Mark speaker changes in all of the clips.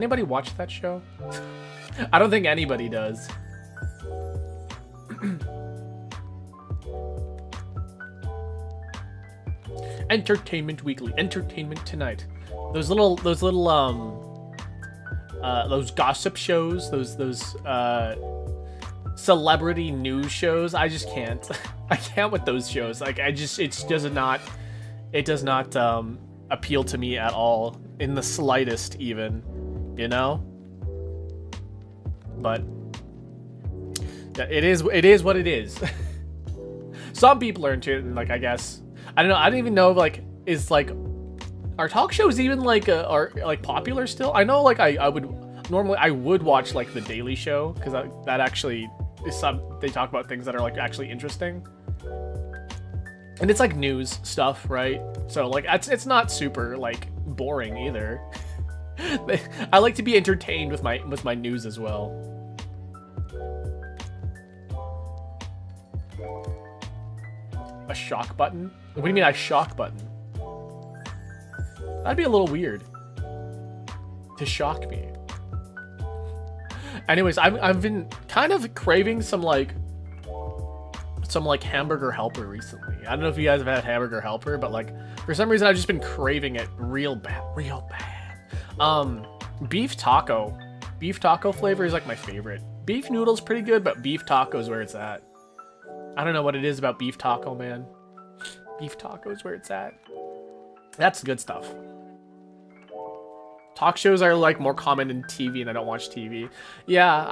Speaker 1: Anybody watch that show? I don't think anybody does. Entertainment Weekly, Entertainment Tonight. Those gossip shows, those celebrity news shows. I just can't. I can't with those shows. Like it does not appeal to me at all in the slightest even, you know? But yeah, it is what it is. Some people are into it, and like I guess I don't know. I don't even know if like is like are talk shows even like are like popular still? I know like I would watch like the Daily Show because that actually is they talk about things that are like actually interesting, and it's like news stuff, right? So like it's not super like boring either. I like to be entertained with my news as well. A shock button? What do you mean a shock button? That'd be a little weird. To shock me. Anyways, I've been kind of craving some like hamburger helper recently. I don't know if you guys have had hamburger helper, but like for some reason I've just been craving it real bad. Beef taco flavor is like my favorite. Beef noodle's pretty good, but beef taco is where it's at. I don't know what it is about beef taco, man. Beef taco is where it's at. That's good stuff. Talk shows are like more common in TV, and I don't watch TV. Yeah,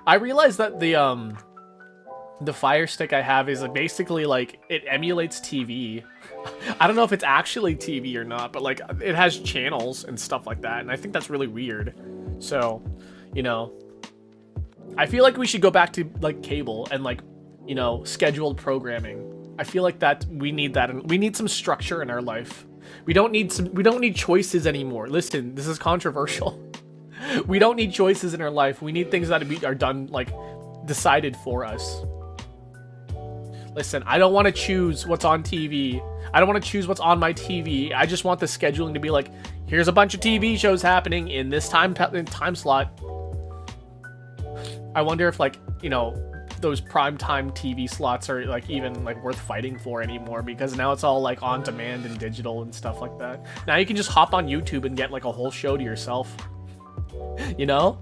Speaker 1: I realize that the Fire Stick I have is basically like it emulates TV. I don't know if it's actually TV or not, but like it has channels and stuff like that, and I think that's really weird. So, you know, I feel like we should go back to like cable and like, you know, scheduled programming. I feel like that, and we need some structure in our life. We don't need choices anymore. Listen, this is controversial. We don't need choices in our life. We need things that are done, like, decided for us. Listen, I don't want to choose what's on TV. I don't want to choose what's on my TV. I just want the scheduling to be like, here's a bunch of TV shows happening in this time slot. I wonder if, like, you know, those primetime TV slots are like even like worth fighting for anymore, because now it's all like on demand and digital and stuff like that. Now you can just hop on YouTube and get like a whole show to yourself. You know,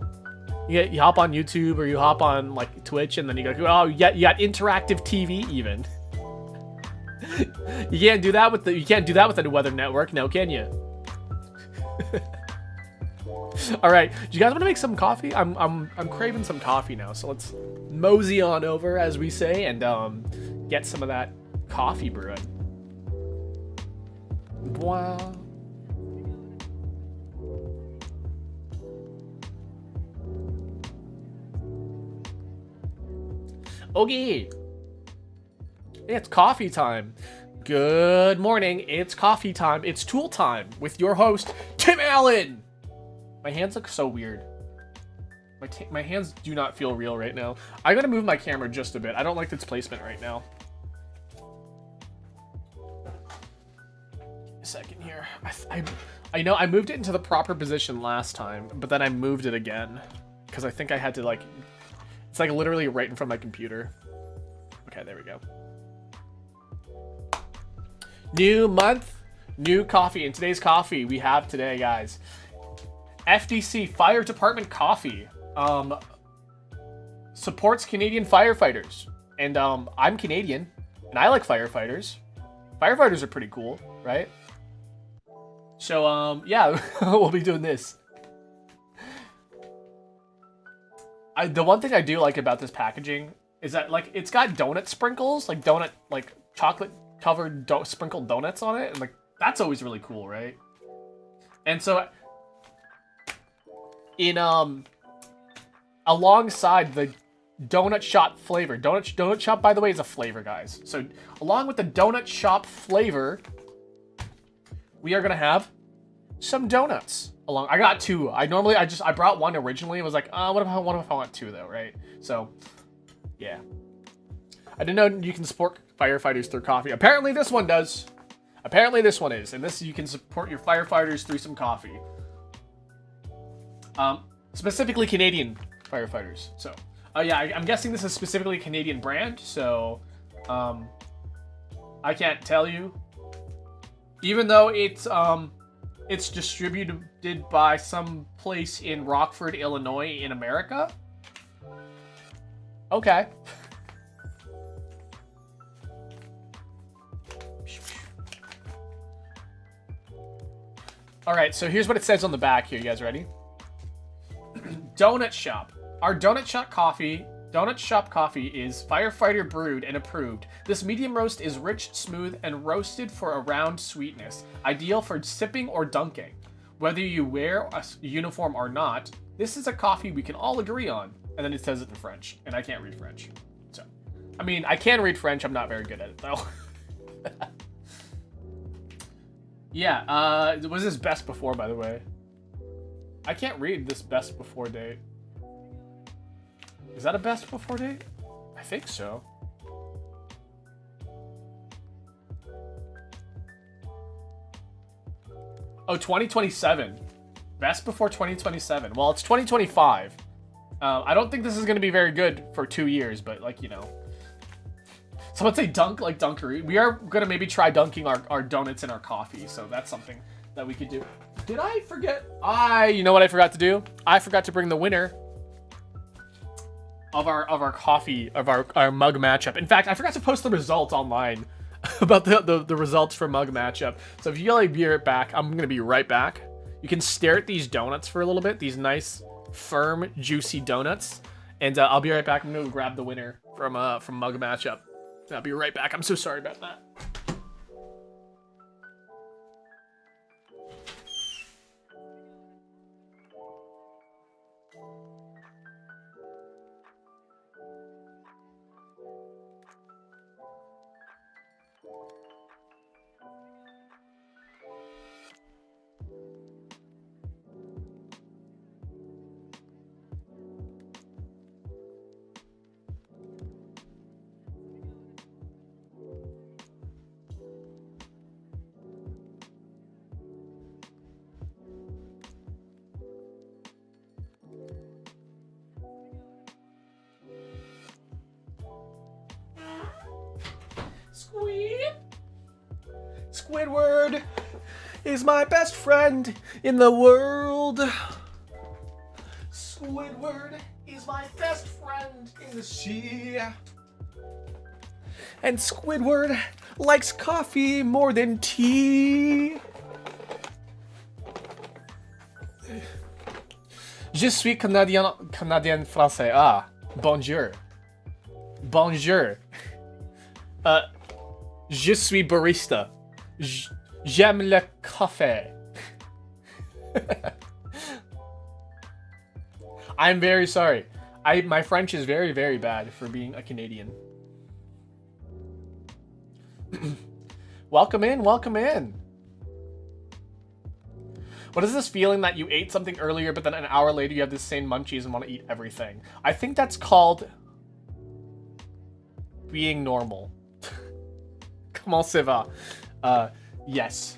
Speaker 1: you hop on YouTube or you hop on like Twitch, and then you go, oh, you got interactive TV even. You can't do that with the Weather Network now, can you? All right, do you guys want to make some coffee? I'm craving some coffee now, so let's mosey on over, as we say, and get some of that coffee brewing. Wow. Okay, it's coffee time. Good morning. It's coffee time. It's tool time with your host, Tim Allen. My hands look so weird. My hands do not feel real right now. I gotta move my camera just a bit. I don't like its placement right now. A second here. I know I moved it into the proper position last time, but then I moved it again because I think I had to like. It's like literally right in front of my computer. Okay, there we go. New month, new coffee. In today's coffee we have today, guys, FDC Fire Department Coffee. Supports Canadian firefighters, and I'm Canadian and I like firefighters. Firefighters are pretty cool, right? So yeah, we'll be doing this. The one thing I do like about this packaging is that like it's got donut sprinkles, like chocolate covered sprinkled donuts on it, and like that's always really cool, right? And so in alongside the donut shop flavor, donut shop, by the way, is a flavor, guys. So along with the donut shop flavor, we are gonna have some donuts along. I got two. I brought one originally and was like, what if I want two though, right? So yeah, I didn't know you can support firefighters through coffee. Apparently this one does. Apparently this one is, and this you can support your firefighters through some coffee. Specifically Canadian firefighters. So, yeah, I'm guessing this is specifically a Canadian brand. So, I can't tell you. Even though it's distributed by some place in Rockford, Illinois, in America. Okay. All right, so here's what it says on the back here. You guys ready? Donut shop. Our donut shop coffee is firefighter brewed and approved. This medium roast is rich, smooth, and roasted for a round sweetness. Ideal for sipping or dunking. Whether you wear a uniform or not, this is a coffee we can all agree on. And then it says it in French, and I can't read French. So, I mean, I can read French. I'm not very good at it, though. Yeah, was this best before, by the way? I can't read this best before date. Is that a best before date? I think so. Oh, 2027. Best before 2027. Well, it's 2025. I don't think this is going to be very good for 2 years, but, like, you know. Someone say dunk like Dunkery. We are going to maybe try dunking our donuts in our coffee, so that's something that we could do. Did I forget? You know what I forgot to do? I forgot to bring the winner of our coffee, of our mug matchup. In fact, I forgot to post the results online about the results for mug matchup. So if you like be right back, I'm going to be right back. You can stare at these donuts for a little bit, these nice, firm, juicy donuts. And I'll be right back. I'm going to grab the winner from mug matchup. I'll be right back. I'm so sorry about that. Squidward is my best friend in the world. Squidward is my best friend in the sea. And Squidward likes coffee more than tea. Je suis Canadien français. Ah, bonjour. Bonjour. Je suis barista. J'aime le café. I'm very sorry. My French is very, very bad for being a Canadian. Welcome in, welcome in. What is this feeling that you ate something earlier, but then an hour later you have the same munchies and want to eat everything? I think that's called being normal. Comment ça va? Yes.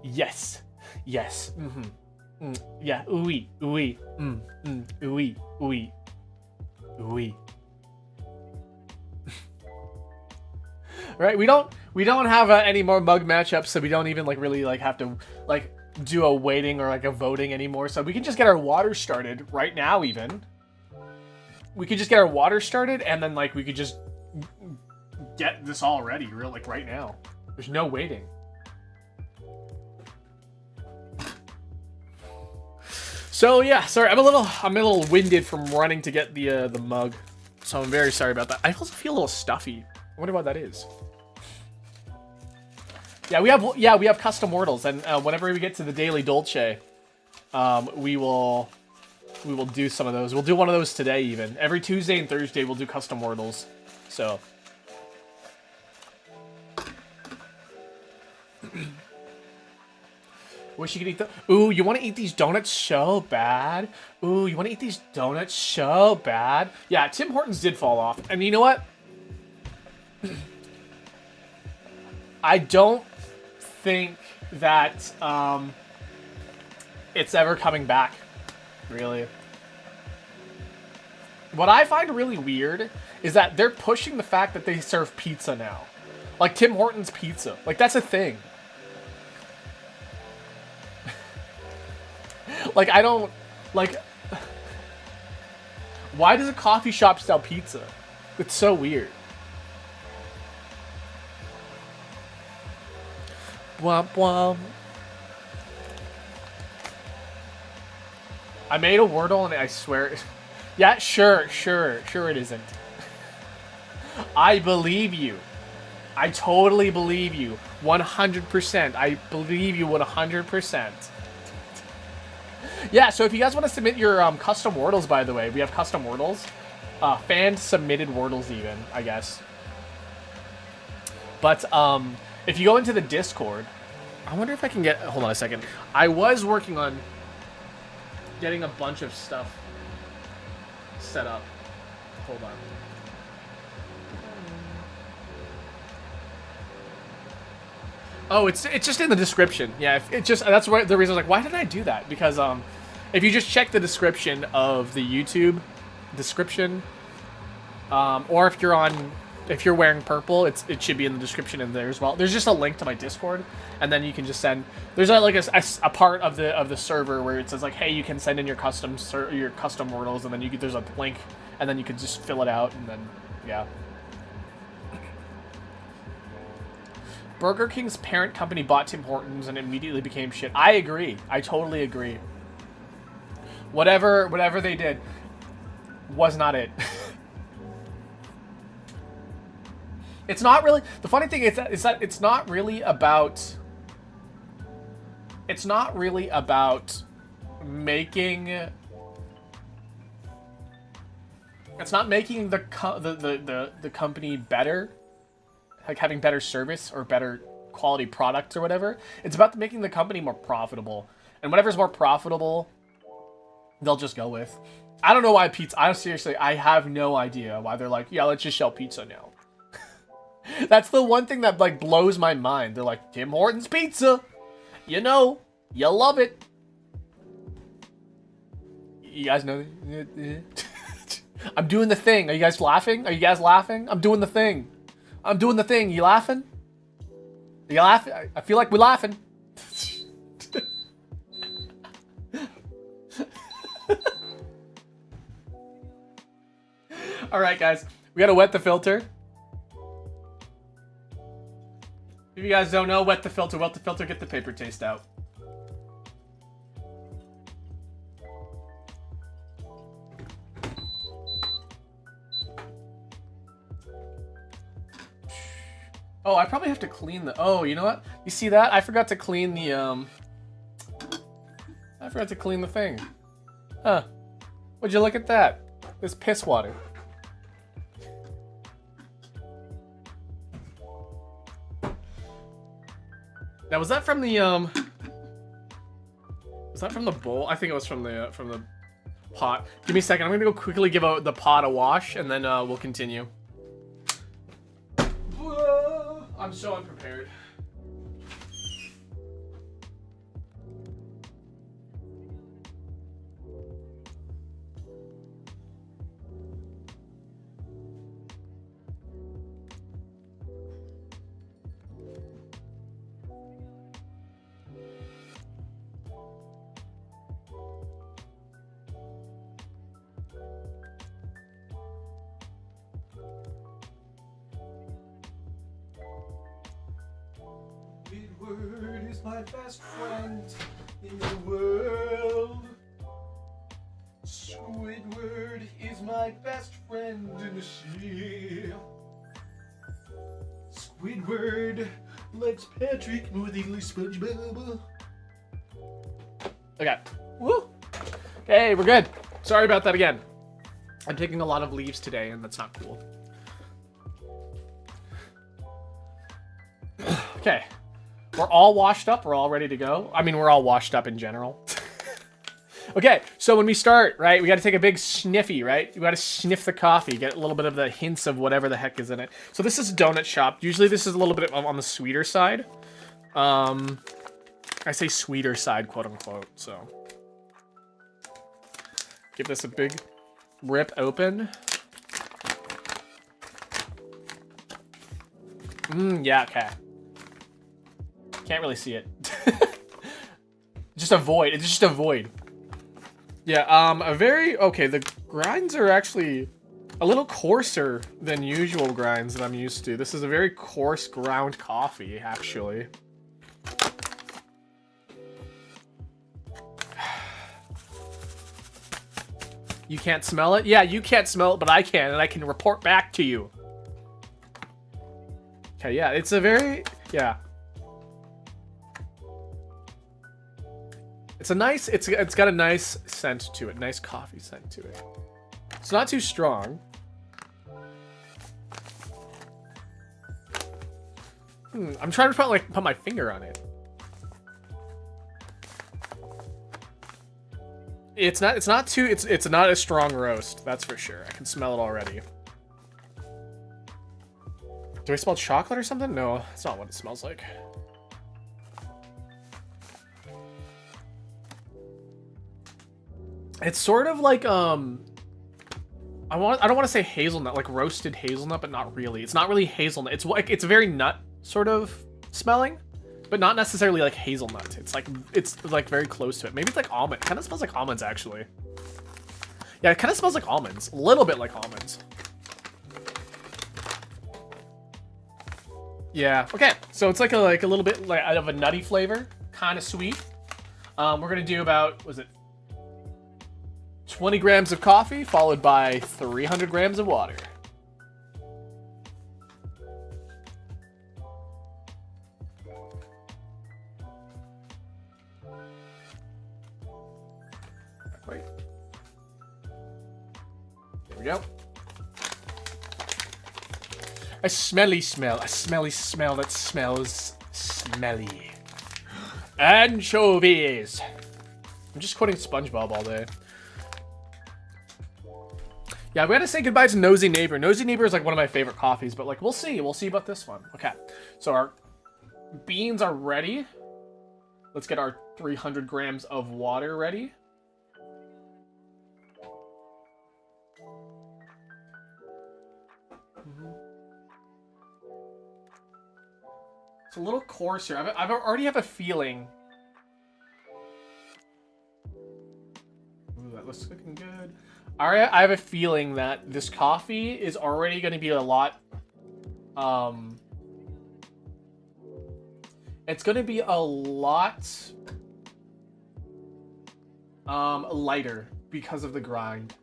Speaker 1: Yes. Yes. Mm-hmm. Yeah. Oui. Oui. Oui. Oui. Oui. Right? We don't have any more mug matchups, so we don't even really have to do a waiting or a voting anymore. So we can just get our water started right now. Even we could just get our water started, and then we could just get this all ready, right now. There's no waiting. So yeah, sorry, I'm a little winded from running to get the mug, so I'm very sorry about that. I also feel a little stuffy. I wonder what that is. Yeah, we have custom Wordles, and whenever we get to the Daily Dolce, we will do some of those. We'll do one of those today, even. Every Tuesday and Thursday, we'll do custom Wordles. So. Wish you could eat the. Ooh, you want to eat these donuts so bad? Ooh, you want to eat these donuts so bad? Yeah, Tim Hortons did fall off. And you know what? I don't think that it's ever coming back. Really. What I find really weird is that they're pushing the fact that they serve pizza now. Like Tim Hortons pizza. Like, that's a thing. Like, I don't... Like... Why does a coffee shop sell pizza? It's so weird. Womp womp. I made a Wordle and I swear... Yeah, sure it isn't. I believe you. I totally believe you. 100%. I believe you 100%. Yeah, so if you guys want to submit your custom Wordles, by the way, we have custom Wordles. Fan-submitted Wordles even, I guess. But if you go into the Discord, I wonder if I can get... Hold on a second. I was working on getting a bunch of stuff set up. Hold on. Oh, it's just in the description. Yeah, that's why the reason I was like, why did I do that? Because if you just check the description of the YouTube description, or if you're wearing purple, it should be in the description in there as well. There's just a link to my Discord, and then you can just send. There's like a part of the server where it says like, hey, you can send in your custom Wordles, and then there's a link, and then you can just fill it out, and then yeah. Burger King's parent company bought Tim Hortons and immediately became shit. I agree. I totally agree. Whatever they did was not it. It's not really... The funny thing is that it's not really about... It's not really about making... It's not making the company better. Like having better service or better quality product or whatever. It's about making the company more profitable. And whatever's more profitable, they'll just go with. I don't know why pizza... I have no idea why they're like, yeah, let's just sell pizza now. That's the one thing that like blows my mind. They're like, Tim Hortons pizza. You know, you love it. You guys know... I'm doing the thing. Are you guys laughing? Are you guys laughing? I'm doing the thing. I'm doing the thing. You laughing? You laughing? I feel like we're laughing. All right, guys. We gotta wet the filter. If you guys don't know, wet the filter, get the paper taste out. Oh, I probably have to clean the... Oh, you know what? You see that? I forgot to clean the, I forgot to clean the thing. Huh. Would you look at that? This piss water. Now, was that from the, was that from the bowl? I think it was from the pot. Give me a second. I'm gonna go quickly give the pot a wash, and then, we'll continue. I'm so unprepared. Squidward is my best friend in the world. Squidward is my best friend in the sea. Squidward likes Patrick more than he likes SpongeBob. Okay. Woo! Okay, we're good. Sorry about that again. I'm taking a lot of leaves today, and that's not cool. Okay. We're all washed up. We're all ready to go. I mean, we're all washed up in general. Okay, so when we start, right, we got to take a big sniffy, right? We got to sniff the coffee, get a little bit of the hints of whatever the heck is in it. So this is a donut shop. Usually this is a little bit on the sweeter side. I say sweeter side, quote unquote, so... Give this a big rip open. Yeah, okay. Can't really see it. Just a void. It's just a void. Yeah, okay, the grinds are actually a little coarser than usual grinds that I'm used to. This is a very coarse ground coffee, actually. You can't smell it? Yeah, you can't smell it, but I can, and I can report back to you. Okay, yeah, it's a very, yeah. It's a nice, it's got a nice scent to it, nice coffee scent to it. It's not too strong. I'm trying to put my finger on it. It's not a strong roast, that's for sure. I can smell it already. Do I smell chocolate or something? No, that's not what it smells like. It's sort of like I don't want to say hazelnut, like roasted hazelnut, but not really. It's not really hazelnut. It's like it's very nut sort of smelling, but not necessarily like hazelnut. It's like very close to it. Maybe it's like almond. It kind of smells like almonds actually. Yeah, it kind of smells like almonds. A little bit like almonds. Yeah. Okay. So it's like a little bit like out of a nutty flavor, kind of sweet. We're gonna do about, was it 20 grams of coffee followed by 300 grams of water. Wait. Here we go. A smelly smell that smells smelly. Anchovies. I'm just quoting SpongeBob all day. Yeah, we gotta say goodbye to Nosy Neighbor. Nosy Neighbor is like one of my favorite coffees, but like we'll see about this one. Okay, so our beans are ready. Let's get our 300 grams of water ready. It's a little coarser. I already have a feeling. Ooh, that looks looking good. I have a feeling that this coffee is already going to be a lot. It's going to be a lot lighter because of the grind.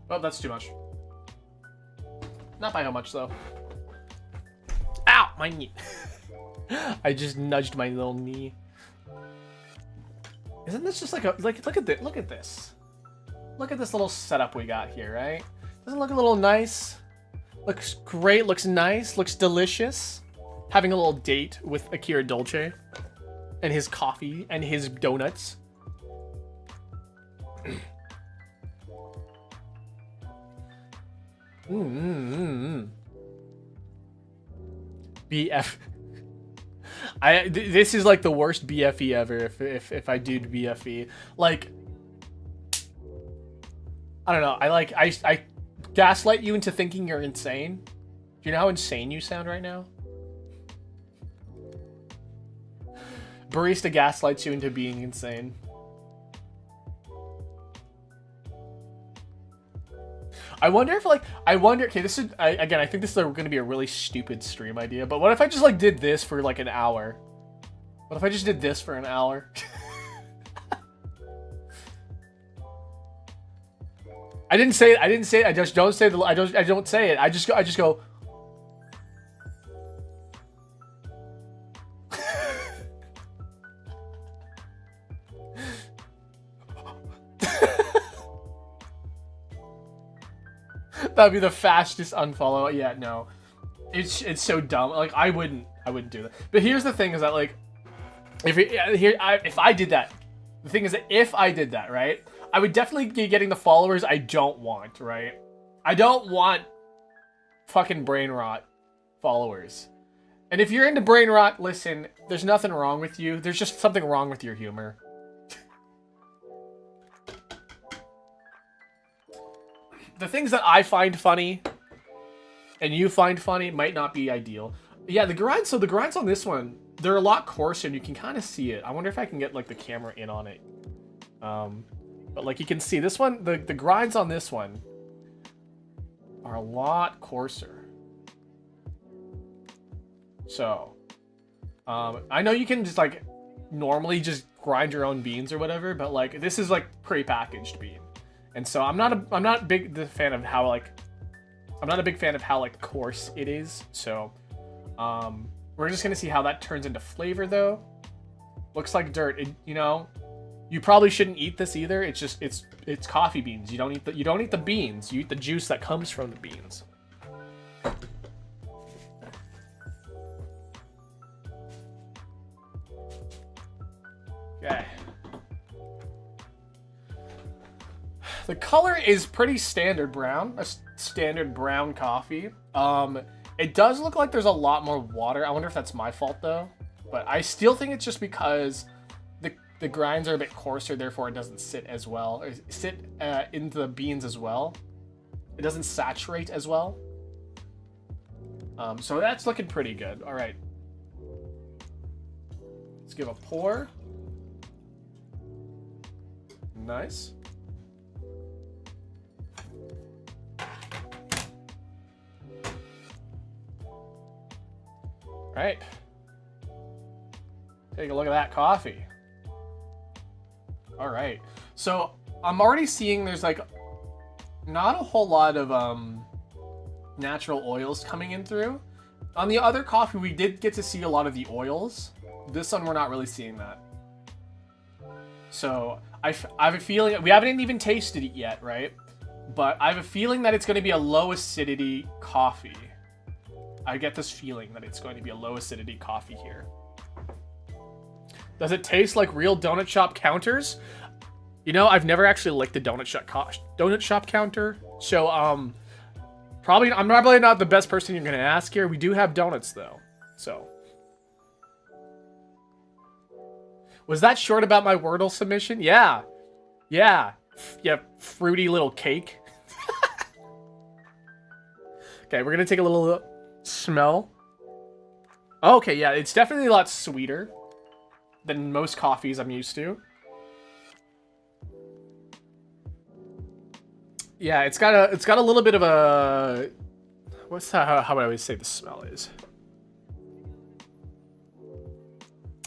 Speaker 1: Oh, that's too much. Not by how much, though. Ow! My knee. I just nudged my little knee. Isn't this just like a... look at this. Look at this. Look at this little setup we got here, right? Doesn't it look a little nice? Looks great. Looks nice. Looks delicious. Having a little date with Akira Dolce. And his coffee. And his donuts. BF. This is like the worst BFE ever if I do BFE. Like, I don't know. I gaslight you into thinking you're insane. Do you know how insane you sound right now? Barista gaslights you into being insane. I wonder if okay, this is, again, I think this is going to be a really stupid stream idea, but what if I just like did this for like an hour? What if I just did this for an hour? I didn't say it. I just don't say I don't say it. I just go. That'd be the fastest unfollow. Yeah, no. It's so dumb. Like I wouldn't do that. But here's the thing is that like if I did that, The thing is that if I did that, right, I would definitely be getting the followers I don't want, right? I don't want fucking brain rot followers. And if you're into brain rot, listen, there's nothing wrong with you. There's just something wrong with your humor. The things that I find funny and you find funny might not be ideal. Yeah, the grinds on this one, they're a lot coarser and you can kind of see it. I wonder if I can get like the camera in on it. But like you can see this one, the grinds on this one are a lot coarser. So, I know you can just like normally just grind your own beans or whatever, but like this is like pre-packaged bean. And so I'm not a big fan of how like coarse it is. So we're just gonna see how that turns into flavor though. Looks like dirt. You know, you probably shouldn't eat this either. It's just it's coffee beans. You don't eat the beans. You eat the juice that comes from the beans. Okay. The color is pretty standard brown, a standard brown coffee. It does look like there's a lot more water. I wonder if that's my fault though, but I still think it's just because the grinds are a bit coarser, therefore it doesn't sit as well, or sit into the beans as well. It doesn't saturate as well. So that's looking pretty good. All right, let's give a pour. Nice. All right. Take a look at that coffee. All right. So I'm already seeing there's like not a whole lot of natural oils coming in through. On the other coffee, we did get to see a lot of the oils. This one, we're not really seeing that. So I have a feeling, we haven't even tasted it yet, right? But I have a feeling that it's going to be a low acidity coffee. I get this feeling that it's going to be a low acidity coffee here. Does it taste like real donut shop counters? You know, I've never actually licked a donut shop counter. So I'm probably not the best person you're going to ask here. We do have donuts though. So was that short about my Wordle submission? Yeah. Yeah. Yeah, fruity little cake. Okay, we're going to take a little smell. Okay, yeah, it's definitely a lot sweeter than most coffees I'm used to. Yeah, it's got a little bit of a, how would I always say the smell is?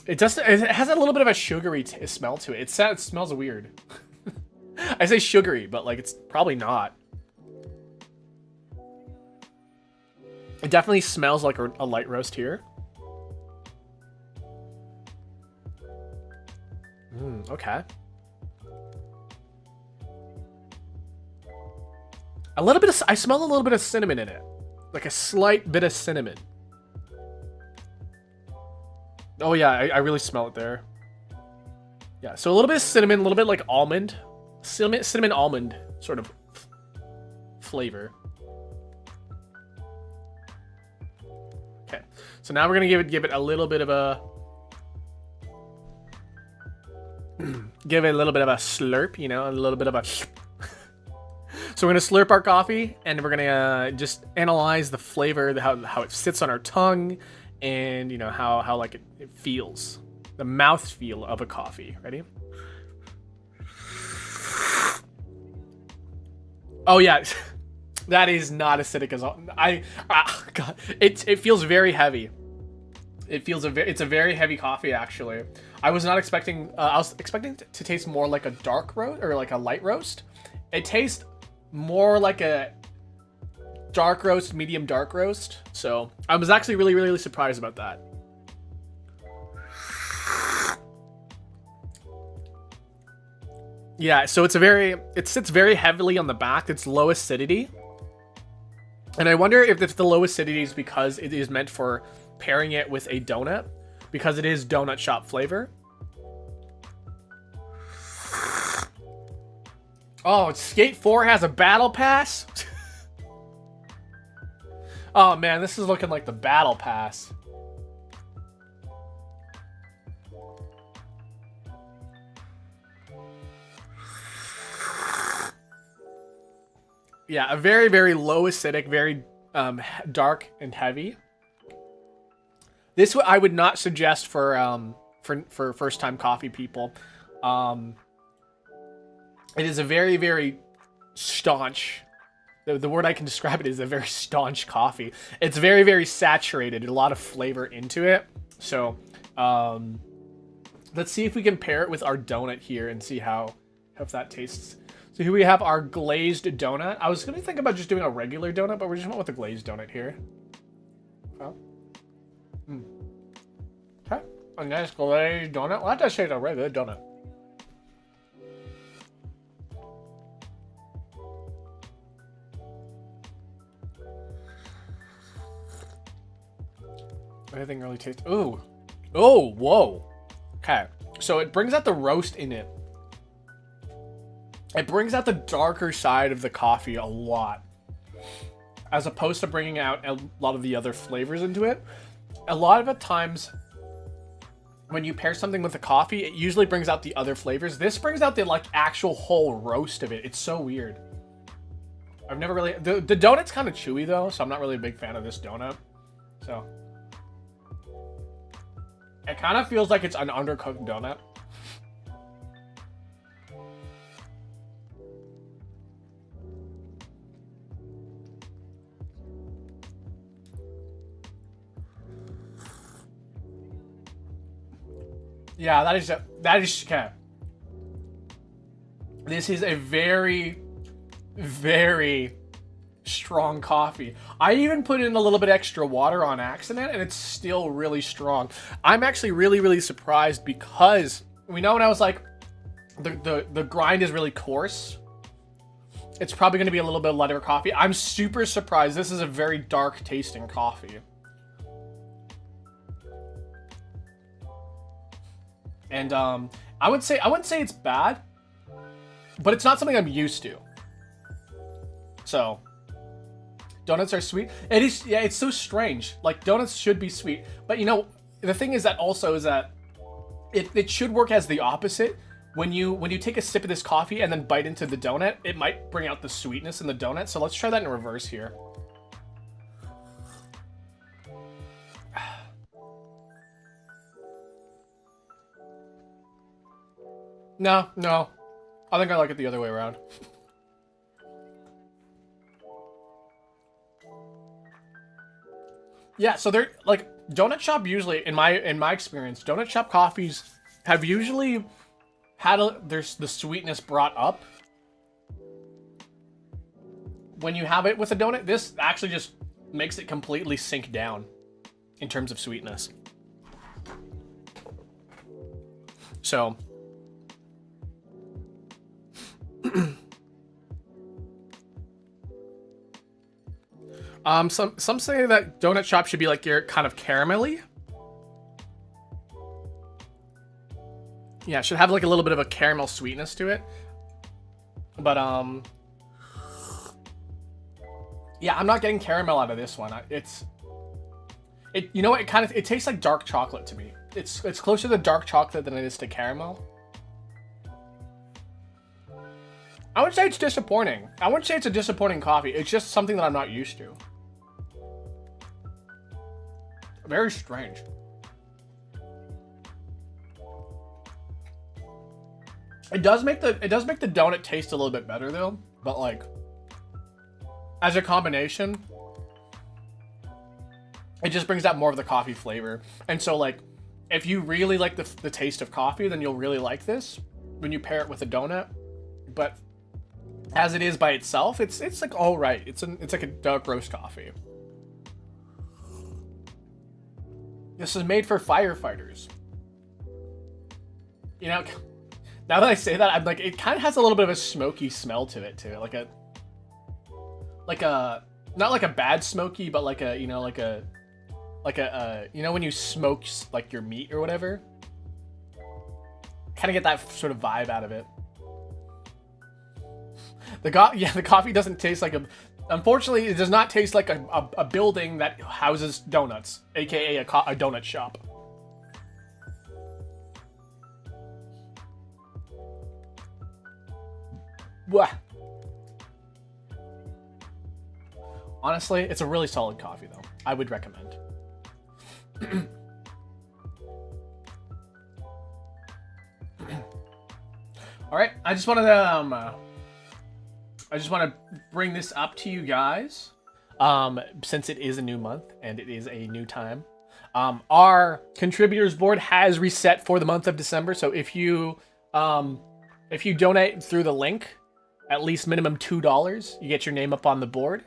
Speaker 1: It has a little bit of a sugary smell to it. It smells weird. I say sugary, but like it's probably not. It definitely smells like a light roast here. Okay. I smell a little bit of cinnamon in it. Like a slight bit of cinnamon. Oh yeah, I really smell it there. Yeah, so a little bit of cinnamon, a little bit like almond. Cinnamon almond sort of flavor. Okay, so now we're gonna give it a little bit of a give it a little bit of a slurp, you know, a little bit of a. So we're gonna slurp our coffee, and we're gonna just analyze the flavor, how it sits on our tongue, and you know how like it feels, the mouth feel of a coffee. Ready? Oh yeah, that is not acidic as all. God, it feels very heavy. It's a very heavy coffee actually. I was not expecting. I was expecting to taste more like a dark roast or like a light roast. It tastes more like a dark roast, medium dark roast. So I was actually really surprised about that. Yeah, so it sits very heavily on the back. It's low acidity. And I wonder if the low acidity is because it is meant for pairing it with a donut, because it is donut shop flavor. Oh, Skate 4 has a battle pass? Oh man, this is looking like the battle pass. Yeah, a very, very low acidic, very dark and heavy. This I would not suggest for first time coffee people. It is a very, very staunch. The word I can describe it is a very staunch coffee. It's very, very saturated, a lot of flavor into it. So let's see if we can pair it with our donut here and see how if that tastes. So here we have our glazed donut. I was gonna think about just doing a regular donut, but we're just went with the glazed donut here. Oh. Okay, a nice glazed donut. Well, that does taste a regular donut. Anything really tastes. Ooh. Oh, whoa. Okay. So it brings out the roast in it. It brings out the darker side of the coffee a lot. As opposed to bringing out a lot of the other flavors into it. A lot of the times, when you pair something with a coffee, it usually brings out the other flavors. This brings out the like actual whole roast of it. It's so weird. I've never really... The donut's kind of chewy though, so I'm not really a big fan of this donut. So... It kind of feels like it's an undercooked donut. Yeah, that is okay. This is a very, very strong coffee. I even put in a little bit extra water on accident and it's still really strong. I'm actually really, really surprised because we know when I was like, the grind is really coarse. It's probably going to be a little bit lighter coffee. I'm super surprised. This is a very dark tasting coffee. And I wouldn't say it's bad, but it's not something I'm used to. So donuts are sweet. It is, yeah, it's so strange. Like donuts should be sweet, but you know, the thing is that also is that it should work as the opposite. When you take a sip of this coffee and then bite into the donut, it might bring out the sweetness in the donut. So let's try that in reverse here. No. I think I like it the other way around. Yeah, so they're like donut shop usually in my experience, donut shop coffees have usually had there's the sweetness brought up. When you have it with a donut, this actually just makes it completely sink down in terms of sweetness. So some say that donut shop should be like your kind of caramelly. Yeah, it should have like a little bit of a caramel sweetness to it. But yeah, I'm not getting caramel out of this one. You know what? It tastes like dark chocolate to me. It's closer to dark chocolate than it is to caramel. I wouldn't say it's disappointing. I wouldn't say it's a disappointing coffee. It's just something that I'm not used to. Very strange. It does make the donut taste a little bit better though, but like as a combination, it just brings out more of the coffee flavor. And so like if you really like the taste of coffee, then you'll really like this when you pair it with a donut. But as it is by itself, it's like all right. It's like a dark roast coffee. This is made for firefighters. You know, now that I say that, I'm like, it kind of has a little bit of a smoky smell to it too, like a not like a bad smoky, but like a you know when you smoke like your meat or whatever. Kind of get that sort of vibe out of it. The coffee doesn't taste like a. Unfortunately, it does not taste like a building that houses donuts, aka a donut shop. Blah. Honestly, it's a really solid coffee, though. I would recommend. All right, I just wanted to bring this up to you guys, since it is a new month and it is a new time. Our contributors board has reset for the month of December, so if you donate through the link, at least minimum $2, you get your name up on the board.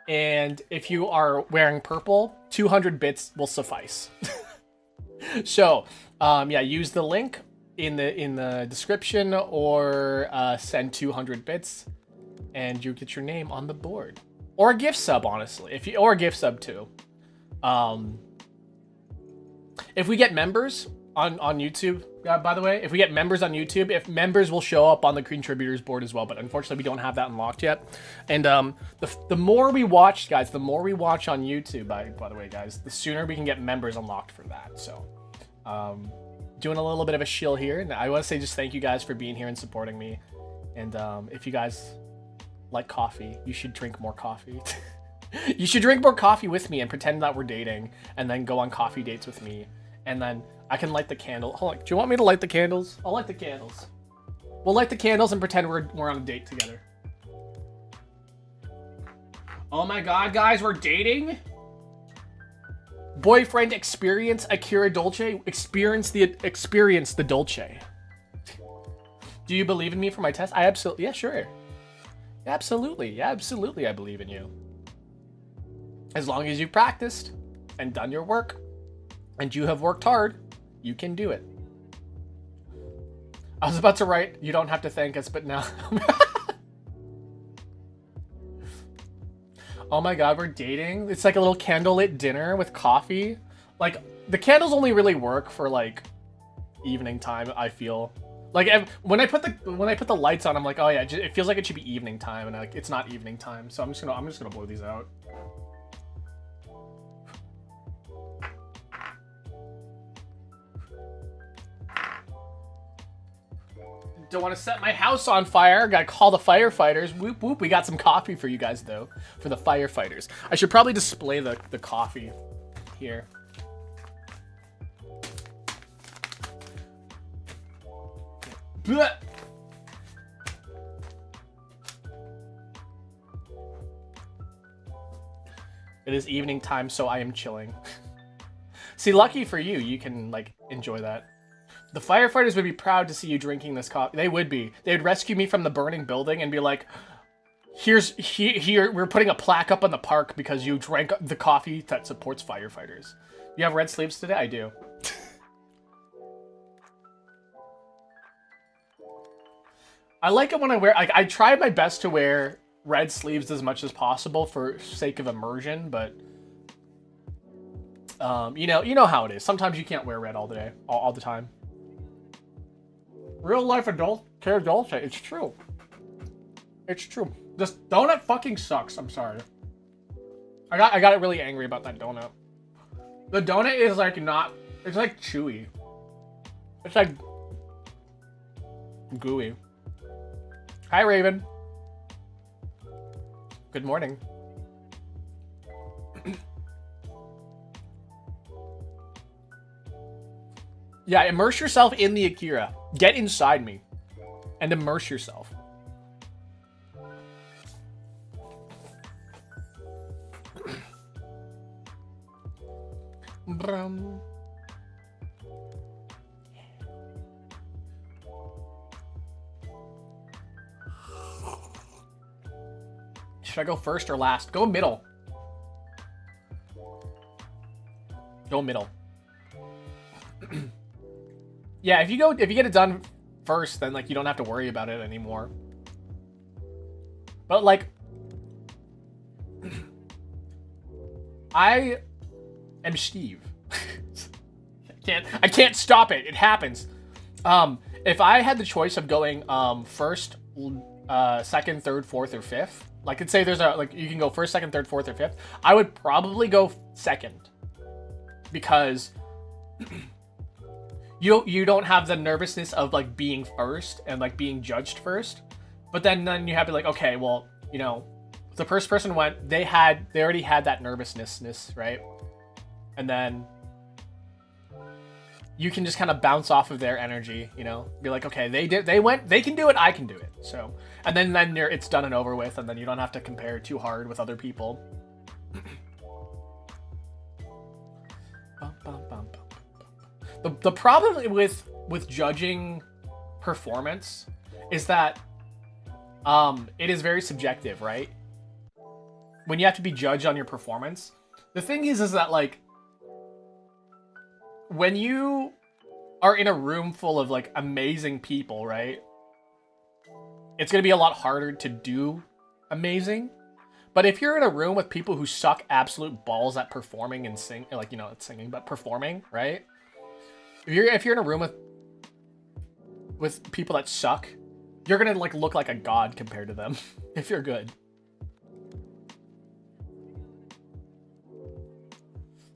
Speaker 1: And if you are wearing purple, 200 bits will suffice. So, yeah, use the link in the description or send 200 bits, and you get your name on the board. Or a gift sub, honestly, or a gift sub too. If we get members on YouTube, by the way, if we get members on YouTube, if members will show up on the contributors board as well, but unfortunately we don't have that unlocked yet. And the more we watch, guys, the more we watch on YouTube, by the way, guys, the sooner we can get members unlocked for that. So, doing a little bit of a shill here, and I want to say just thank you guys for being here and supporting me. And if you guys like coffee, you should drink more coffee. You should drink more coffee with me and pretend that we're dating, and then go on coffee dates with me, and then I can light the candle. Hold on, do you want me to light the candles? I'll light the candles. We'll light the candles and pretend we're on a date together. Oh my god, guys, we're dating? Boyfriend experience Akira Dolce. Experience the Dolce. Do you believe in me for my test? I absolutely, yeah, sure. Absolutely, I believe in you. As long as you've practiced and done your work, and you have worked hard, you can do it. I was about to write, you don't have to thank us, but now. Oh my god, we're dating? It's like a little candlelit dinner with coffee. Like, the candles only really work for, like, evening time, I feel. Like, when I put the lights on, I'm like, oh yeah, it feels like it should be evening time, and like, it's not evening time, so I'm just gonna blow these out. Don't want to set my house on fire. Gotta call the firefighters. Whoop whoop. We got some coffee for you guys though, for the firefighters. I should probably display the coffee here. Blech. It is evening time, so I am chilling. See, lucky for you, you can like enjoy that. The firefighters would be proud to see you drinking this coffee. They would be. They would rescue me from the burning building and be like, here, we're putting a plaque up on the park because you drank the coffee that supports firefighters. You have red sleeves today? I do. I like it when I wear, like, I try my best to wear red sleeves as much as possible for sake of immersion, but you know how it is. Sometimes you can't wear red all day, all the time. Real life adult care Dolce. It's true. It's true. This donut fucking sucks. I'm sorry. I got really angry about that donut. The donut is like not. It's like chewy. It's like gooey. Hi, Raven. Good morning. Yeah, immerse yourself in the Akira. Get inside me. And immerse yourself. Brum. Should I go first or last? Go middle. Go middle. Yeah, if you get it done first, then like you don't have to worry about it anymore. But like I am Steve. I can't stop it. It happens. If I had the choice of going first second, third, fourth, or fifth. Like, let's say there's a, like, you can go first, second, third, fourth, or fifth. I would probably go second. Because you don't have the nervousness of, like, being first and, like, being judged first. But then you have to, like, okay, well, you know, the first person went, they already had that nervousness, right? And then you can just kind of bounce off of their energy, you know, be like, okay, they went, they can do it, I can do it. So, and then it's done and over with, and then you don't have to compare too hard with other people. The problem with judging performance is that it is very subjective, right? When you have to be judged on your performance, the thing is that, like, when you are in a room full of, like, amazing people, right? It's gonna be a lot harder to do amazing. But if you're in a room with people who suck absolute balls at performing and like, you know, it's singing, but performing, right? If you're in a room with people that suck, you're gonna, like, look like a god compared to them if you're good.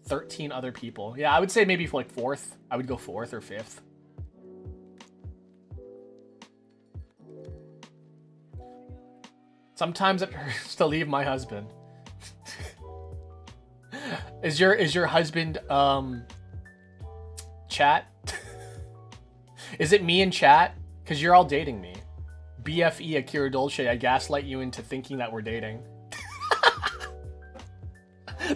Speaker 1: 13 other people. Yeah, I would say maybe for, like, fourth. I would go fourth or fifth. Sometimes it hurts to leave my husband. Is your husband chat? Is it me in chat? Because you're all dating me. BFE Akira Dolce, I gaslight you into thinking that we're dating.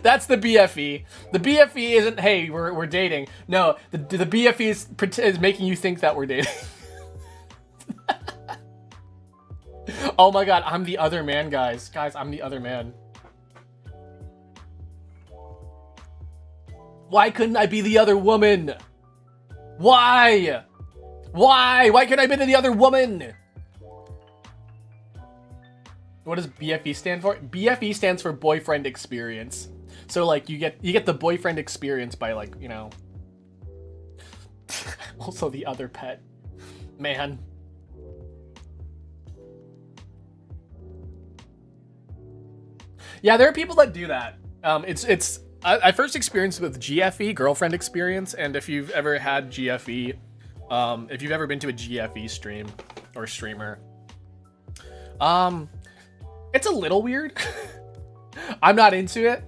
Speaker 1: That's the BFE. The BFE isn't, hey, we're dating. No, the BFE is making you think that we're dating. Oh my god, I'm the other man, guys. Guys, I'm the other man. Why couldn't I be the other woman? Why? Why couldn't I be the other woman? What does BFE stand for? BFE stands for boyfriend experience. So, like, you get the boyfriend experience by, like, you know. Also the other pet. Man. Yeah, there are people that do that. I first experienced with GFE, girlfriend experience, and if you've ever had GFE, if you've ever been to a GFE stream or streamer, it's a little weird. I'm not into it,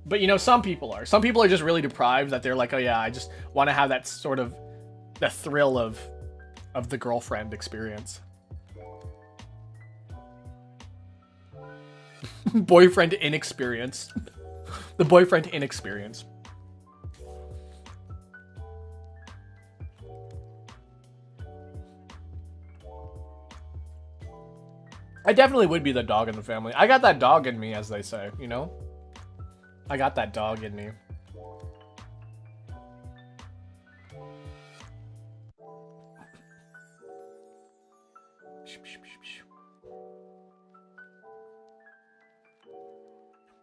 Speaker 1: but, you know, some people are. Some people are just really deprived that they're like, oh yeah, I just want to have that sort of the thrill of the girlfriend experience. Boyfriend inexperience. The boyfriend inexperience. I definitely would be the dog in the family. I got that dog in me, as they say, you know? I got that dog in me.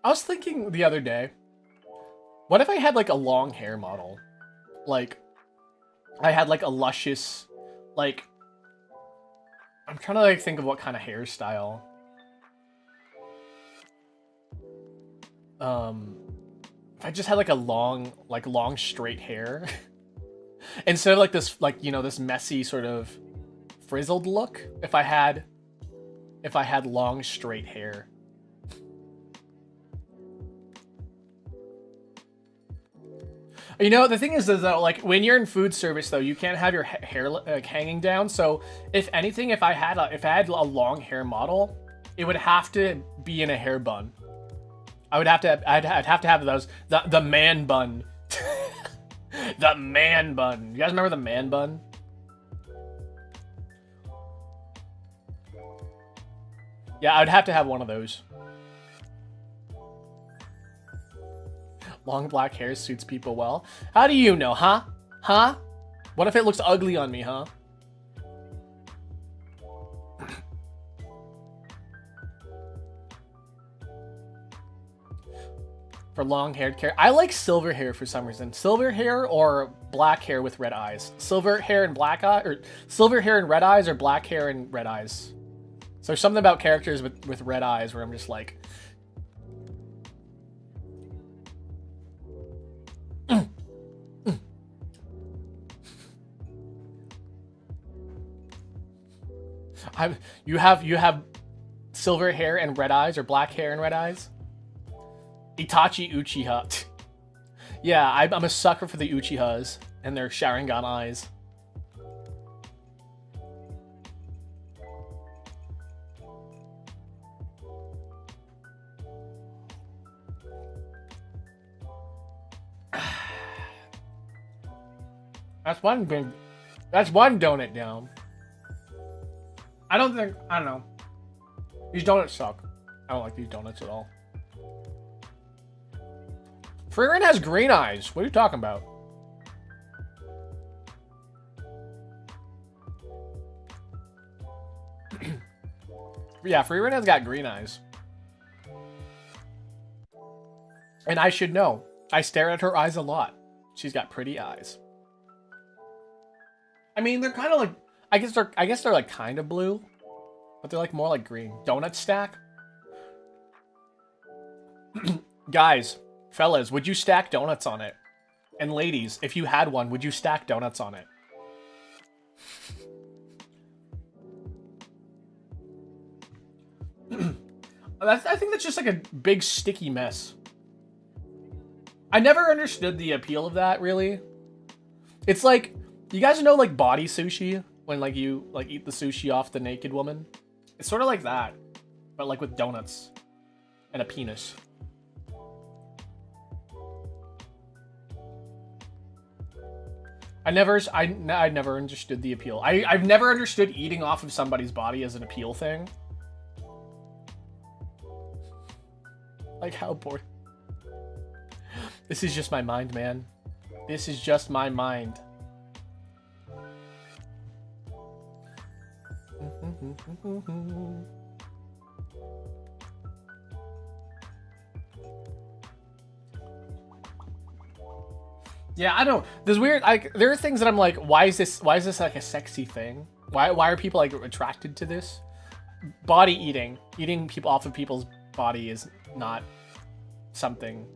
Speaker 1: I was thinking the other day, what if I had, like, a long hair model? Like, I had, like, a luscious, like, I'm trying to, like, think of what kind of hairstyle. If I just had, like, a long straight hair. Instead of, like, this, like, you know, this messy sort of frizzled look. If I had long straight hair. You know, the thing is that, like, when you're in food service, though, you can't have your hair, like, hanging down. So, if anything, if I had a long hair model, it would have to be in a hair bun. I'd have to have those, the man bun. The man bun. You guys remember the man bun? Yeah, I'd have to have one of those. Long black hair suits people well. How do you know, huh? Huh? What if it looks ugly on me, huh? For long-haired hair. I like silver hair for some reason. Silver hair or black hair with red eyes. Silver hair and black eye, or silver hair and red eyes, or black hair and red eyes. So there's something about characters with red eyes where I'm just like... You have silver hair and red eyes, or black hair and red eyes? Itachi Uchiha. Yeah, I'm a sucker for the Uchihas and their Sharingan eyes. That's one donut down. I don't know. These donuts suck. I don't like these donuts at all. Freeran has green eyes. What are you talking about? Yeah, Freeran has got green eyes. And I should know. I stare at her eyes a lot. She's got pretty eyes. I mean, they're kind of like... I guess they're like kind of blue. But they're like more like green. Donut stack? Guys, fellas, would you stack donuts on it? And ladies, if you had one, would you stack donuts on it? I think that's just like a big sticky mess. I never understood the appeal of that, really. It's like, you guys know like body sushi? When like you like eat the sushi off the naked woman? It's sort of like that, but like with donuts and a penis. I never understood the appeal. I've never understood eating off of somebody's body as an appeal thing. Like how bored. This is just my mind, man. This is just my mind. Yeah, I don't. There's weird. There are things that I'm like, why is this like a sexy thing? Why are people like attracted to this? Body eating people off of people's body is not something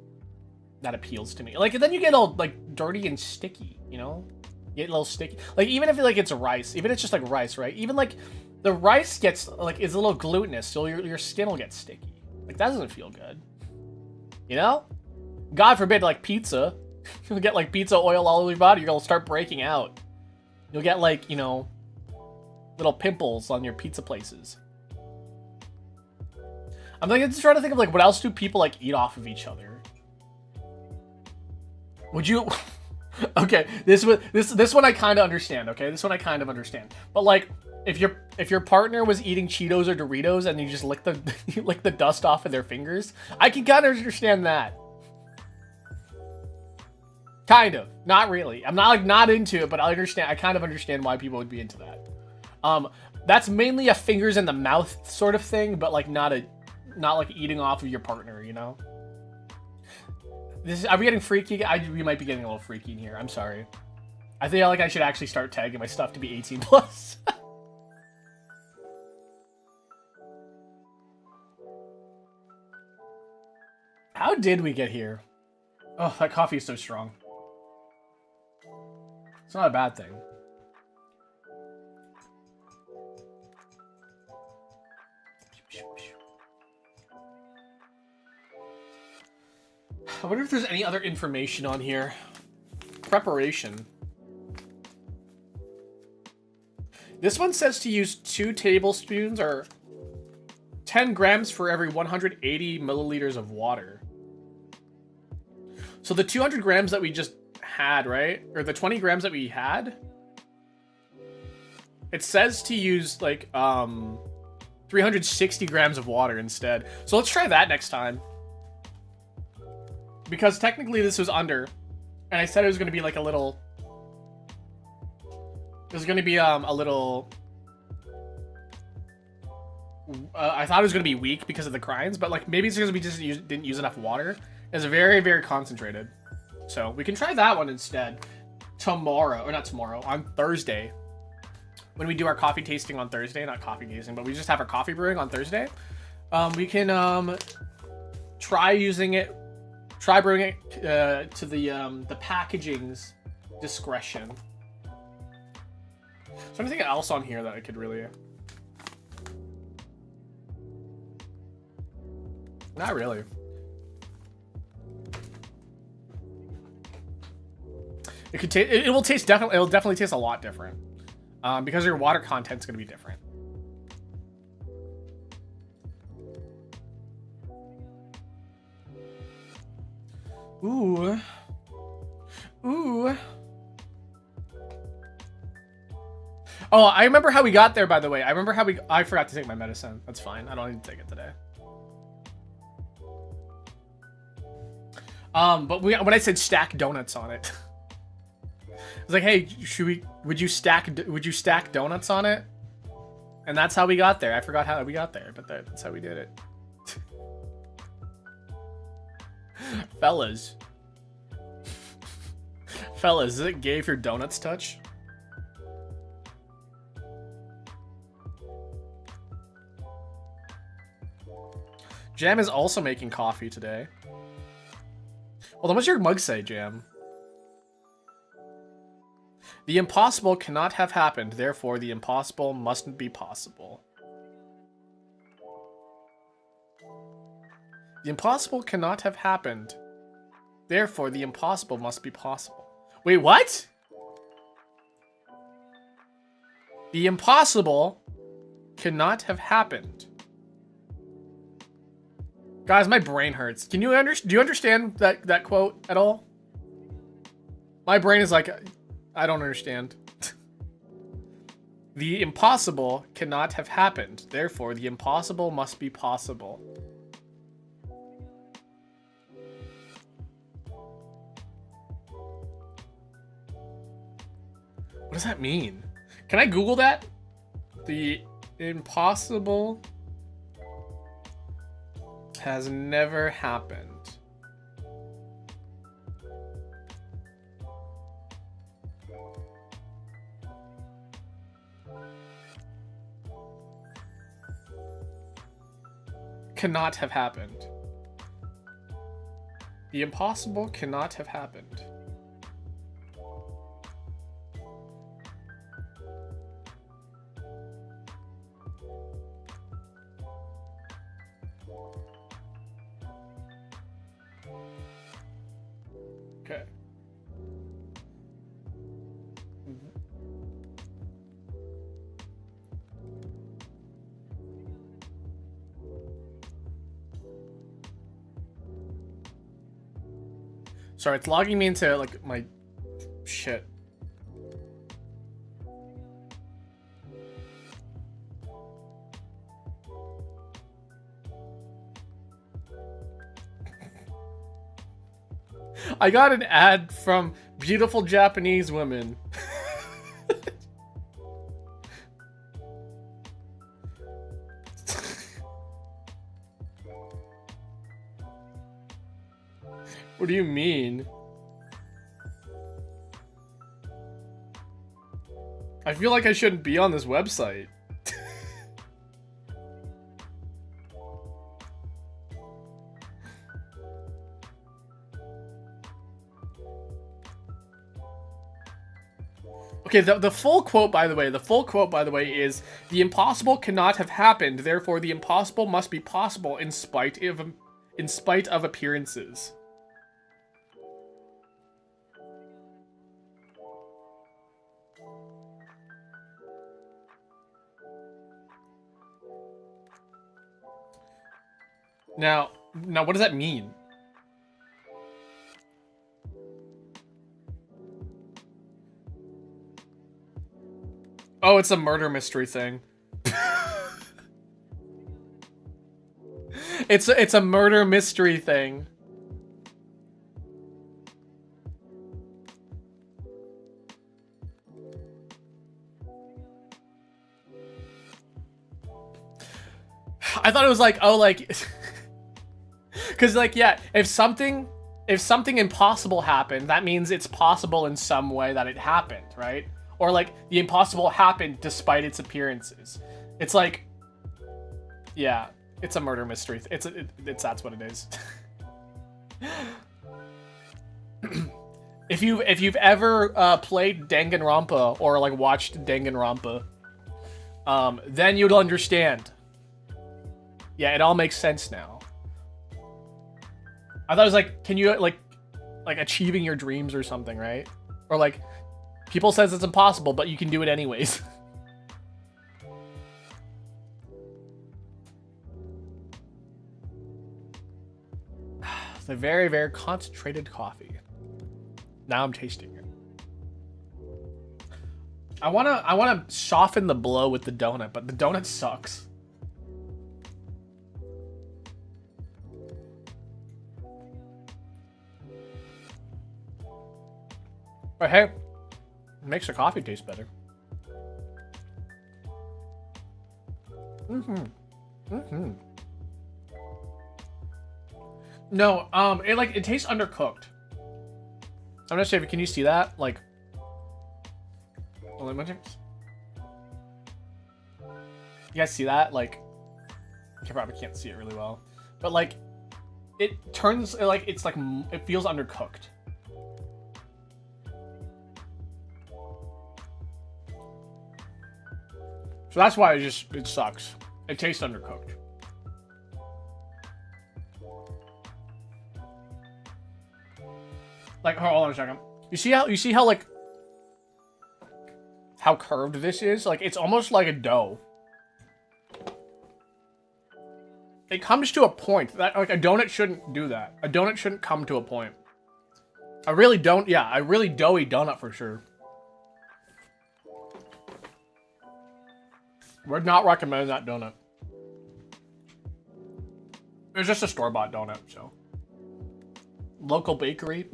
Speaker 1: that appeals to me. Like then you get all like dirty and sticky, you know? You get a little sticky. Like even if like it's rice, even if it's just like rice, right? Even like the rice gets like is a little glutinous, so your skin will get sticky. Like that doesn't feel good. You know? God forbid like pizza. You'll get like pizza oil all over your body, you're gonna start breaking out. You'll get like, you know, little pimples on your pizza places. I'm like just trying to think of like what else do people like eat off of each other? Would you okay, this one I kind of understand, okay? This one I kind of understand. But like if your partner was eating Cheetos or Doritos and you just lick the you lick the dust off of their fingers, I can kind of understand that. Kind of, not really. I'm not into it, but I understand. I kind of understand why people would be into that. That's mainly a fingers in the mouth sort of thing, but like not like eating off of your partner, you know. Are we getting freaky? We might be getting a little freaky in here. I'm sorry. I feel like I should actually start tagging my stuff to be 18 plus. How did we get here? Oh, that coffee is so strong. It's not a bad thing. I wonder if there's any other information on here. Preparation. This one says to use 2 tablespoons or 10 grams for every 180 milliliters of water. So the 200 grams that we just had, right? Or the 20 grams that we had, it says to use like 360 grams of water instead. So let's try that next time. Because technically this was under, and I said it was going to be like a little, there's going to be a little, I thought it was going to be weak because of the grinds, but like maybe it's because we just didn't use enough water. It's very, very concentrated. So we can try that one instead tomorrow, or not tomorrow, on Thursday. when we do our coffee tasting on Thursday, not coffee tasting, but we just have our coffee brewing on Thursday, we can try brewing it to the packaging's discretion. Is there anything else on here that I could really... Not really. It could taste. It will taste definitely. It'll definitely taste a lot different, because your water content's gonna be different. Ooh. Ooh. Oh, I remember how we got there. By the way, I forgot to take my medicine. That's fine. I don't need to take it today. But when I said stack donuts on it, I was like, hey, would you stack donuts on it? And that's how we got there. I forgot how we got there, but that's how we did it. Fellas, is it gay if your donuts touch? Jam is also making coffee today. Well, then what's your mug say, Jam? The impossible cannot have happened, therefore the impossible mustn't be possible. The impossible cannot have happened, therefore the impossible must be possible. Wait, what? The impossible cannot have happened. Guys, my brain hurts. Do you understand that quote at all? My brain is like, I don't understand. The impossible cannot have happened. Therefore, the impossible must be possible. What does that mean? Can I Google that? The impossible has never happened. Cannot have happened. The impossible cannot have happened. Okay. Sorry, it's logging me into like my shit. I got an ad from beautiful Japanese women. What do you mean? I feel like I shouldn't be on this website. Okay, the full quote, by the way, is, the impossible cannot have happened, therefore the impossible must be possible in spite of appearances. Now, what does that mean? Oh, it's a murder mystery thing. It's a murder mystery thing. I thought it was like, oh, like, because like, yeah, if something impossible happened, that means it's possible in some way that it happened, right? or like the impossible happened despite its appearances. It's like, yeah, it's a murder mystery. It's that's what it is. If you've ever played Danganronpa or like watched Danganronpa, then you'd understand. Yeah, it all makes sense now. I thought it was like, can you like achieving your dreams or something, right? Or like, people says it's impossible, but you can do it anyways. It's a very, very concentrated coffee. Now I'm tasting it. I wanna soften the blow with the donut, but the donut sucks. But hey, it makes the coffee taste better. No, it tastes undercooked. I'm gonna say, can you see that? Like, you guys see that? Like, you probably can't see it really well, but like, it turns like it's like it feels undercooked. So that's why it sucks. It tastes undercooked. Like, hold on a second. You see how like how curved this is? Like, it's almost like a dough. It comes to a point that like a donut shouldn't do that. A donut shouldn't come to a point. I really doughy donut for sure. Would not recommend that donut. It's just a store-bought donut, so. Local bakery.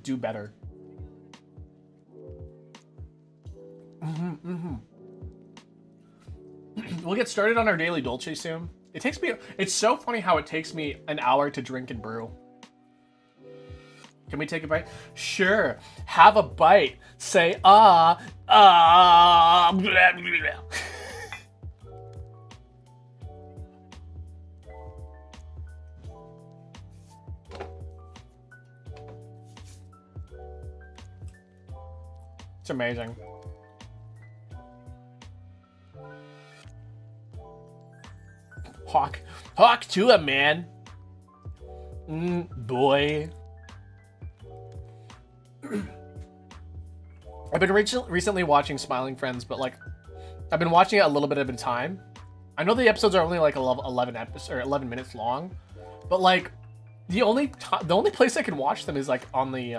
Speaker 1: Do better. We'll get started on our daily dolce soon. It's so funny how it takes me an hour to drink and brew. Can we take a bite? Sure. Have a bite. Say, blah, blah, blah. It's amazing. Hawk to it, man. Boy. I've been recently watching Smiling Friends, but like, I've been watching it a little bit at a time. I know the episodes are only like 11 minutes long, but like, the only place I can watch them is like on the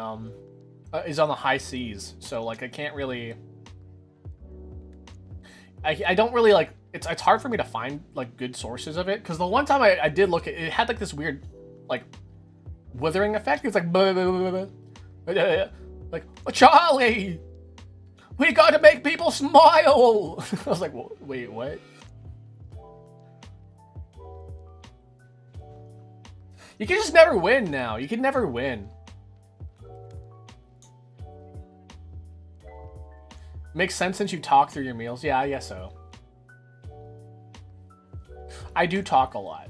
Speaker 1: high seas. So like, I can't really. I don't really like. It's hard for me to find like good sources of it, because the one time I did look at it, had like this weird like withering effect. It's like like, Charlie, we got to make people smile. I was like, wait, what? You can just never win now. You can never win. Makes sense since you talk through your meals. Yeah, I guess so. I do talk a lot.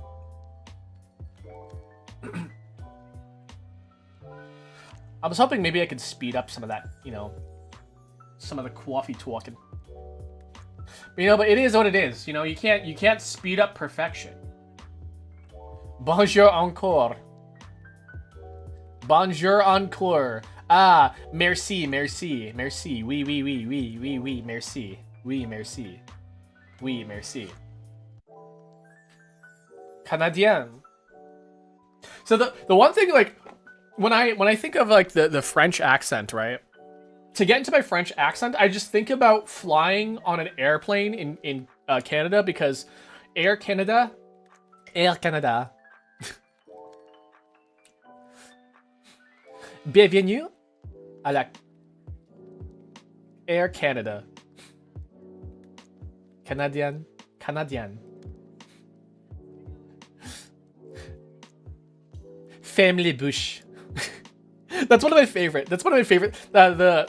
Speaker 1: I was hoping maybe I could speed up some of that, you know, some of the coffee talking. But, but it is what it is. You know, you can't speed up perfection. Bonjour encore. Bonjour encore. Ah, merci, merci, merci. Oui, oui, oui, oui, oui, oui, merci. Oui, merci. Oui, merci. Canadien. So the one thing, like, when I think of like the French accent, right? To get into my French accent, I just think about flying on an airplane in Canada, because Air Canada. Bienvenue à la Air Canada. Canadien. Family Bush. That's one of my favorite. That's one of my favorite.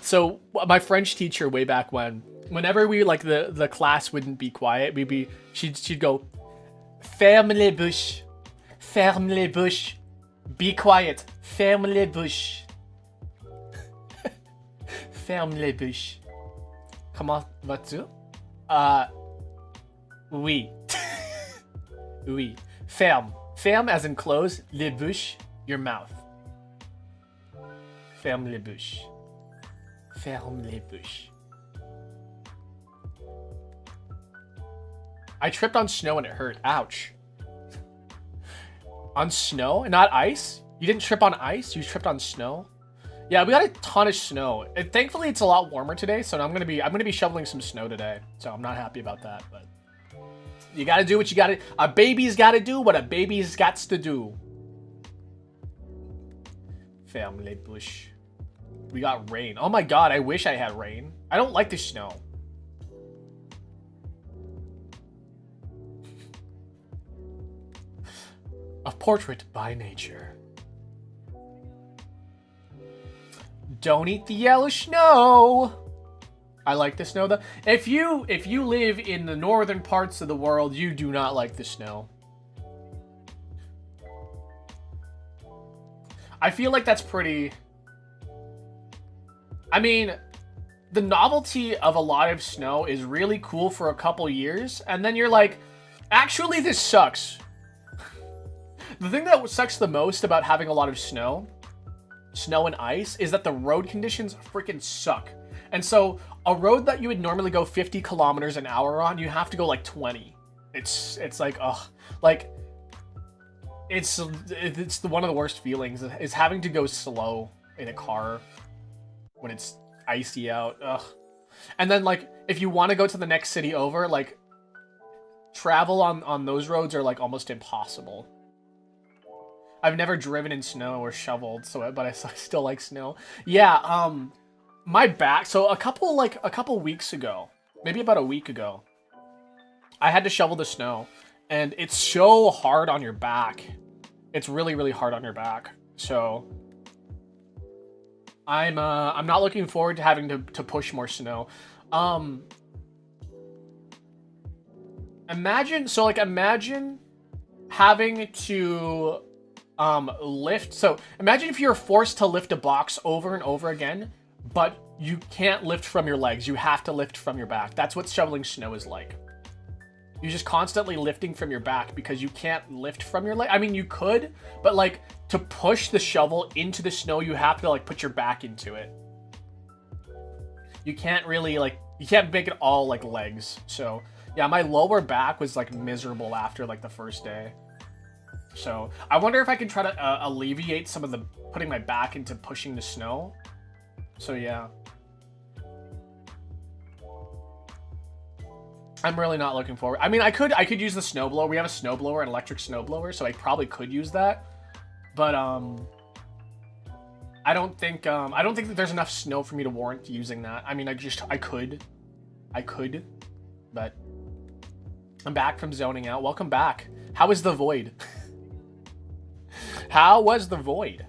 Speaker 1: So my French teacher way back when, whenever we like the class wouldn't be quiet, she'd go, ferme les bouches, ferme les bouches, be quiet, ferme les bouches, ferme les bouches. Comment vas-tu? Oui. Oui. Ferme. Ferme as in close. Les bouches, your mouth. Ferme les bouches. Ferme les bouches. I tripped on snow and it hurt. Ouch. On snow and not ice? You didn't trip on ice? You tripped on snow? Yeah, we got a ton of snow. And thankfully, it's a lot warmer today, so I'm gonna be shoveling some snow today. So I'm not happy about that, but you gotta do what you gotta. A baby's gotta do what a baby's got to do. Ferme les bouches. We got rain. Oh my god, I wish I had rain. I don't like the snow. A portrait by nature. Don't eat the yellow snow. I like the snow though. If you live in the northern parts of the world, you do not like the snow. I feel like that's pretty... I mean, the novelty of a lot of snow is really cool for a couple years, and then you're like, actually this sucks. The thing that sucks the most about having a lot of snow and ice, is that the road conditions freaking suck. And so a road that you would normally go 50 kilometers an hour on, you have to go like 20. It's like, ugh. Like, it's one of the worst feelings is having to go slow in a car when it's icy out. Ugh. And then like, if you want to go to the next city over, like, travel on those roads are like almost impossible. I've never driven in snow or shoveled, but I still like snow. Yeah, my back. So a couple weeks ago, maybe about a week ago, I had to shovel the snow, and it's so hard on your back. It's really, really hard on your back. So I'm not looking forward to having to push more snow. Imagine having to lift. So imagine if you're forced to lift a box over and over again, but you can't lift from your legs. You have to lift from your back. That's what shoveling snow is like. You're just constantly lifting from your back because you can't lift from your leg. I mean, you could, but like to push the shovel into the snow, you have to like put your back into it. You can't really you can't make it all like legs. So yeah, my lower back was like miserable after like the first day. So I wonder if I can try to alleviate some of the putting my back into pushing the snow. So yeah, I'm really not looking forward. I mean, I could use the snowblower. We have a snowblower, an electric snowblower, so I probably could use that. But I don't think that there's enough snow for me to warrant using that. I mean, I could, but I'm back from zoning out. Welcome back. How is the void? How was the void?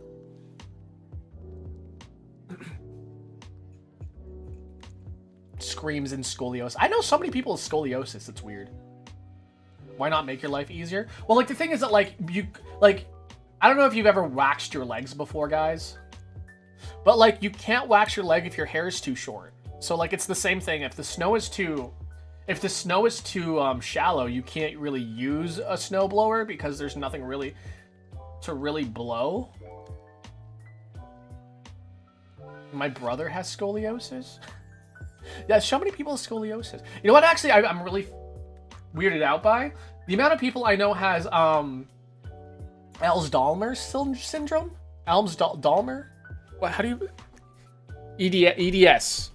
Speaker 1: Screams and scoliosis. I know so many people with scoliosis. It's weird. Why not make your life easier? Well, like the thing is that I don't know if you've ever waxed your legs before, guys, but like you can't wax your leg if your hair is too short. So like it's the same thing. If the snow is too shallow, you can't really use a snowblower because there's nothing really to blow. My brother has scoliosis. Yeah, so many people have scoliosis. You know what? Actually, I'm really weirded out by the amount of people I know has Ehlers-Danlos syndrome. Ehlers-Danlos. What? How do you? EDS.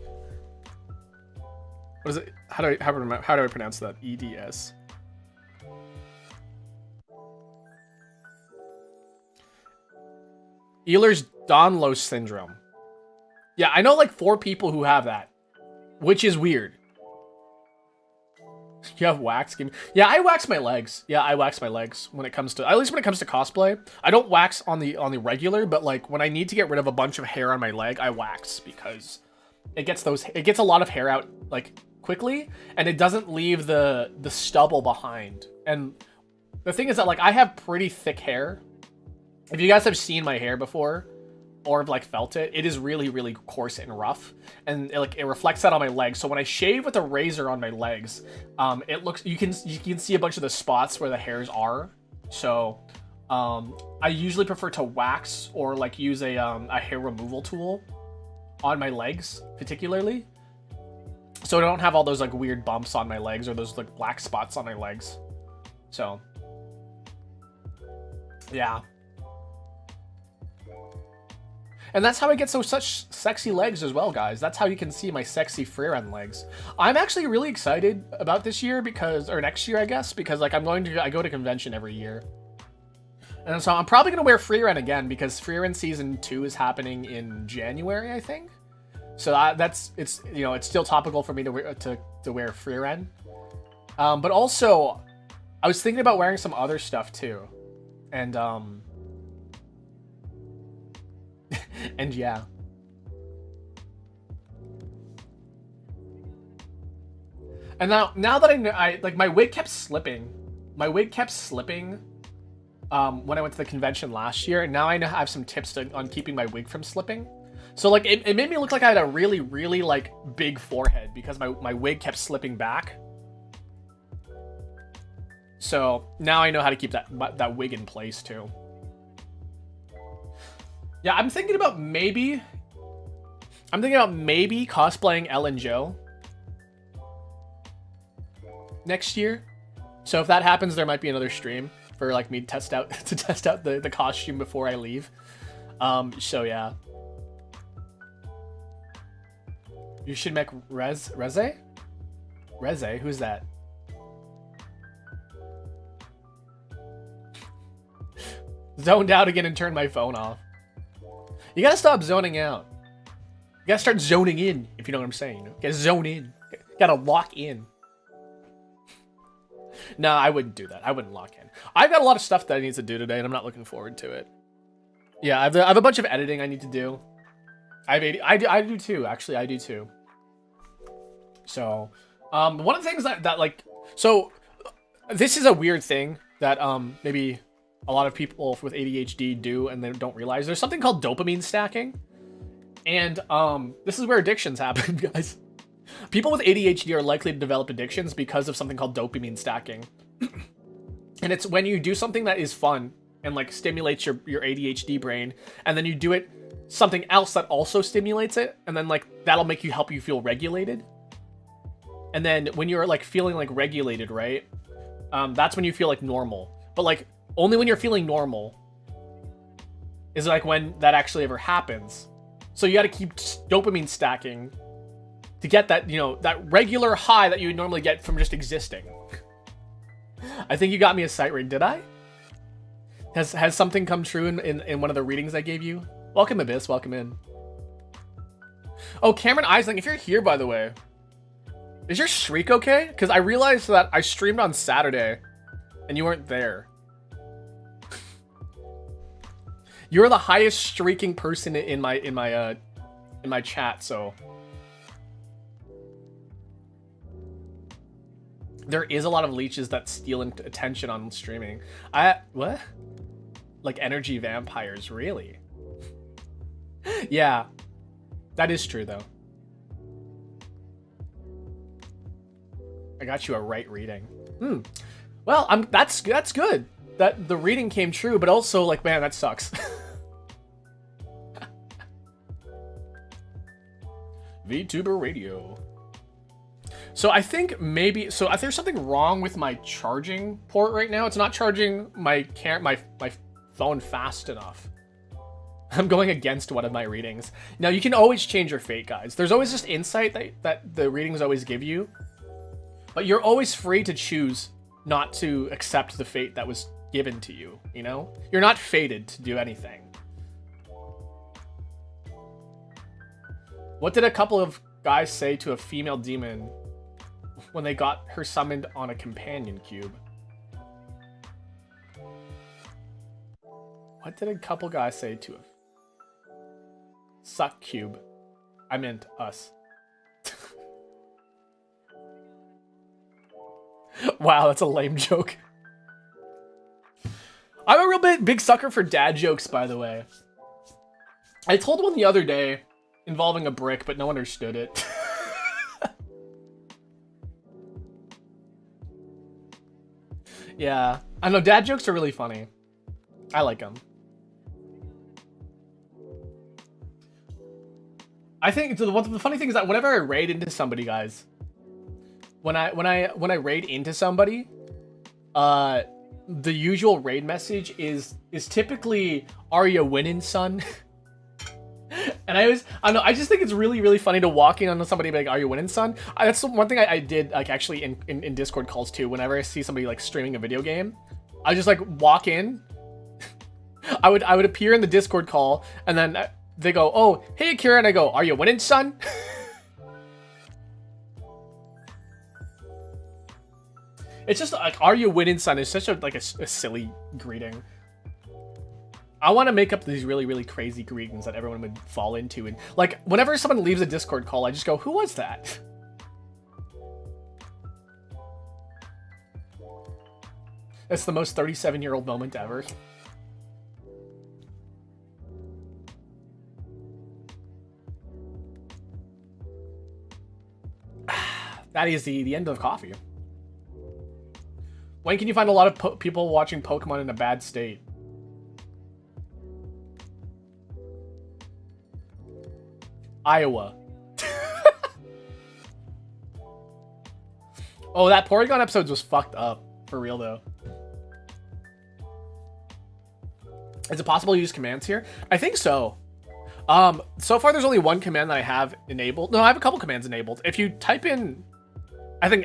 Speaker 1: What is it? How do I pronounce that? EDS. Ehlers-Danlos syndrome. Yeah, I know like 4 people who have that, which is weird. You have wax game. Yeah, I wax my legs. Yeah, I wax my legs when it comes to, at least when it comes to cosplay. I don't wax on the regular, but like when I need to get rid of a bunch of hair on my leg, I wax because it gets a lot of hair out like quickly, and it doesn't leave the stubble behind. And the thing is that like I have pretty thick hair. If you guys have seen my hair before, or have like felt it, it is really, really coarse and rough, and it reflects that on my legs. So when I shave with a razor on my legs, it looks, you can see a bunch of the spots where the hairs are. So I usually prefer to wax or like use a hair removal tool on my legs particularly, so I don't have all those like weird bumps on my legs or those like black spots on my legs. So yeah. And that's how I get such sexy legs as well, guys. That's how you can see my sexy freerun legs. I'm actually really excited about this year because, or next year, I guess, because like I go to convention every year. And so I'm probably going to wear freerun again because freerun season 2 is happening in January, I think. So it's still topical for me to wear freerun. But also, I was thinking about wearing some other stuff too. And and yeah. And now that I like, my wig kept slipping. My wig kept slipping when I went to the convention last year, and now I have some tips on keeping my wig from slipping. So like it made me look like I had a really, really like big forehead because my wig kept slipping back. So now I know how to keep that wig in place too. Yeah, I'm thinking about maybe cosplaying Ellen Joe next year. So if that happens, there might be another stream for like me to test out the costume before I leave. So yeah. You should make Reze? Reze? Who's that? Zoned out again and turned my phone off. You gotta stop zoning out. You gotta start zoning in, if you know what I'm saying. You gotta zone in. You gotta lock in. No, I wouldn't do that. I wouldn't lock in. I've got a lot of stuff that I need to do today, and I'm not looking forward to it. Yeah, I have a bunch of editing I need to do. I do too, actually. I do too. So, one of the things that like... So, this is a weird thing that maybe a lot of people with ADHD do and they don't realize. There's something called dopamine stacking. And this is where addictions happen, guys. People with ADHD are likely to develop addictions because of something called dopamine stacking. And it's when you do something that is fun and like stimulates your ADHD brain, and then you do it something else that also stimulates it, and then like that'll make you help you feel regulated. And then when you're like feeling like regulated, right? That's when you feel like normal. But like only when you're feeling normal is like when that actually ever happens. So you got to keep dopamine stacking to get that, you know, that regular high that you would normally get from just existing. I think you got me a sight read, did I? Has something come true in one of the readings I gave you? Welcome, Abyss, welcome in. Oh, Cameron Isling, if you're here, by the way, is your streak okay? Because I realized that I streamed on Saturday and you weren't there. You're the highest streaking person in my chat, so there is a lot of leeches that steal attention on streaming. What? Like energy vampires, really? Yeah, that is true though. I got you a right reading. Well, that's good that the reading came true, but also like, man, that sucks. VTuber Radio. So I think maybe, so if there's something wrong with my charging port right now, it's not charging my phone fast enough. I'm going against one of my readings. Now you can always change your fate, guys. There's always just insight that the readings always give you, but you're always free to choose not to accept the fate that was given to you, you know? You're not fated to do anything. What did a couple of guys say to a female demon when they got her summoned on a companion cube. What did a couple guys say to him? Suck cube. I meant us. Wow, that's a lame joke. I'm a real big sucker for dad jokes, by the way. I told one the other day involving a brick, but no one understood it. Yeah, I know dad jokes are really funny. I like them. I think the funny thing is that whenever I raid into somebody, guys, when I raid into somebody, the usual raid message is typically, "Are you winning, son?" And I don't know, I just think it's really funny to walk in on somebody and be like, "Are you winning, son?" That's one thing I did, like, actually in Discord calls too. Whenever I see somebody like streaming a video game, I just like walk in. I would appear in the Discord call, and then they go, "Oh, hey Akira," and I go, "Are you winning, son?" It's just like, "Are you winning, son?" It's such a silly greeting. I want to make up these really crazy greetings that everyone would fall into, and like whenever someone leaves a Discord call, I just go, "Who was that?" That's the most 37-year-old moment ever. That is the end of coffee. When can you find a lot of people watching Pokemon in a bad state? Iowa. Oh, that Porygon episode was fucked up. For real, though. Is it possible to use commands here? I think so. So far there's only one command that I have enabled. No, I have a couple commands enabled. If you type in, I think, !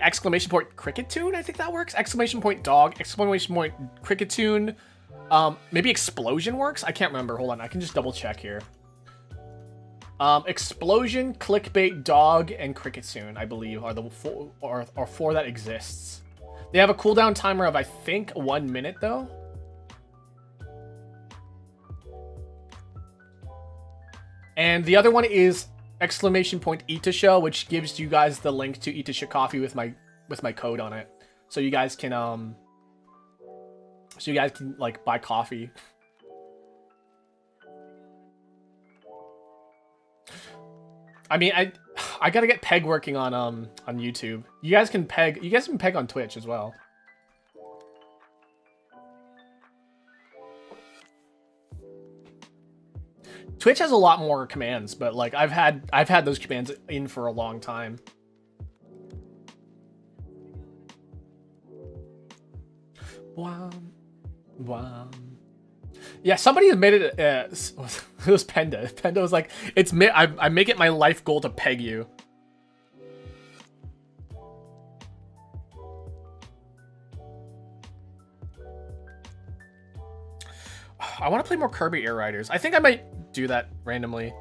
Speaker 1: cricket tune, I think that works. ! Dog, ! cricket tune. Maybe explosion works? I can't remember. Hold on, I can just double check here. Explosion, clickbait, dog, and cricket tune, I believe, are the four that exists. They have a cooldown timer of, I think, 1 minute, though. And the other one is ! Itasha, which gives you guys the link to Itasha Coffee with my code on it. So you guys can like buy coffee. I mean, I gotta get Peg working on YouTube. You guys can Peg on Twitch as well. Twitch has a lot more commands, but like I've had those commands in for a long time. Wow. Yeah, somebody has made it. It was Penda. Penda was like, I make it my life goal to peg you. I want to play more Kirby Air Riders. I think I might do that randomly.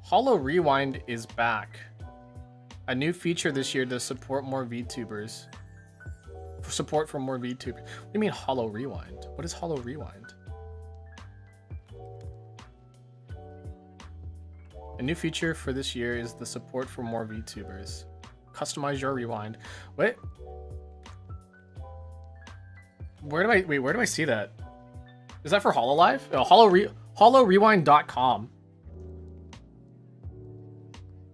Speaker 1: Holo Rewind is back. A new feature this year to support more VTubers. Support for more VTubers. What do you mean Holo Rewind? What is Holo Rewind? A new feature for this year is the support for more VTubers. Customize your rewind. Wait. Where do I see that? Is that for HoloLive? Oh, holorewind.com.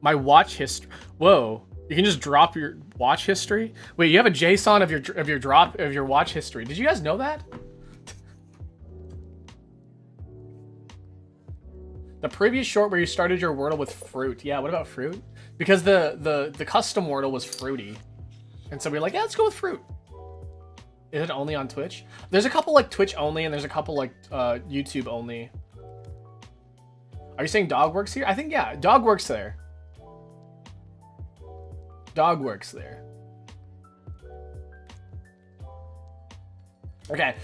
Speaker 1: My watch history. Whoa. You can just drop your watch history? Wait, you have a JSON of your watch history. Did you guys know that? The previous short where you started your Wordle with fruit. Yeah, what about fruit? Because the custom Wordle was fruity. And so we were like, yeah, let's go with fruit. Is it only on Twitch? There's a couple like Twitch only, and there's a couple like YouTube only. Are you saying dog works here? I think, yeah, dog works there. Dog works there. Okay.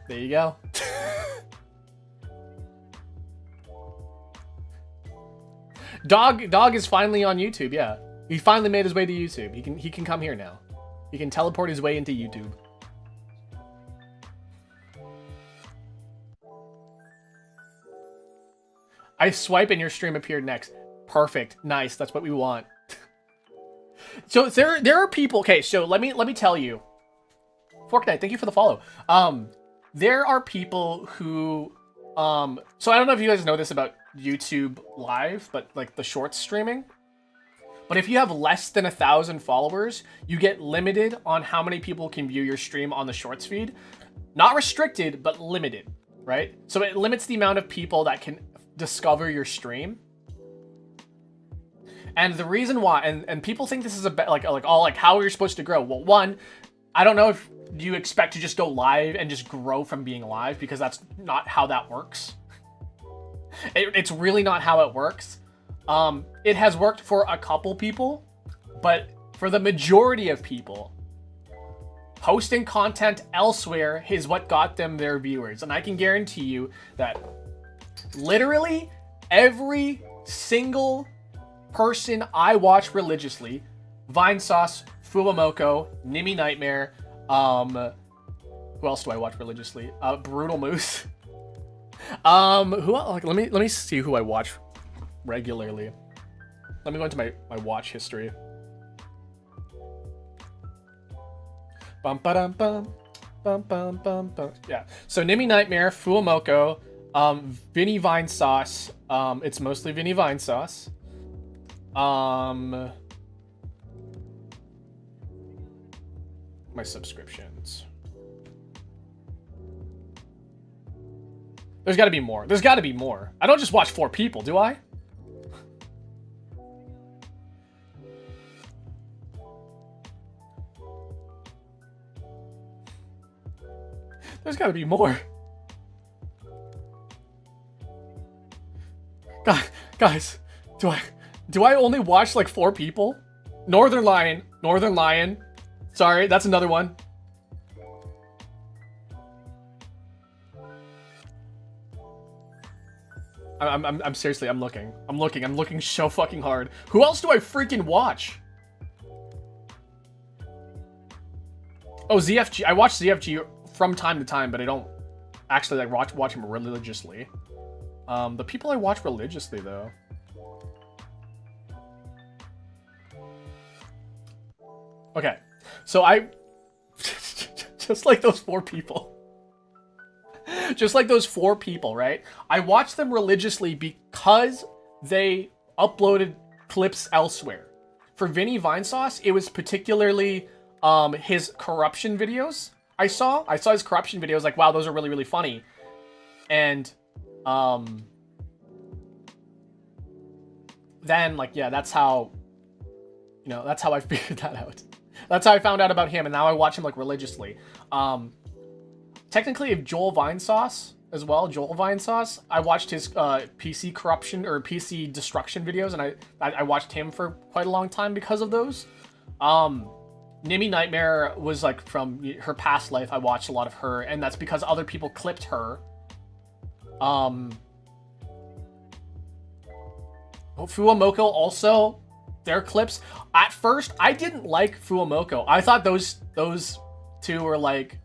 Speaker 1: There you go. Dog is finally on YouTube. Yeah, he finally made his way to YouTube. He can come here now. He can teleport his way into YouTube. I swipe and your stream appeared next. Perfect. Nice. That's what we want. So there are people. Okay, so let me tell you. Fortnite, thank you for the follow. There are people who so I don't know if you guys know this about YouTube Live, but like the short streaming. But if you have less than 1,000 followers, you get limited on how many people can view your stream on the shorts feed. Not restricted, but limited, right? So it limits the amount of people that can discover your stream. And the reason why, and people think this is like how are you supposed to grow? Well, one, I don't know if you expect to just go live and just grow from being live, because that's not how that works. It's really not how it works. It has worked for a couple people, but for the majority of people, posting content elsewhere is what got them their viewers. And I can guarantee you that literally every single person I watch religiously, Vinesauce, Fuwamoko, Nimi Nightmare, who else do I watch religiously? Brutal Moose. Who else? Like, let me see who I watch regularly. Let me go into my watch history. Bum ba dum bum bum bum bum bum. Yeah. So Nimi Nightmare, Fuwamoko, Vinny Vinesauce. It's mostly Vinny Vinesauce. My subscriptions. There's got to be more. There's got to be more. I don't just watch 4 people, do I? There's got to be more. Guys, do I only watch like 4 people? Northern Lion. Sorry, that's another one. I'm seriously, I'm looking so fucking hard. Who else do I freaking watch? Oh, ZFG. I watch ZFG from time to time, but I don't actually like watch him religiously. The people I watch religiously though. Okay, so I just like those 4 people. Just like those 4 people, right? I watch them religiously because they uploaded clips elsewhere. For Vinny Vinesauce, it was particularly his corruption videos. I saw his corruption videos, like, wow, those are really, really funny. And then, like, yeah, that's how, you know, that's how I figured that out. That's how I found out about him, and now I watch him, like, religiously. Technically, if Joel Vinesauce as well, I watched his PC corruption or PC destruction videos, and I watched him for quite a long time because of those. Nimi Nightmare was like from her past life. I watched a lot of her, and that's because other people clipped her. Fuwamoko also, their clips. At first, I didn't like Fuwamoko. I thought those 2 were like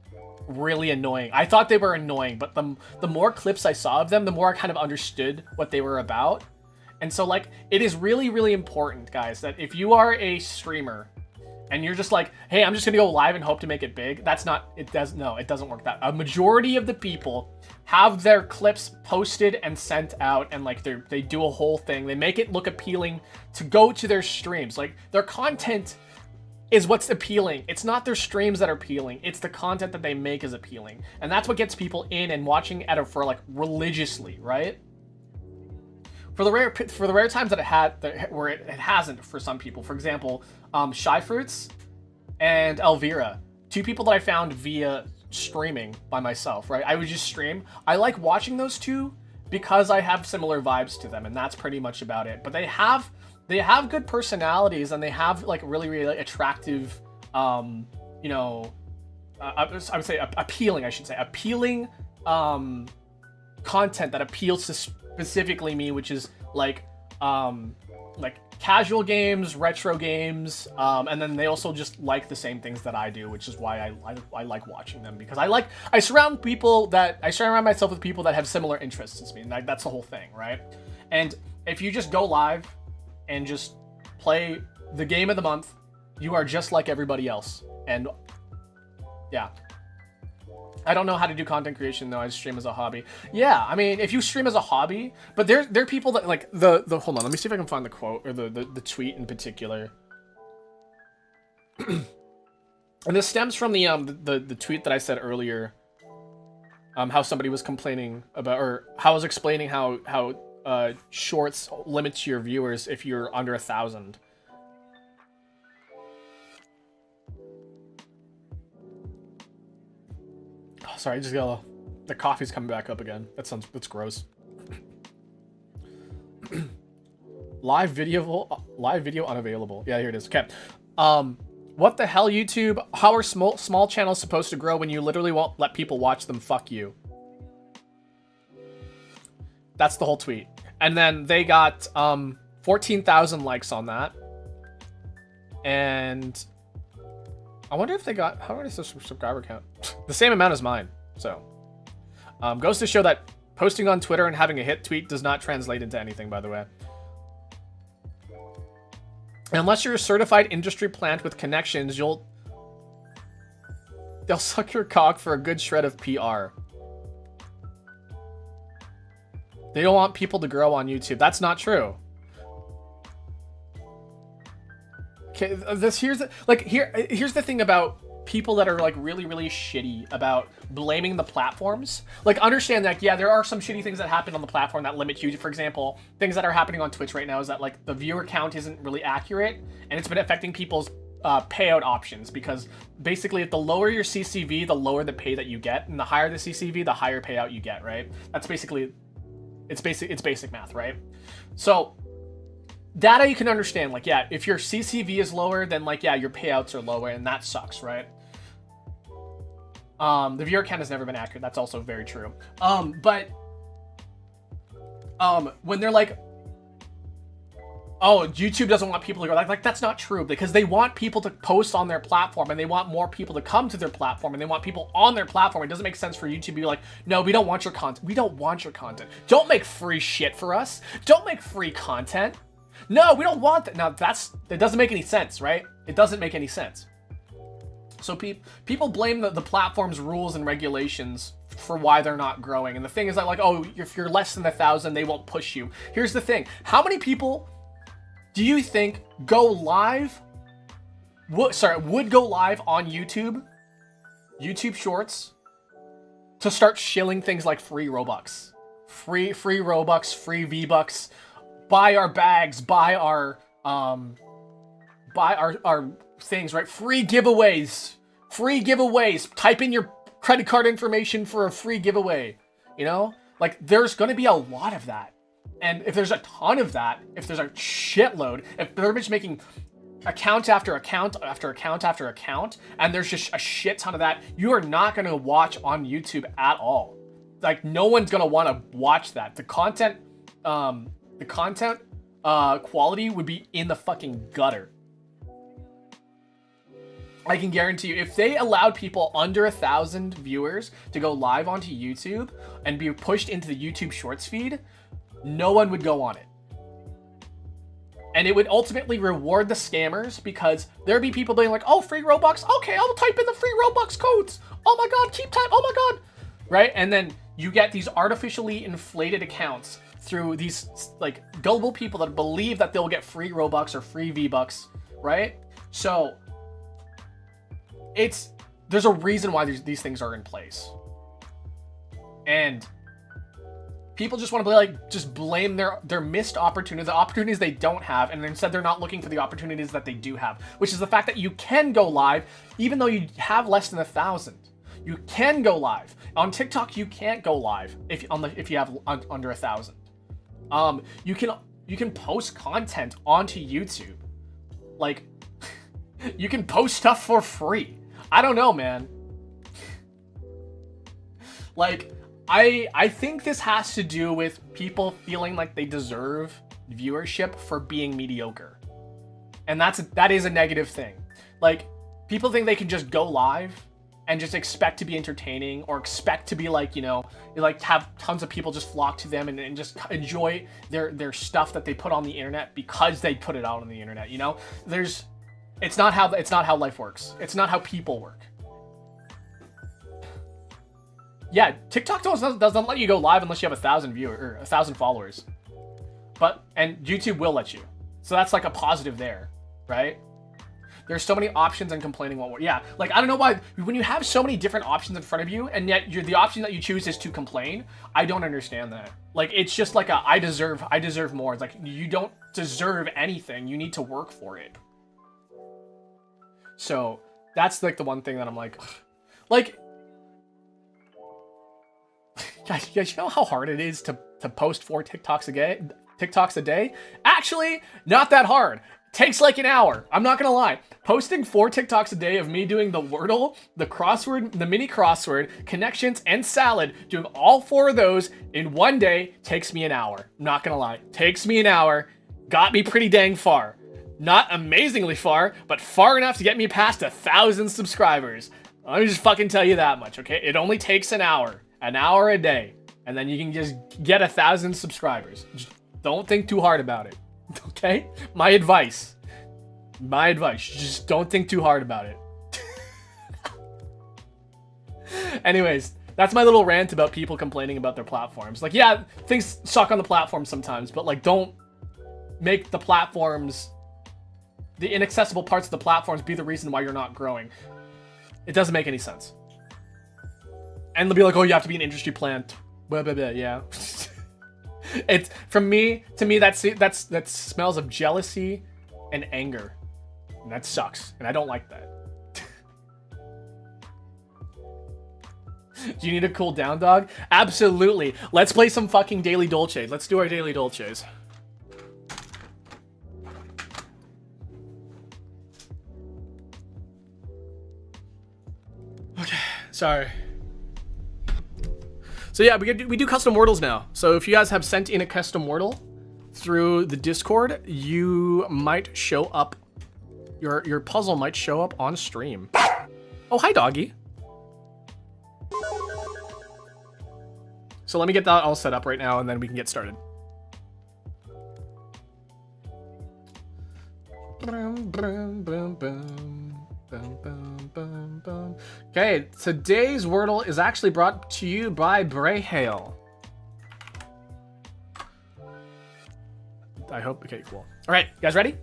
Speaker 1: really annoying. I thought they were annoying, but the more clips I saw of them, the more I kind of understood what they were about. And so, like, it is really, really important, guys, that if you are a streamer and you're just like, hey, I'm just gonna go live and hope to make it big, that's not, it doesn't work that. A majority of the people have their clips posted and sent out, and like they do a whole thing. They make it look appealing to go to their streams. Like, their content is what's appealing. It's not their streams that are appealing. It's the content that they make is appealing. And that's what gets people in and watching for like religiously, right? For the rare times that it had, where it hasn't for some people. For example, Shy Fruits and Elvira, 2 people that I found via streaming by myself, right? I would just stream. I like watching those 2 because I have similar vibes to them, and that's pretty much about it. But they have good personalities, and they have like really, really attractive, you know, I would say appealing, I should say, appealing content that appeals to specifically me, which is like casual games, retro games, and then they also just like the same things that I do, which is why I like watching them, because I surround myself with people that have similar interests as me, and that's the whole thing, right? And if you just go live and just play the game of the month, you are just like everybody else. And yeah, I don't know how to do content creation though. I stream as a hobby. Yeah, I mean, if you stream as a hobby, but there are people that like the hold on, let me see if I can find the quote or the tweet in particular. And this stems from the tweet that I said earlier. How somebody was complaining about, or how I was explaining how shorts limits your viewers if you're under 1,000. Sorry, I just got the coffee's coming back up again. That's gross. Live video unavailable. Yeah, here it is. Okay. What the hell, YouTube? How are small channels supposed to grow when you literally won't let people watch them? Fuck you. That's the whole tweet. And then they got 14,000 likes on that. And I wonder if they got, how many is the subscriber count? The same amount as mine. So, goes to show that posting on Twitter and having a hit tweet does not translate into anything, by the way. Unless you're a certified industry plant with connections, they'll suck your cock for a good shred of PR. They don't want people to grow on YouTube. That's not true. Okay, here's the thing about people that are like really shitty about blaming the platforms. Like, understand that, yeah, there are some shitty things that happen on the platform that limit you. For example, things that are happening on Twitch right now is that like the viewer count isn't really accurate, and it's been affecting people's payout options, because basically if the lower your CCV, the lower the pay that you get, and the higher the CCV, the higher payout you get, right? That's basically, it's basic math, right? So data you can understand, like, yeah, if your CCV is lower, then like, yeah, your payouts are lower, and that sucks, right? The viewer count has never been accurate. That's also very true. But when they're like, oh, YouTube doesn't want people to go, like that's not true, because they want people to post on their platform, and they want more people to come to their platform, and they want people on their platform. It doesn't make sense for YouTube to be like, no, we don't want your content. We don't want your content. Don't make free shit for us. Don't make free content. No, we don't want that. Now that doesn't make any sense, right? It doesn't make any sense. So people blame the platform's rules and regulations for why they're not growing. And the thing is that, like, oh, if you're less than 1,000, they won't push you. Here's the thing. How many people do you think go live? Would go live on YouTube Shorts to start shilling things like free Robux, free Robux, free V-Bucks, buy our bags, buy our things, right? Free giveaways. Type in your credit card information for a free giveaway. You know, like, there's going to be a lot of that. And if there's a ton of that, if there's a shitload, if they're just making account after account after account after account, and there's just a shit ton of that, you are not going to watch on YouTube at all. Like, no one's going to want to watch that. The content quality would be in the fucking gutter. I can guarantee you, if they allowed people under 1,000 viewers to go live onto YouTube and be pushed into the YouTube Shorts feed, no one would go on it. And it would ultimately reward the scammers, because there'd be people being like, oh, free Robux. Okay, I'll type in the free Robux codes. Oh my God, keep type. Oh my God. Right? And then you get these artificially inflated accounts through these like gullible people that believe that they'll get free Robux or free V-Bucks, right? So there's a reason why these things are in place. And people just want to just blame their missed opportunities, the opportunities they don't have, and instead they're not looking for the opportunities that they do have, which is the fact that you can go live even though you have less than 1,000. You can go live. On TikTok, you can't go live if you have under 1,000. You can post content onto YouTube. Like, you can post stuff for free. I don't know, man. Like, I think this has to do with people feeling like they deserve viewership for being mediocre. And that is a negative thing. Like, people think they can just go live and just expect to be entertaining, or expect to be like, you know, like have tons of people just flock to them and just enjoy their stuff that they put on the internet because they put it out on the internet, you know? It's not how life works. It's not how people work. Yeah, TikTok doesn't let you go live unless you have 1,000 viewers or 1,000 followers. And YouTube will let you. So that's like a positive there, right? There's so many options and complaining yeah, like I don't know why when you have so many different options in front of you and yet the option that you choose is to complain. I don't understand that. Like, it's just like I deserve more. It's like, you don't deserve anything. You need to work for it. So that's like the one thing that I'm like guys, you know how hard it is to post 4 TikToks a day? Actually, not that hard. Takes like an hour. I'm not gonna lie. Posting 4 TikToks a day of me doing the Wordle, the crossword, the mini crossword, connections, and salad, doing all 4 of those in one day takes me an hour. I'm not gonna lie. Takes me an hour. Got me pretty dang far. Not amazingly far, but far enough to get me past 1,000 subscribers. Let me just fucking tell you that much, okay? It only takes an hour a day, and then you can just get 1,000 subscribers. Just don't think too hard about it. Okay? My advice, just don't think too hard about it. Anyways, that's my little rant about people complaining about their platforms. Like, yeah, things suck on the platform sometimes, but like, don't make the platforms, the inaccessible parts of the platforms, be the reason why you're not growing. It doesn't make any sense. And they'll be like, oh, you have to be an industry plant. Blah, blah, blah, yeah. It's, to me, that smells of jealousy and anger. And that sucks. And I don't like that. Do you need to cool down, dog? Absolutely. Let's play some fucking Daily Dolces. Let's do our Daily Dolces. Okay, sorry. So yeah, we do custom Wordles now. So if you guys have sent in a custom Wordle through the Discord, you might show up. Your puzzle might show up on stream. Oh, hi, doggy. So let me get that all set up right now, and then we can get started. Okay, today's Wordle is actually brought to you by Brayhale. I hope. Okay, cool. All right, you guys ready?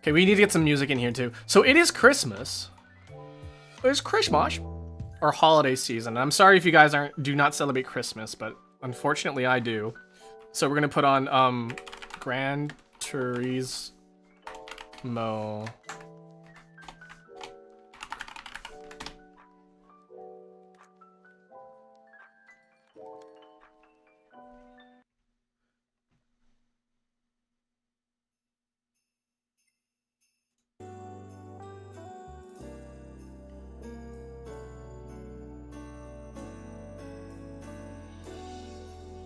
Speaker 1: Okay, we need to get some music in here too. So it is Christmas. It's Christmas, or holiday season. I'm sorry if you guys do not celebrate Christmas, but unfortunately I do. So we're gonna put on Gran Turismo.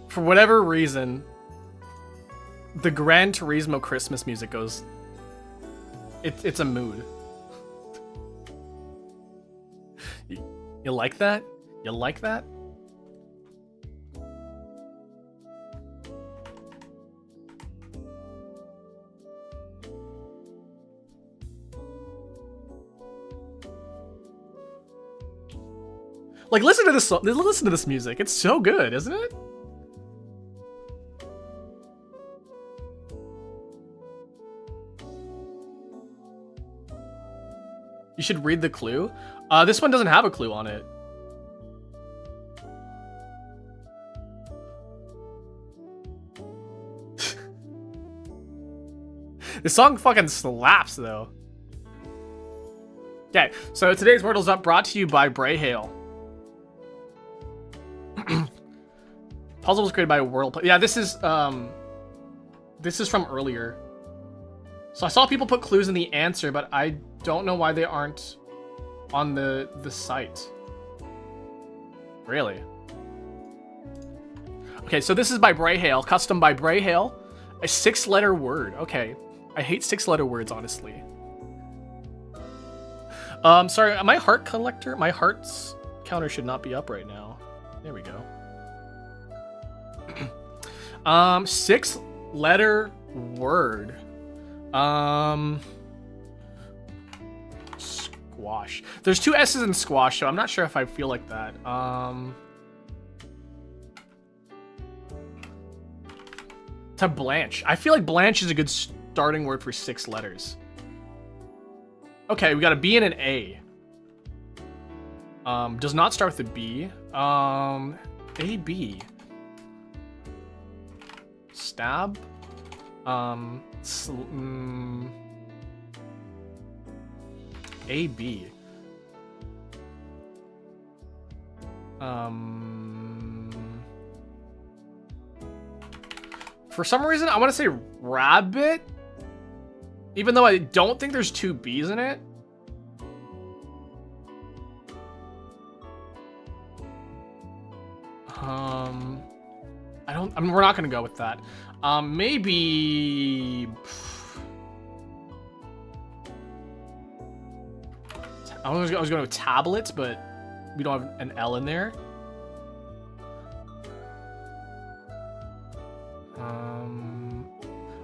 Speaker 1: For whatever reason, the Gran Turismo Christmas music goes... It's a mood. You like that? You like that? Like, listen to this music. It's so good, isn't it? You should read the clue. This one doesn't have a clue on it. This song fucking slaps, though. Okay, so today's Wordle's up brought to you by Brayhale. Puzzle was created by Whirlpool. Yeah, this is from earlier. So I saw people put clues in the answer, but I don't know why they aren't on the site. Really? Okay, so this is by Brayhale, custom by Brayhale. A 6-letter word. Okay. I hate 6-letter words, honestly. Sorry, my heart collector, my heart's counter should not be up right now. There we go. 6-letter word. Squash. There's 2 S's in squash, so I'm not sure if I feel like that. To blanch. I feel like blanch is a good starting word for 6 letters. Okay, we got a B and an A. Does not start with a B. A, B. Stab. A, B. For some reason, I want to say rabbit, even though I don't think there's 2 B's in it. I mean, we're not gonna go with that. Maybe. I was going with tablets, but we don't have an L in there. I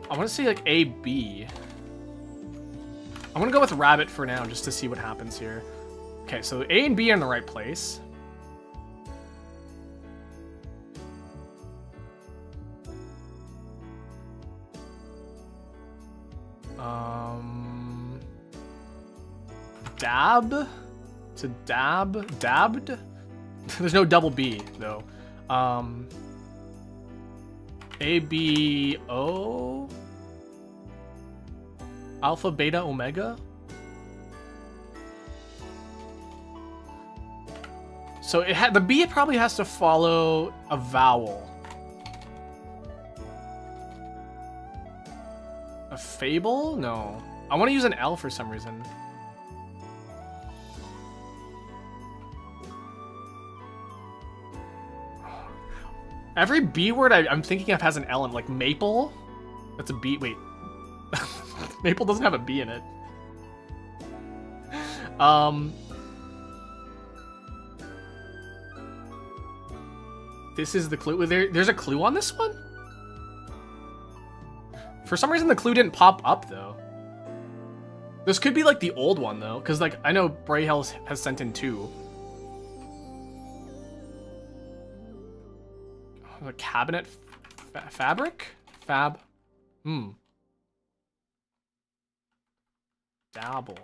Speaker 1: want to say like A, B. I'm going to go with rabbit for now, just to see what happens here. Okay, so A and B are in the right place. Dab? To dab? Dabbed? There's no double B, though. A, B, O? Alpha, beta, omega? So it had the B probably has to follow a vowel. A fable? No. I want to use an L for some reason. Every B word I'm thinking of has an L in, like maple. That's a B. Wait. Maple doesn't have a B in it. This is the clue. There's a clue on this one? For some reason, the clue didn't pop up, though. This could be, like, the old one, though. Because, like, I know Brayhell has sent in 2. A cabinet fabric? Fab. Dabble.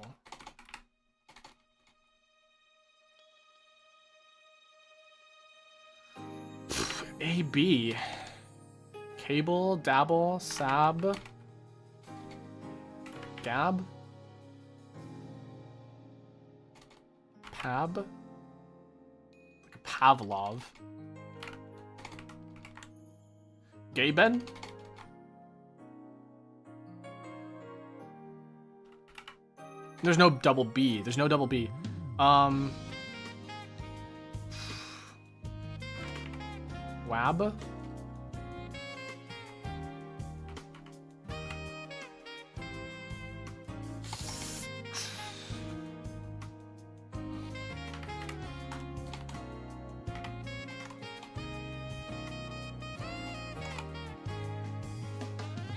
Speaker 1: A, B. Cable, dabble, sab. Gab. Pab. Like a Pavlov. Gaben? There's no double B. There's no double B. Wab?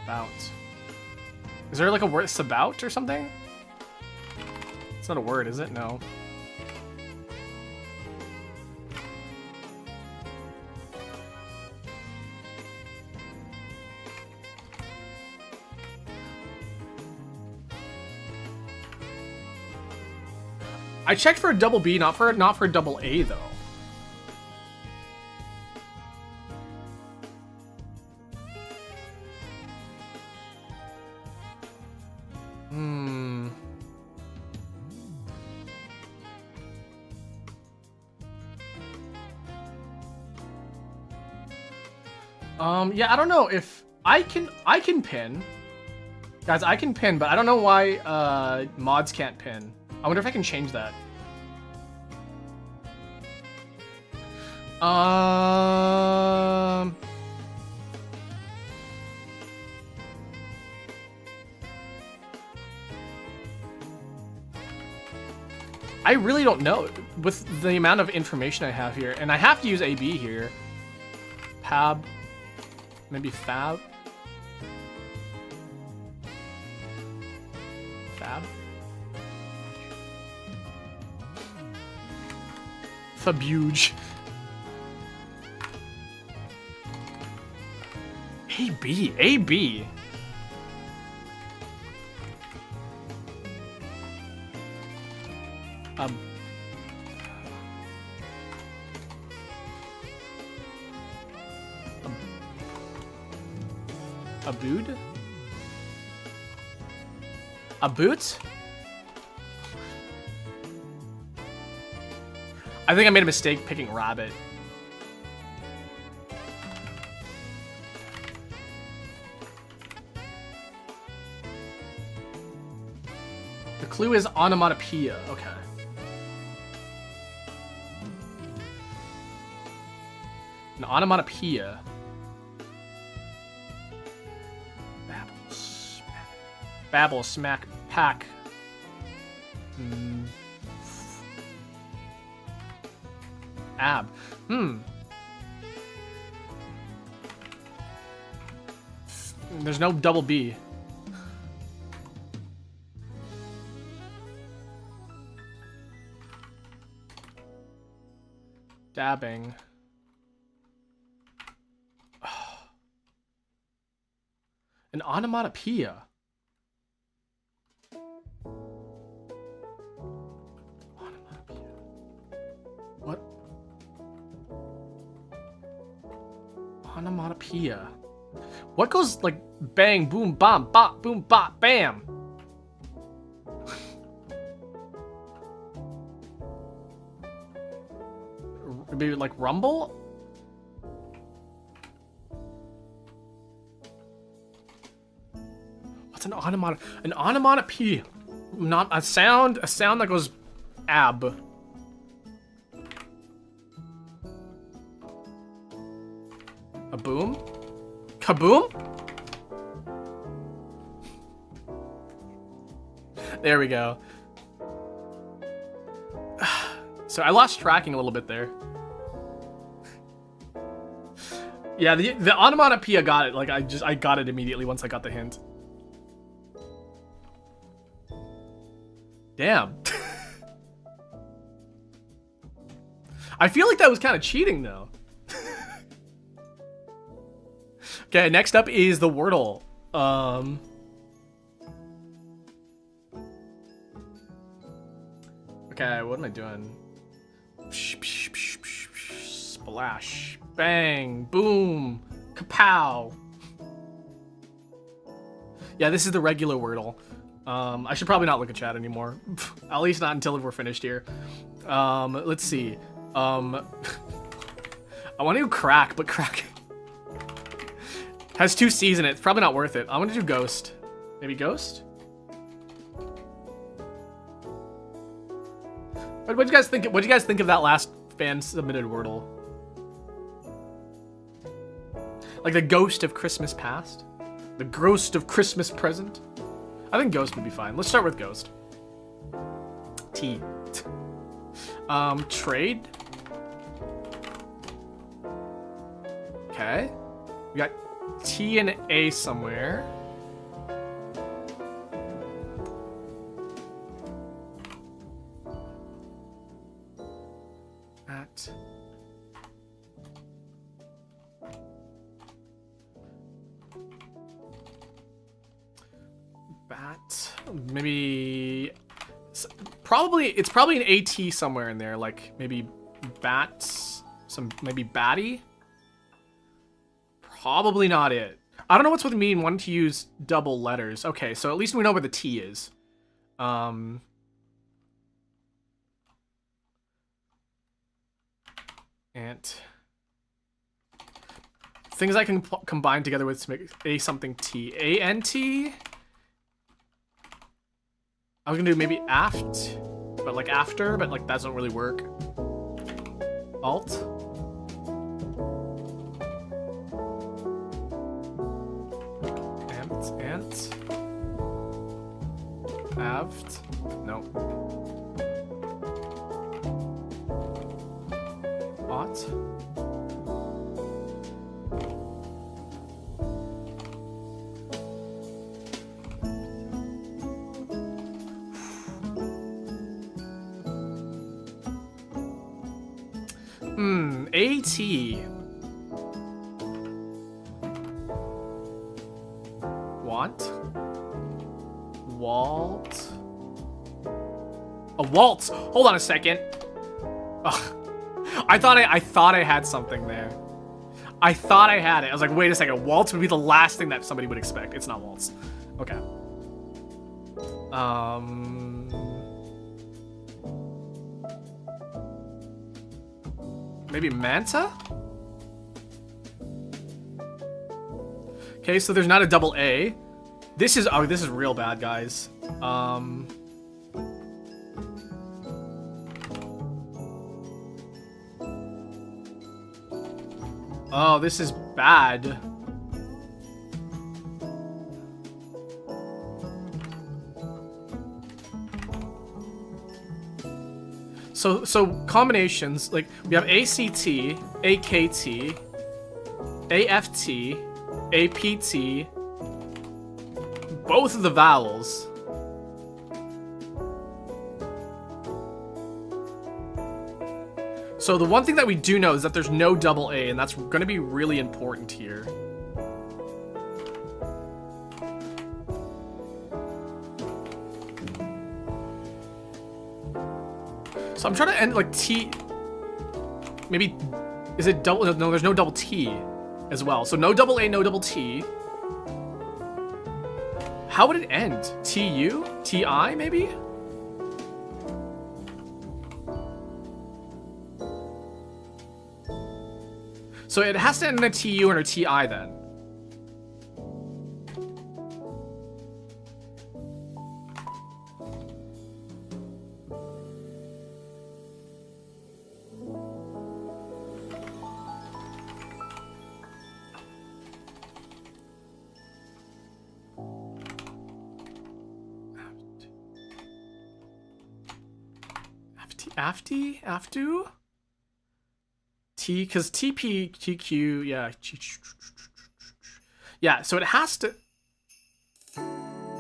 Speaker 1: About. Is there like a word, sabout or something? It's not a word, is it? No. I checked for a double B, not for a double A though. Yeah, I don't know if I can pin. Guys, I can pin, but I don't know why mods can't pin. I wonder if I can change that. I really don't know with the amount of information I have here, and I have to use AB here. Pab, maybe Fab. Fab. Fabuge. AB, AB. Abood? A boot? I think I made a mistake picking rabbit. The clue is onomatopoeia. Okay. An onomatopoeia. Babble, smack, pack. Ab. There's no double B. Dabbing. An onomatopoeia. What? Onomatopoeia. What goes like bang, boom, bam, bop, boom, bop, bam? Maybe like rumble? What's an onomatopoeia? Not a sound that goes ab. A boom? Kaboom? There we go. So I lost tracking a little bit there. Yeah, the onomatopoeia got it. Like I got it immediately once I got the hint. Damn. I feel like that was kind of cheating though. Okay, next up is the Wordle. Okay, what am I doing? Splash. Bang. Boom. Kapow. Yeah, this is the regular Wordle. I should probably not look at chat anymore. At least not until we're finished here. Let's see. I want to do crack, but crack has 2 C's in it. It's probably not worth it. I'm gonna do ghost. Maybe ghost? What do you guys think? What do you guys think of that last fan submitted Wordle? Like the ghost of Christmas past? The ghost of Christmas present? I think ghost would be fine. Let's start with ghost. T. Trade. Okay. We got T and A somewhere. At. Bat. Maybe. It's probably an AT somewhere in there. Like maybe bats. Maybe batty. Probably not it. I don't know what's with me wanting to use double letters. Okay, so at least we know where the T is. And Things I can combine together with to make a something T. A-N-T? I was gonna do maybe aft, but like after, but like that doesn't really work. Alt. Ant. Aft. No. Aught. AT. Want? Walt. A waltz. Hold on a second. Ugh. I thought I had something there. I thought I had it. I was like, wait a second. Waltz would be the last thing that somebody would expect. It's not waltz. Okay. Maybe Manta? Okay, so there's not a double A. This is real bad, guys. Oh, this is bad. So combinations, like we have ACT, AKT, AFT, APT, both of the vowels. So the one thing that we do know is that there's no double A, and that's going to be really important here. So I'm trying to end like T. Maybe is it double? No, there's no double T as well. So no double A, no double T. How would it end? TU? TI maybe? So it has to end in a TU and a TI then. Aftu? T, because TP, TQ, yeah. Yeah, so it has to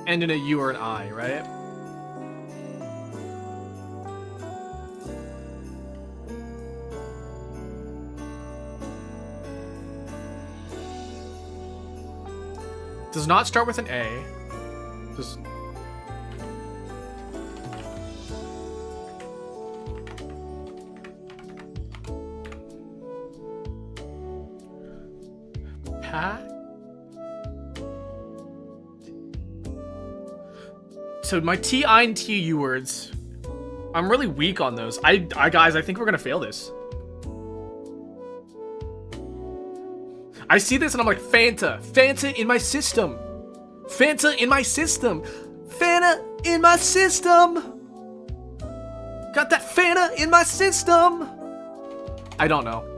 Speaker 1: end in a U or an I, right? Does not start with an A. Does... So my TI and TU words, I'm really weak on those. Guys, I think we're gonna fail this. I see this and I'm like, Fanta in my system. Fanta in my system. Fanta in my system. Got that Fanta in my system. I don't know.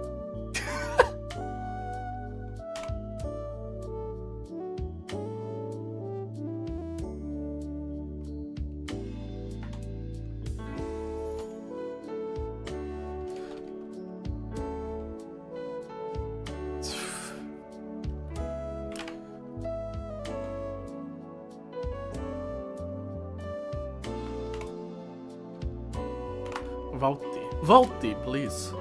Speaker 1: Volti, please.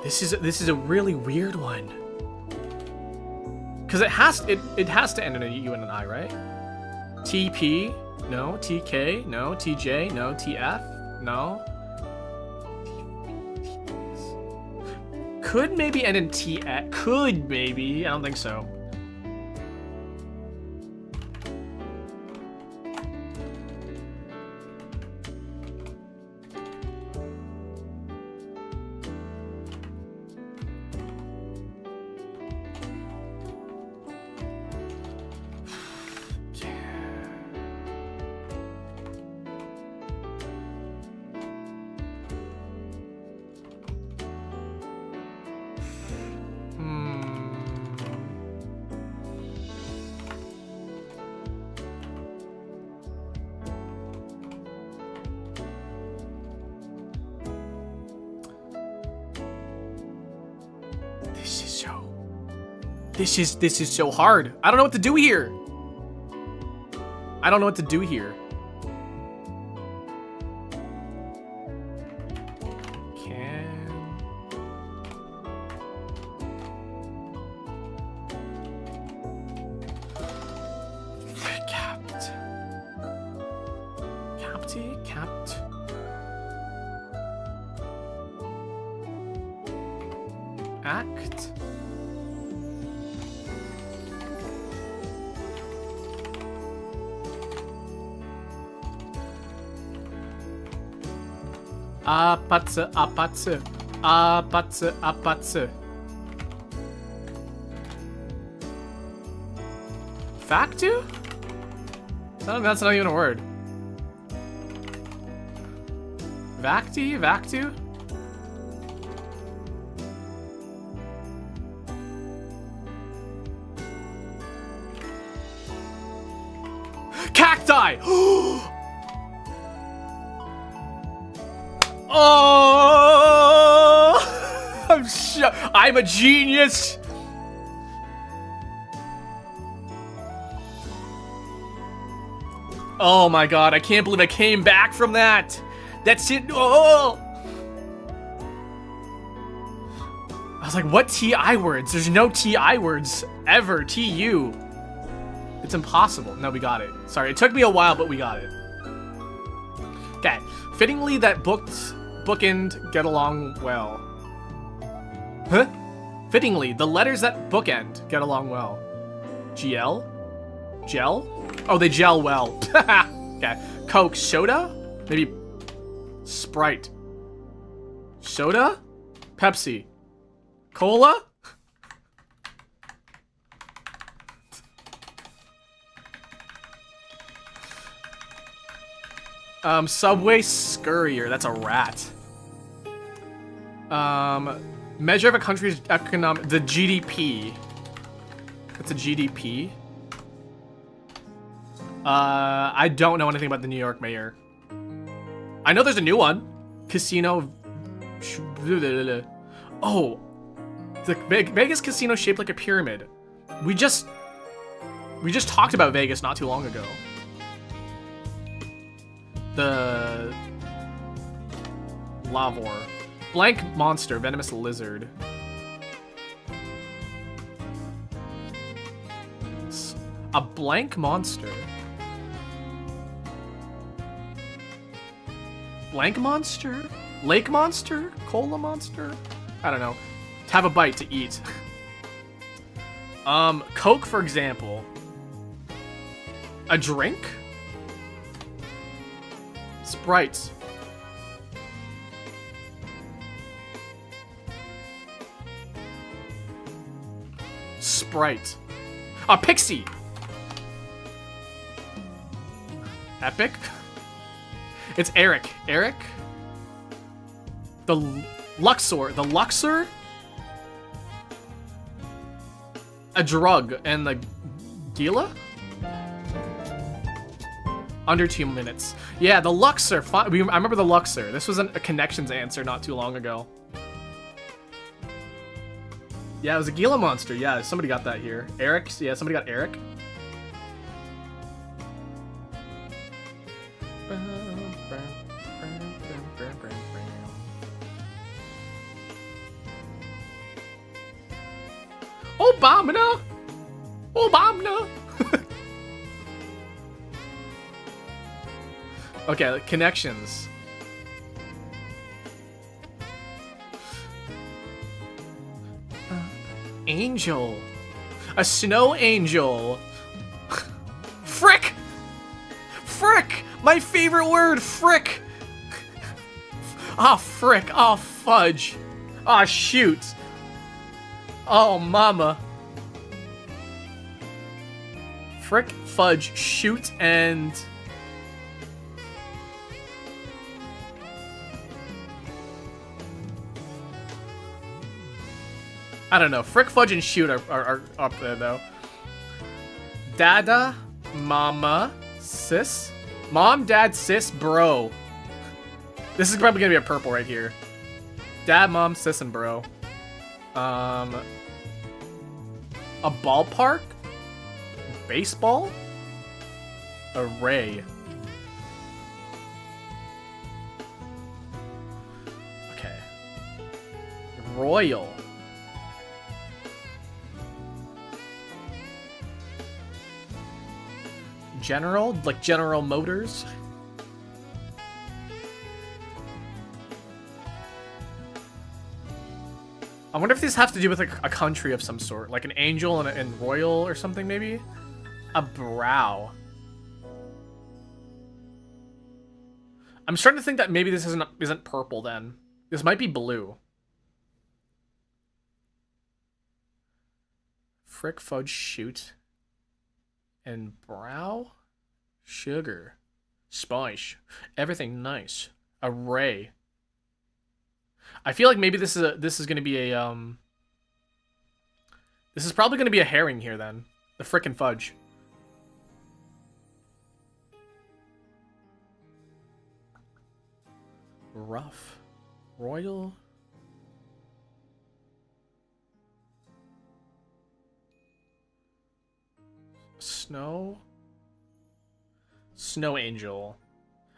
Speaker 1: This is a really weird one. Cause it has to end in a U and an I, right? TP, no. TK, no. TJ, no. TF, no. Could maybe end in TX. Could maybe. I don't think so. This is so hard. I don't know what to do here. I don't know what to do here. Capped. Act. Apatse. Factu? That's not even a word. Vactu? Cacti! Oh! I'm a genius! Oh my god, I can't believe I came back from that! That's it. Oh! I was like, what TI words? There's no TI words ever. TU. It's impossible. No, we got it. Sorry, it took me a while, but we got it. Okay. Fittingly, that bookend get along well. Huh? Fittingly, the letters that bookend get along well. GL? Gel? Oh, they gel well. Okay. Coke, soda? Maybe Sprite. Soda? Pepsi. Cola? Subway Scurrier. That's a rat. Measure of a country's economic... The GDP. It's a GDP. I don't know anything about the New York mayor. I know there's a new one. Casino... Oh. The Vegas casino shaped like a pyramid. We just talked about Vegas not too long ago. The... Lavor. Blank monster, venomous lizard. A blank monster. Blank monster? Lake monster? Cola monster? I don't know. To have a bite to eat. Coke, for example. A drink? Sprite. Sprite. A pixie! Epic? It's Eric. Eric? The Luxor. The Luxor? A drug. And the Gila? Under 2 minutes. Yeah, the Luxor. I remember the Luxor. This was a connections answer not too long ago. Yeah, it was a Gila monster. Yeah, somebody got that here. Eric. Yeah, somebody got Eric. Obama! Obama! Okay, connections. Angel. A snow angel. Frick! Frick! My favorite word, frick! Ah, frick. Oh, fudge. Ah, shoot. Oh, mama. Frick, fudge, shoot, and... I don't know. Frick, fudge, and shoot are up there, though. Dada, mama, sis. Mom, dad, sis, bro. This is probably gonna be a purple right here. Dad, mom, sis, and bro. A ballpark? Baseball? Array. Okay. Royal. General? Like General Motors? I wonder if these have to do with like a country of some sort, like an angel and royal or something, maybe. A brow. I'm starting to think that maybe this isn't purple. Then this might be blue. Frick, fudge, shoot, and brow, sugar, spice, everything nice. Array. I feel like maybe this is gonna be a this is probably gonna be a herring here then. The frickin' fudge. Rough. Royal. Snow. Snow angel.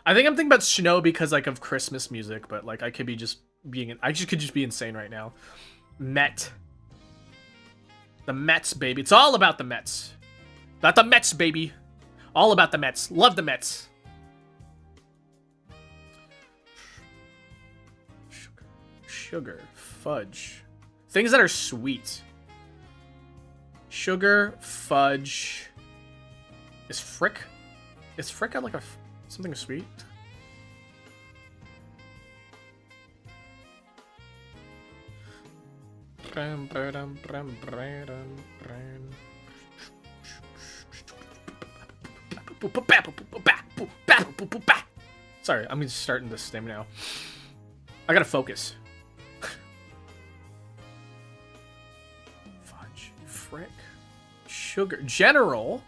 Speaker 1: I think I'm thinking about snow because like of Christmas music, but like I could be just being could just be insane right now. Met. The Mets, baby. It's all about the Mets. Not the Mets, baby. All about the Mets. Love the Mets. Sugar. Fudge. Things that are sweet. Sugar, fudge. Is frick? Is frick like something sweet? Sorry, I'm just starting to stem now. I gotta focus. Fudge, frick, sugar, general.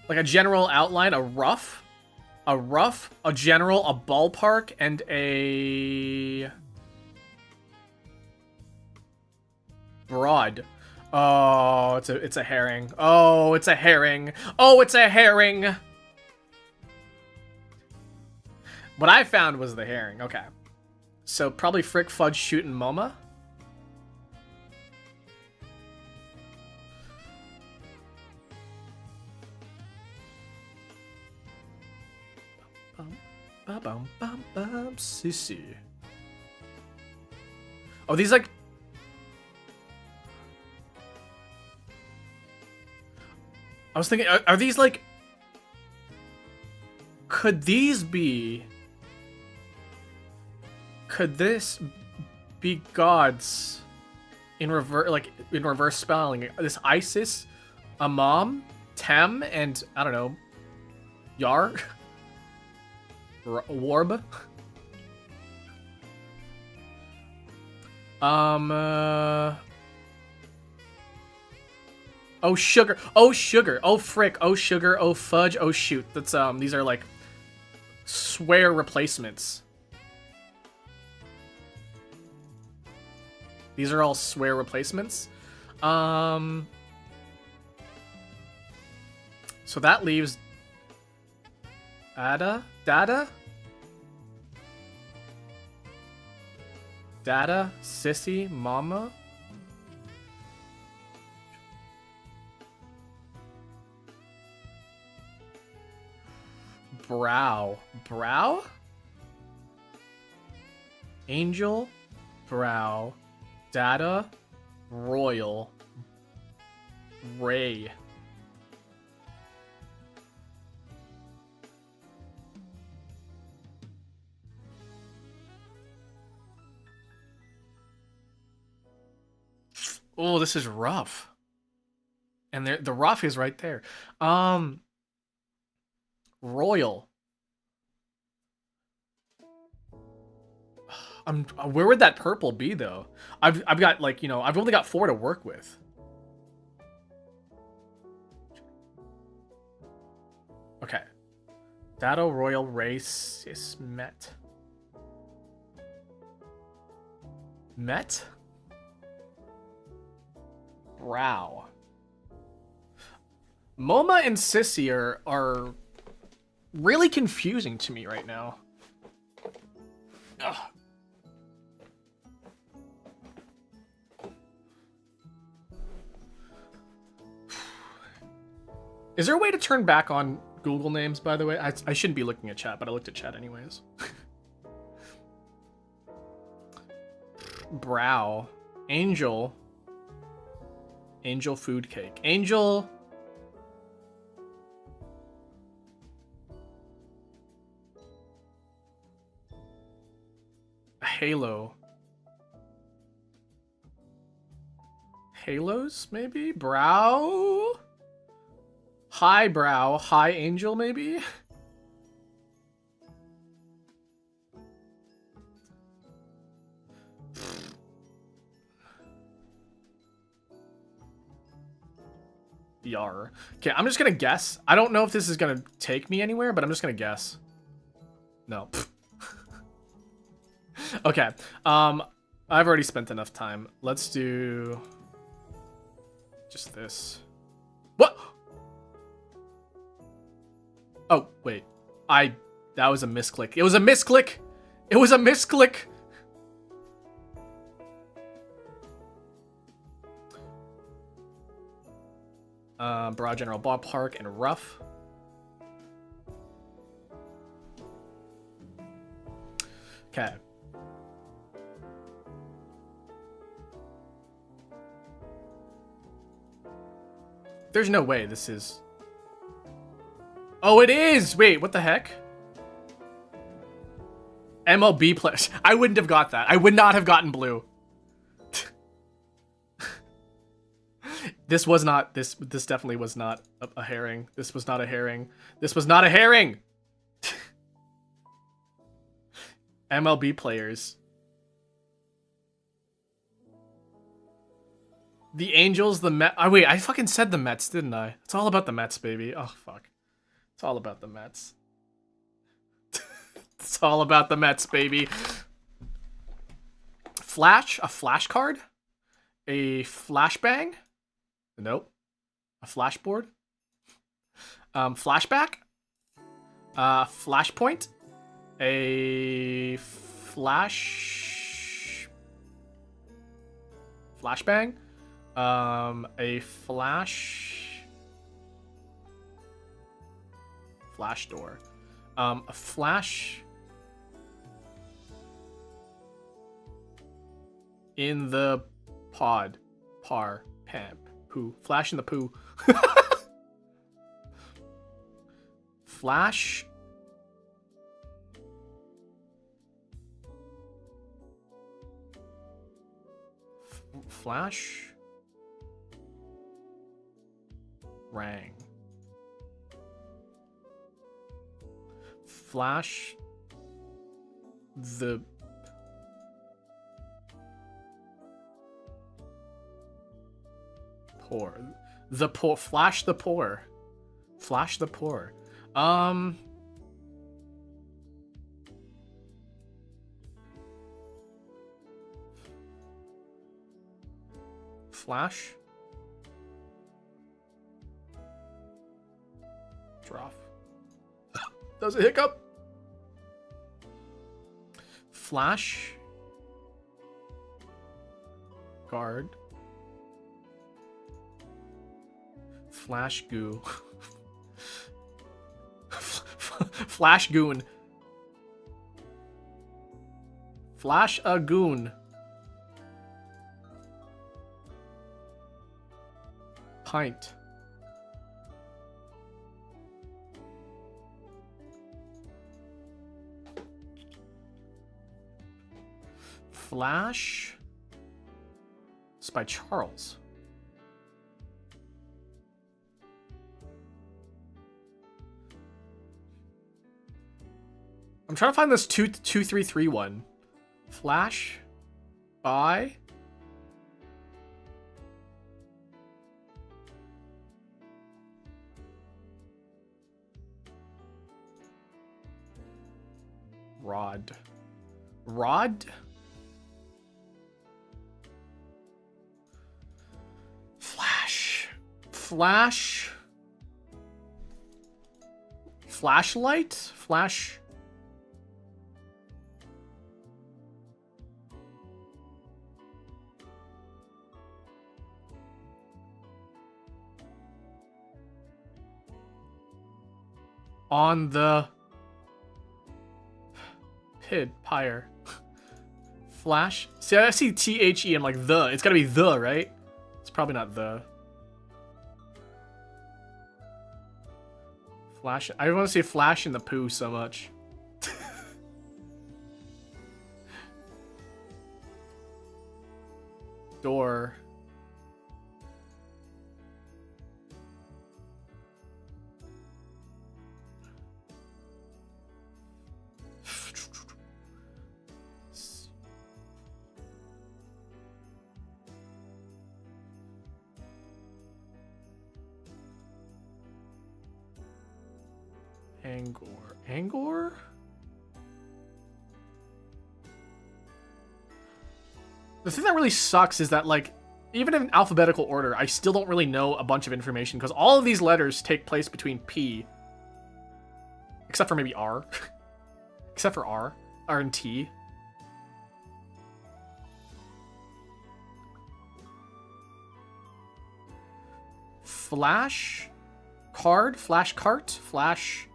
Speaker 1: Like a general outline, a rough, a general, a ballpark, and a broad. Oh, it's a herring. Oh, it's a herring. Oh, it's a herring. What I found was the herring. Okay. So probably frick, fudge, shoot, and MoMA. Sissy. Oh, these like... I was thinking, are these like... Could these be... Could this be gods in reverse, like in reverse spelling? This Isis, Amam, Tem, and I don't know, Yar, Warb. Oh sugar, oh sugar, oh frick, oh sugar, oh fudge, oh shoot. That's these are like swear replacements. These are all swear replacements. So that leaves Dada? Dada, Sissy, Mama. Brow. Brow? Angel, brow. Data, royal, ray. Oh, this is rough. And the rough is right there. Royal. Where would that purple be though? I've got like, you know, I've only got 4 to work with. Okay. Dado Royal Race is Met. Met? Brow. MoMA and Sissy are really confusing to me right now. Ugh. Is there a way to turn back on Google names, by the way? I shouldn't be looking at chat, but I looked at chat anyways. Brow. Angel. Angel food cake. Angel. Halo. Halos, maybe? Brow? High brow. High angel, maybe? Yar. Okay, I'm just gonna guess. I don't know if this is gonna take me anywhere, but I'm just gonna guess. No. Okay. I've already spent enough time. Let's do just this. What? Oh, wait. That was a misclick. It was a misclick. It was a misclick. Broad General Ballpark and Rough. Okay. There's no way this is... Oh, it is! Wait, what the heck? MLB players. I wouldn't have got that. I would not have gotten blue. This was not... This definitely was not a herring. This was not a herring. This was not a herring! MLB players. The Angels, the Mets. Oh, wait, I fucking said the Mets, didn't I? It's all about the Mets, baby. Oh, fuck. It's all about the Mets. It's all about the Mets, baby. Flash? A flash card? A flashbang? Nope. A flashboard? Flashback? Flashpoint? A flash... Flashbang? A flash... Flash door. A flash... In the pod. Par. Pam. Poo. Flash in the poo. Flash... Flash... Rang. Flash... The... Pour. The pour. Flash the pour. Flash the pour. Flash. Drop. That was a hiccup. Flash. Guard. Flash goo. Flash goon. Flash a goon. Pint. Flash. It's by Charles. I'm trying to find this 2331. Flash by Rod. Rod? Flashlight? Flash... On the... Pyre. Flash? See, I see T-H-E, I'm like, the. It's gotta be the, right? It's probably not the. Flash. I want to say Flash in the poo so much. Door. Angor? The thing that really sucks is that, like, even in alphabetical order, I still don't really know a bunch of information, because all of these letters take place between P. Except for maybe R. Except for R. R and T. Flash? Card? Flash cart? Flash...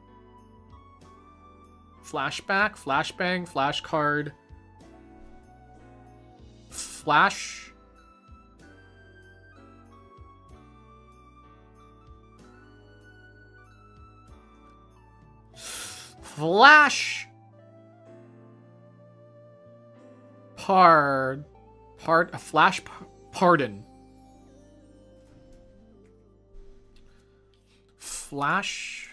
Speaker 1: Flashback, flashbang, flashcard, flash, flash, flash pardon, flash.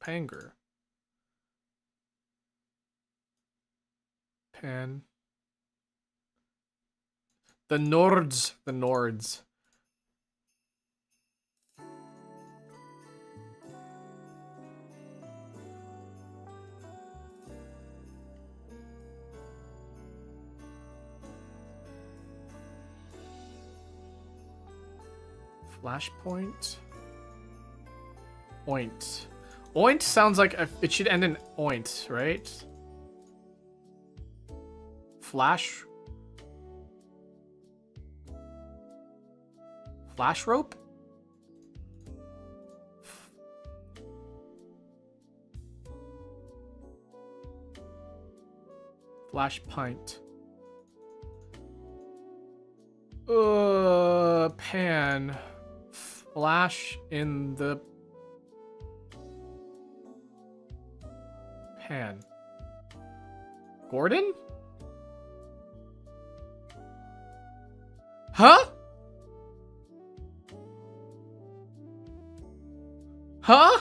Speaker 1: Panger. Pan. The Nords. The Nords. Flashpoint. Oint. Oint sounds like it should end in oint, right? Flash. Flash rope? Flash pint. Pan. Flash in the pan. Gordon? Huh? Huh?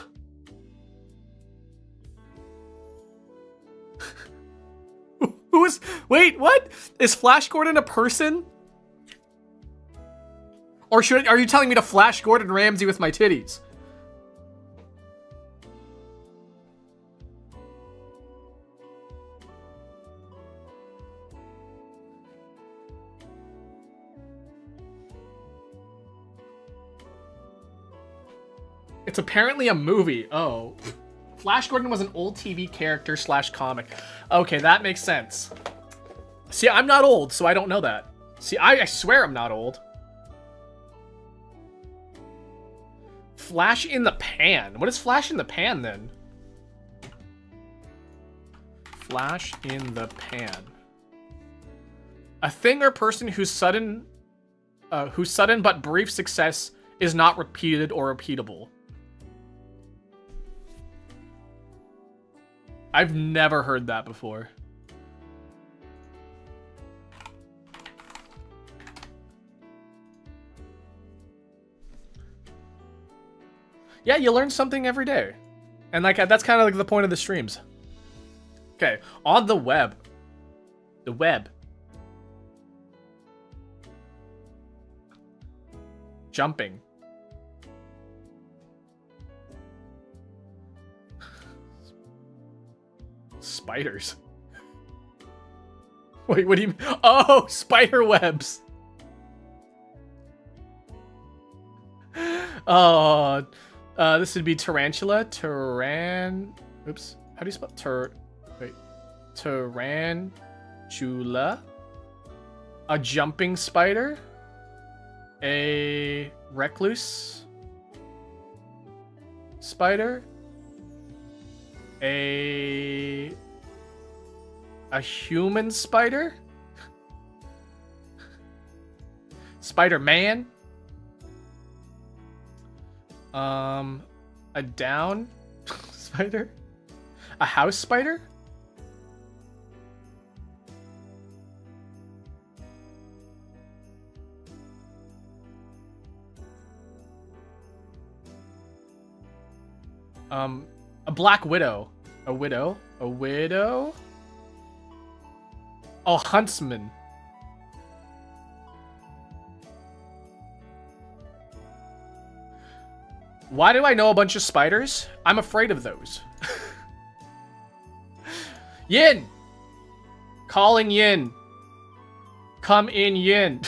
Speaker 1: Who is... Wait, what? Is Flash Gordon a person? Or are you telling me to Flash Gordon Ramsay with my titties? It's apparently a movie. Oh. Flash Gordon was an old TV character / comic. Okay, that makes sense. See, I'm not old, so I don't know that. See, I swear I'm not old. Flash in the pan. What is Flash in the pan, then? Flash in the pan. A thing or person whose sudden but brief success is not repeated or repeatable. I've never heard that before. Yeah, you learn something every day. And like that's kind of like the point of the streams. Okay, on the web. The web. Jumping. Spiders. Wait, what do you mean? Oh, spider webs. Oh, this would be tarantula. Oops. How do you spell wait. Tarantula. A jumping spider. A recluse spider. A human spider. Spider-Man. A down spider? A house spider? A black widow. A widow. A widow? Oh, huntsman. Why do I know a bunch of spiders? I'm afraid of those. Yin! Calling Yin. Come in, Yin.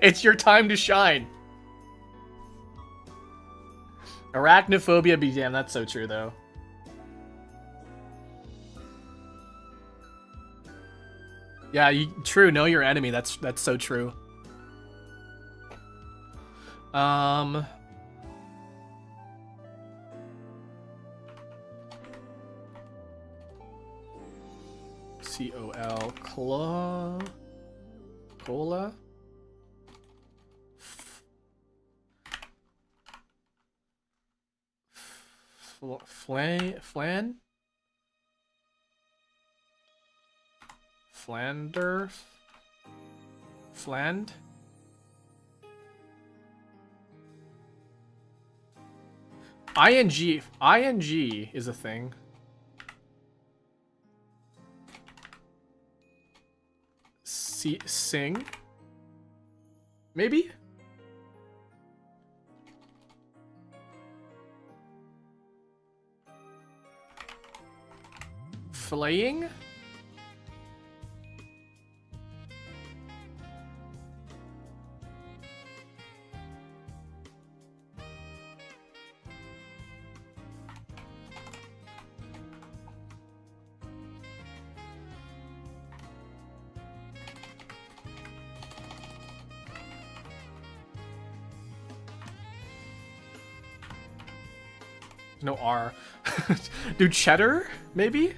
Speaker 1: It's your time to shine. Arachnophobia be damn, that's so true though. Yeah, true, know your enemy, that's so true. C-O-L, cola? Flan? Flander? Fland? ING is a thing. Sing? Maybe? Flaying? No R. Dude, cheddar? Maybe?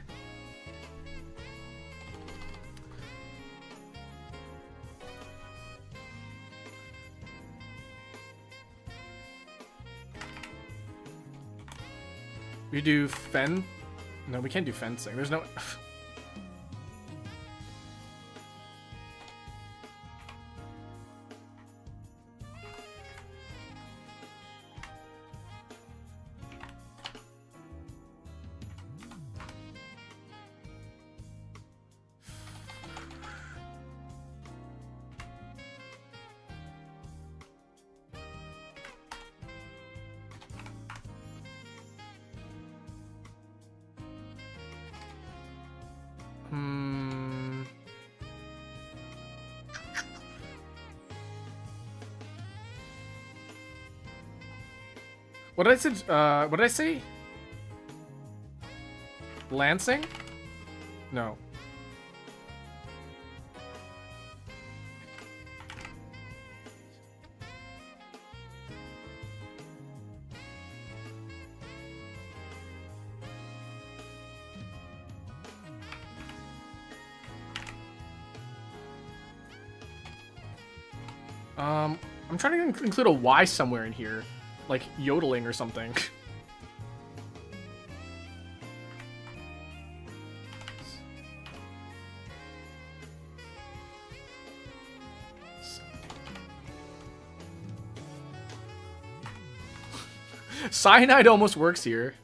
Speaker 1: We do No, we can't do fencing. There's no... What did I say? What did I say? Lancing? No. I'm trying to include a Y somewhere in here. Like yodeling or something. Cyanide almost works here.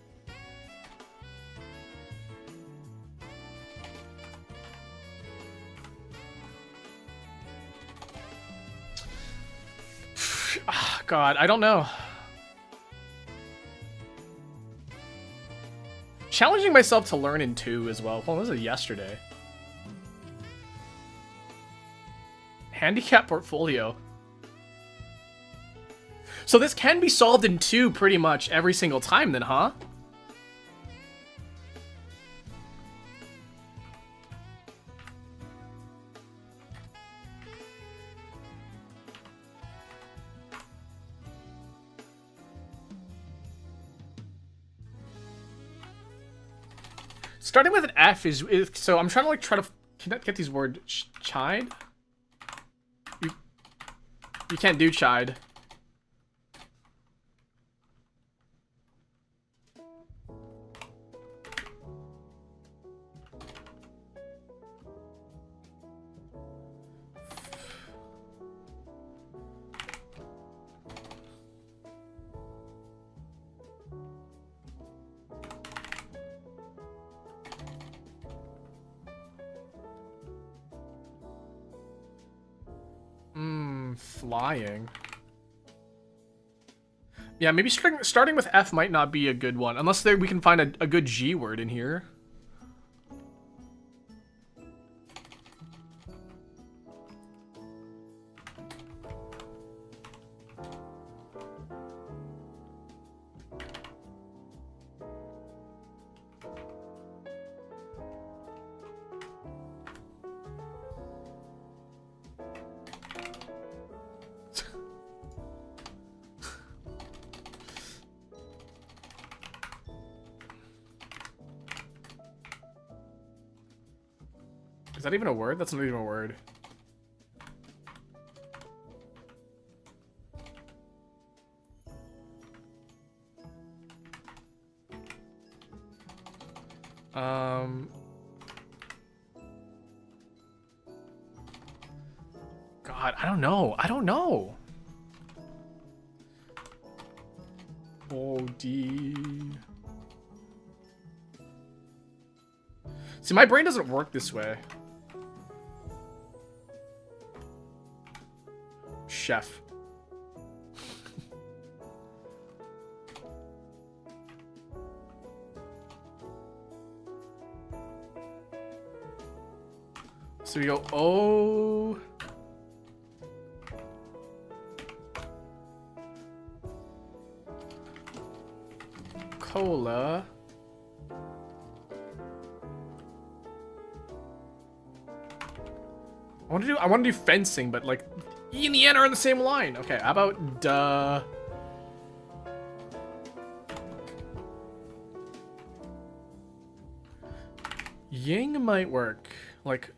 Speaker 1: God, I don't know. Challenging myself to learn in 2 as well. Well, this was yesterday. Handicap portfolio. So this can be solved in 2 pretty much every single time then, huh? Starting with an F is so I'm trying to like get these words chide. You can't do chide. Flying. Yeah, maybe starting with F might not be a good one, unless we can find a good G word in here. Is that even a word? That's not even a word. God, I don't know. I don't know. O-D. See, my brain doesn't work this way. Chef. So we go O. Cola. I want to do fencing, but like E and the N are in the same line. Okay, how about duh? Ying might work. Like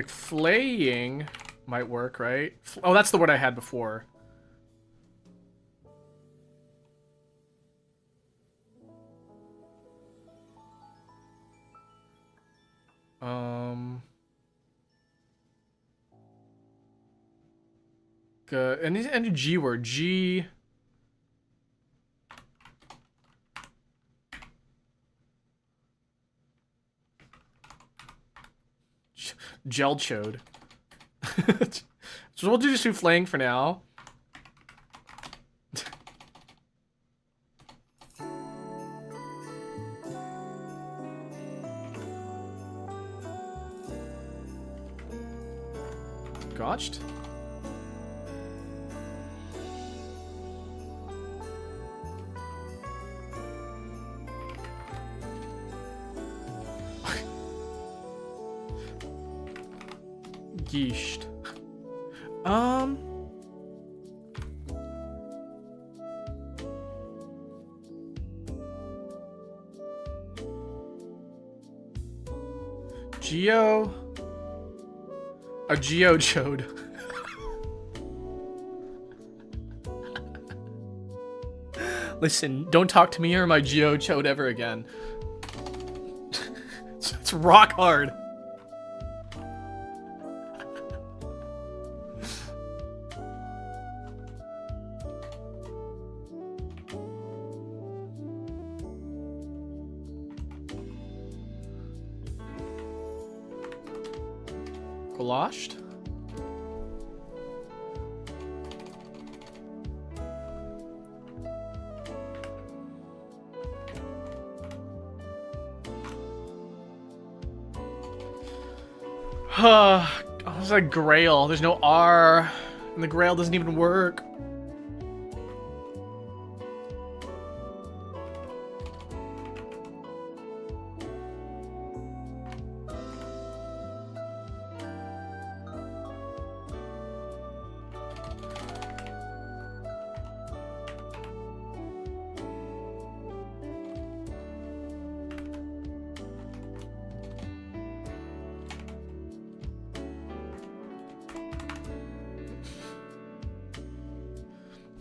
Speaker 1: flaying might work, right? Oh, that's the word I had before. And a G word. G. Gel chode. So we'll just do flaying for now. Gotched. Geeshed. Geo. A geochode. Listen, don't talk to me or my geochode ever again. It's rock hard. Goloshed? Oh There's a Grail. There's no R. And the Grail doesn't even work.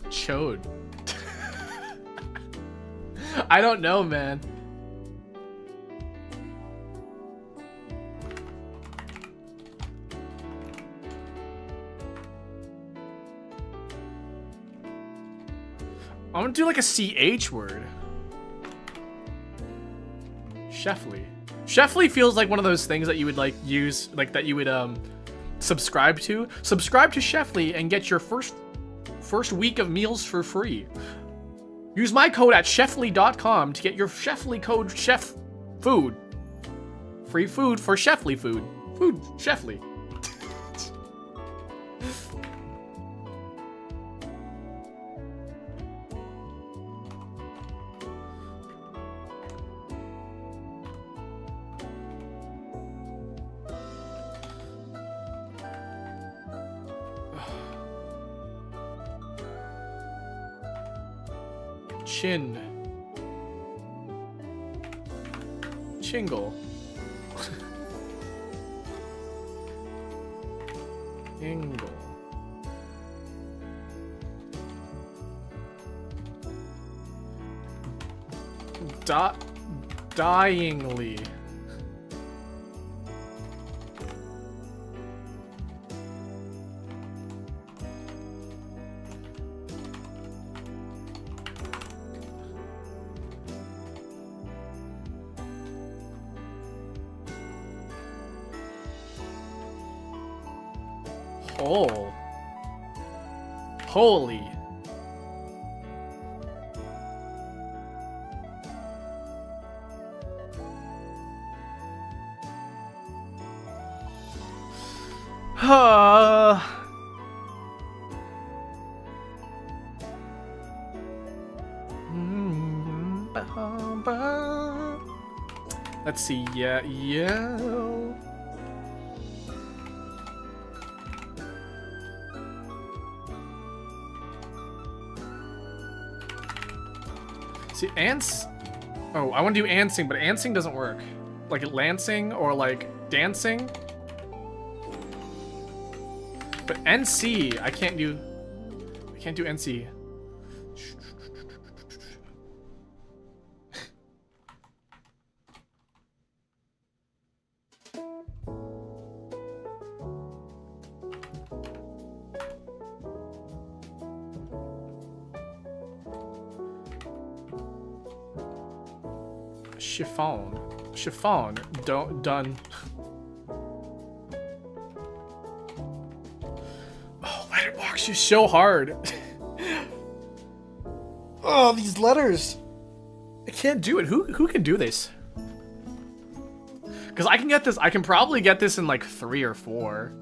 Speaker 1: Chode. I don't know, man. I'm gonna do like a CH word. Sheffly. Sheffly feels like one of those things that you would like use, like that you would subscribe to. Subscribe to Sheffly and get your first week of meals for free. Use my code at Sheffly.com to get your Sheffly code Chef Food. Free food for Sheffly food. Food Sheffly. Chin. Chingle. Ingle. Dyingly. Whole. Holy. Let's see. Yeah. See, ants. Oh, I want to do ansing, but ansing doesn't work. Like lancing or like dancing. But NC, I can't do NC. Chiffon. Done. Oh, letterbox is so hard. Oh, these letters. I can't do it. Who can do this? Because I can get this. I can probably get this in like 3 or 4.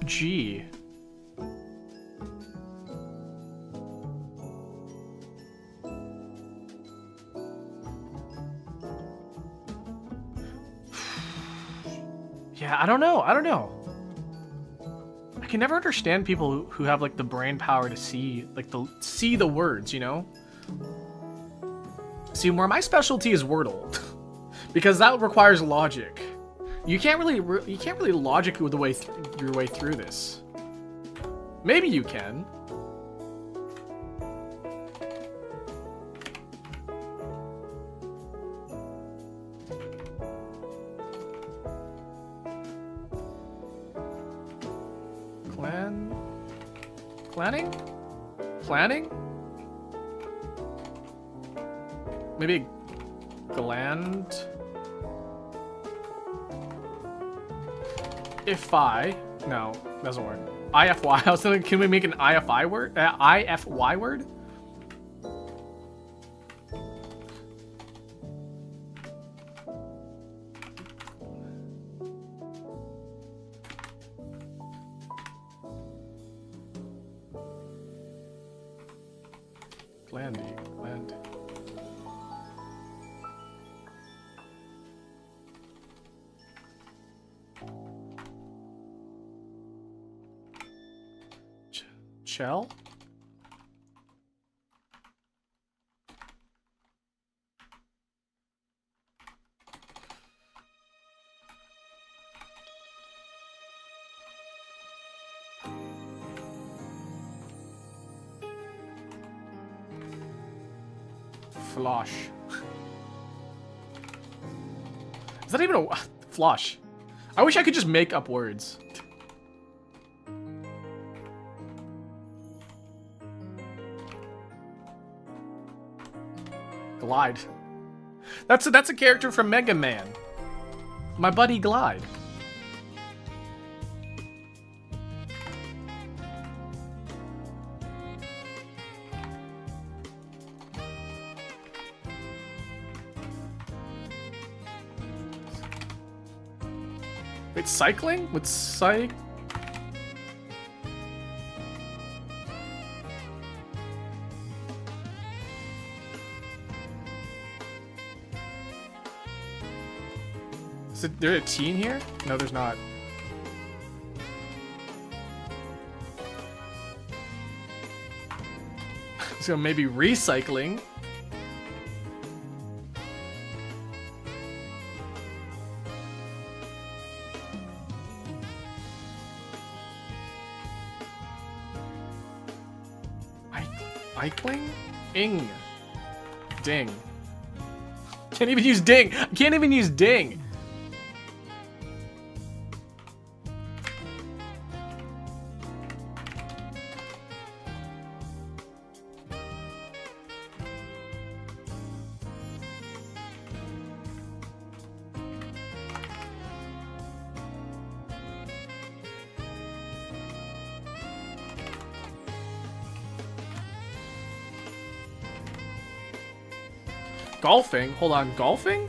Speaker 1: G. Yeah, I don't know. I can never understand people who have like the brain power to see the words, you know? See, where my specialty is Wordle, because that requires logic. You can't really logic your way through this. Maybe you can. Planning? Planning? Maybe gland? If I... No, doesn't work. IFY. I was thinking, can we make an IFI word? IFY word? Glandy. Gland. Shell? Flosh. Is that even a flosh? I wish I could just make up words. Glide. That's a character from Mega Man. My buddy Glide. Wait, cycling? With cyc... Is there a T in here? No, there's not. So maybe recycling. Eichling? Ing. Ding. Can't even use ding. Can't even use ding. Golfing? Hold on, golfing?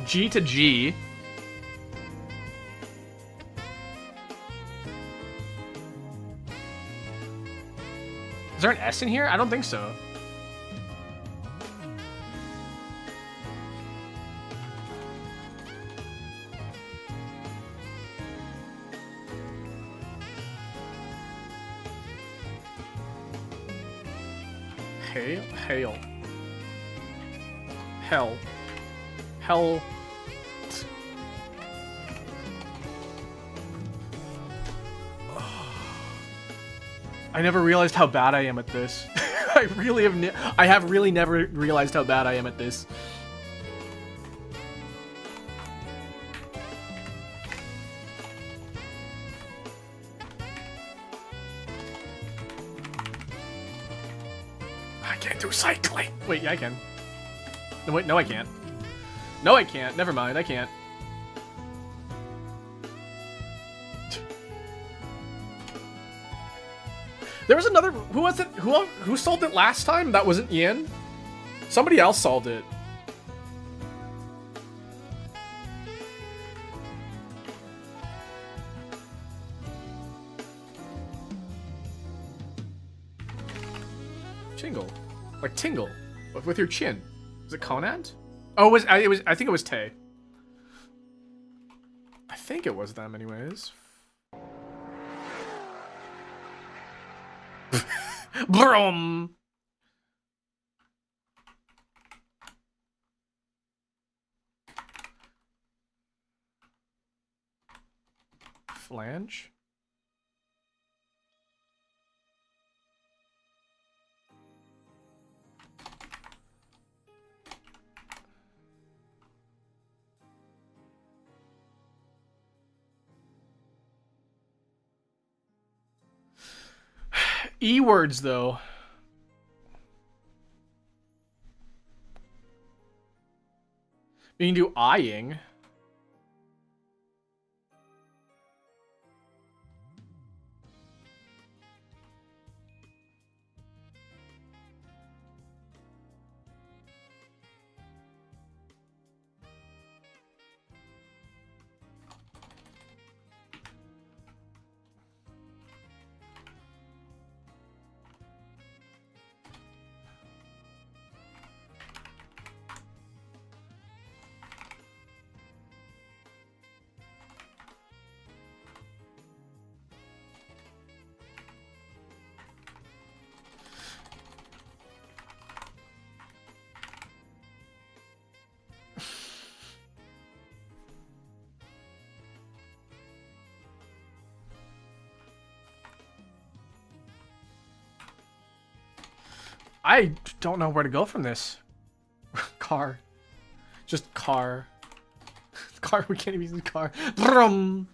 Speaker 1: G to G. Is there an S in here? I don't think so. Hail? Hail. Hell. Hell. I never realized how bad I am at this. I have really never realized how bad I am at this. I can't do cycling. Wait, yeah, I can. No, wait, no, I can't. No, I can't. Never mind, I can't. There was another. Who was it? Who solved it last time? That wasn't Ian. Somebody else solved it. Chingle, like tingle, with your chin. Is it Conant? Oh, it was. I think it was Tay. I think it was them, anyways. Brum. Flange. E-words, though. We can do eyeing. I don't know where to go from this. Car. Just car. Car, we can't even use car. Brum.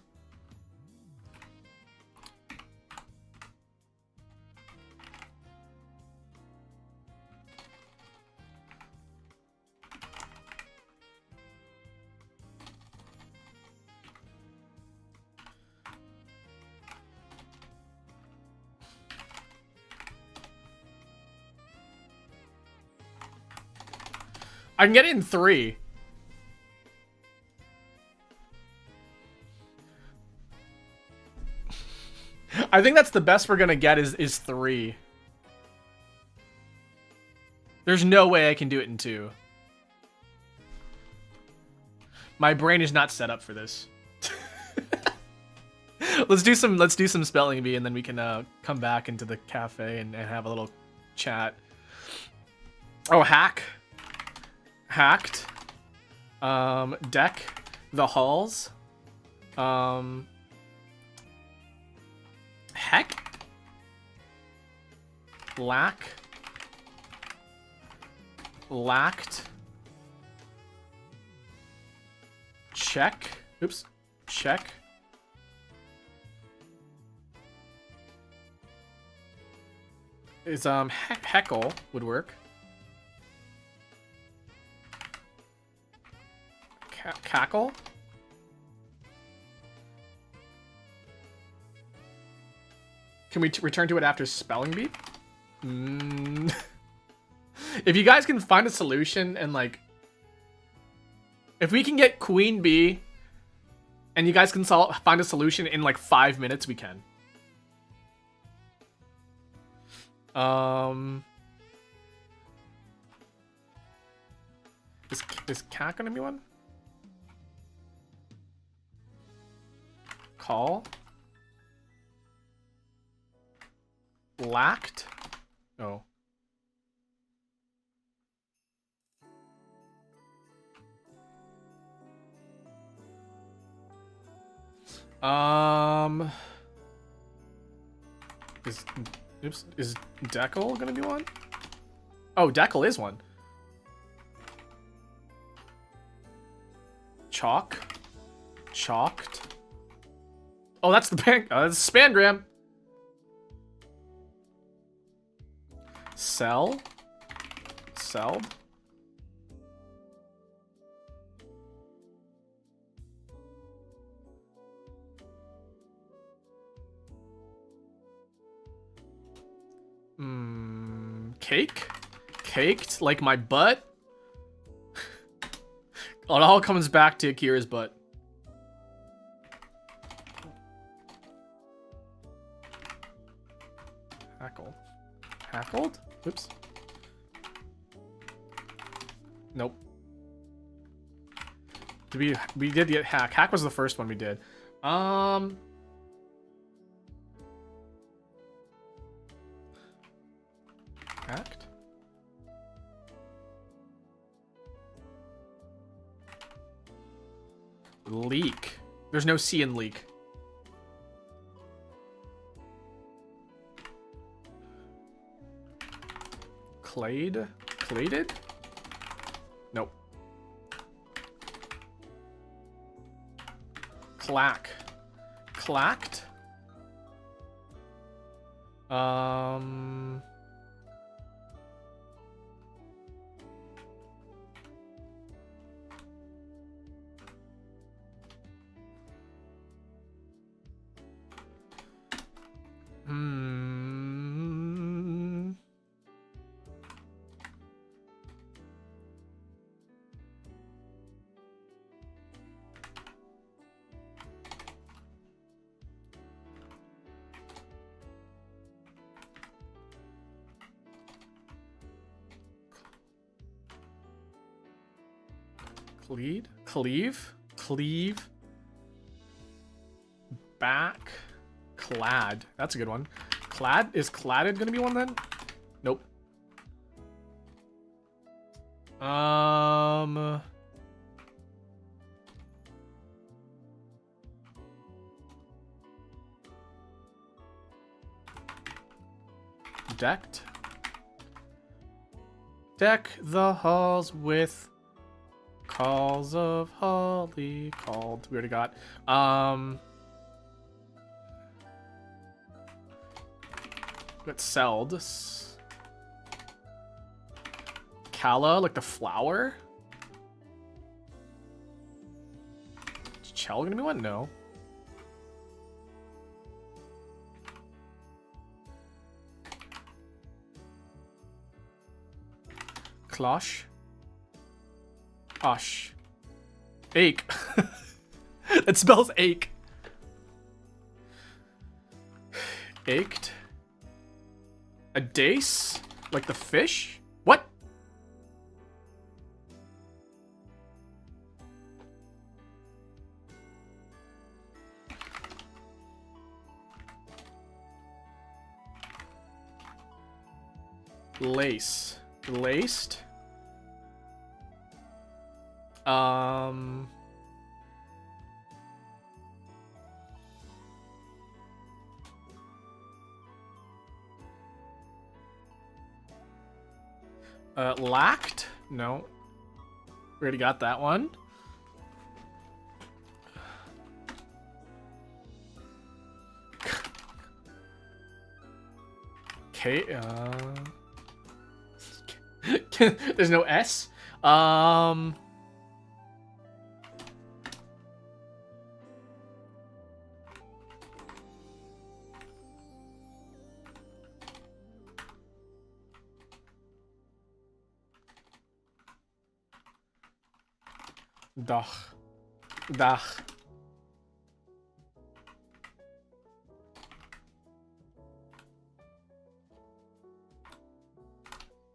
Speaker 1: I can get it in 3. I think that's the best we're gonna get is 3. There's no way I can do it in 2. My brain is not set up for this. let's do some spelling bee, and then we can come back into the cafe and have a little chat. Oh, hacked. Deck the halls. Heck. Lacked. Check. Oops. Check. Is heckle would work. Cackle. Can we return to it after spelling bee? If you guys can find a solution and like, if we can get queen bee, and you guys can find a solution in like 5 minutes, we can. Is cat gonna be one? Call. Lacked. Oh. Is Deckle gonna be one? Oh, Deckle is one. Chalked. Oh, that's the bank. That's Spangram. Selled. Caked like my butt. It all comes back to Akira's butt. Hackled? Oops. Nope. We did get hack. Hack was the first one we did. Hacked? Leak. There's no C in leak. Claded? Nope. Clacked? Um. Hmm. Cleave, back, clad. That's a good one. Clad? Is cladded gonna be one then? Nope. Decked. Deck the halls with calls of holly. Called. We already got. Got selled. Calla, like the flower. Is Chell gonna be one? No. Cloche. Osh. Ache. It spells ache. Ached. A dace? Like the fish? What? Lace. Laced? Lacked? No. We already got that one. K, there's no S. Dag. Dag.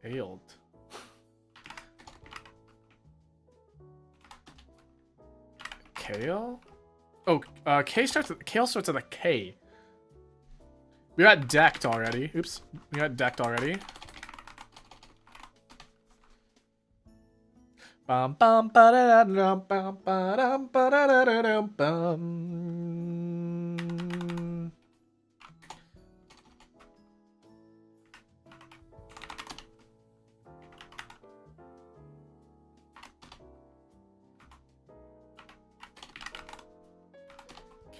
Speaker 1: Ailed. Kale? Oh, Kale starts with a K. We got decked already. Oops. We got decked already. Bum bum ba da da bum ba dum ba da da da dum bum.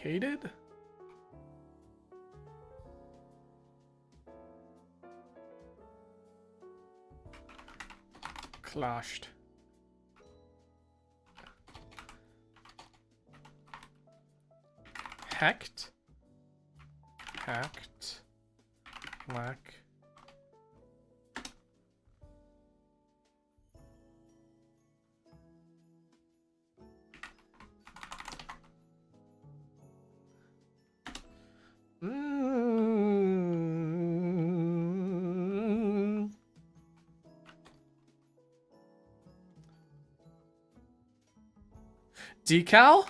Speaker 1: Cated? Clashed. Hacked. Hacked. Black. Decal?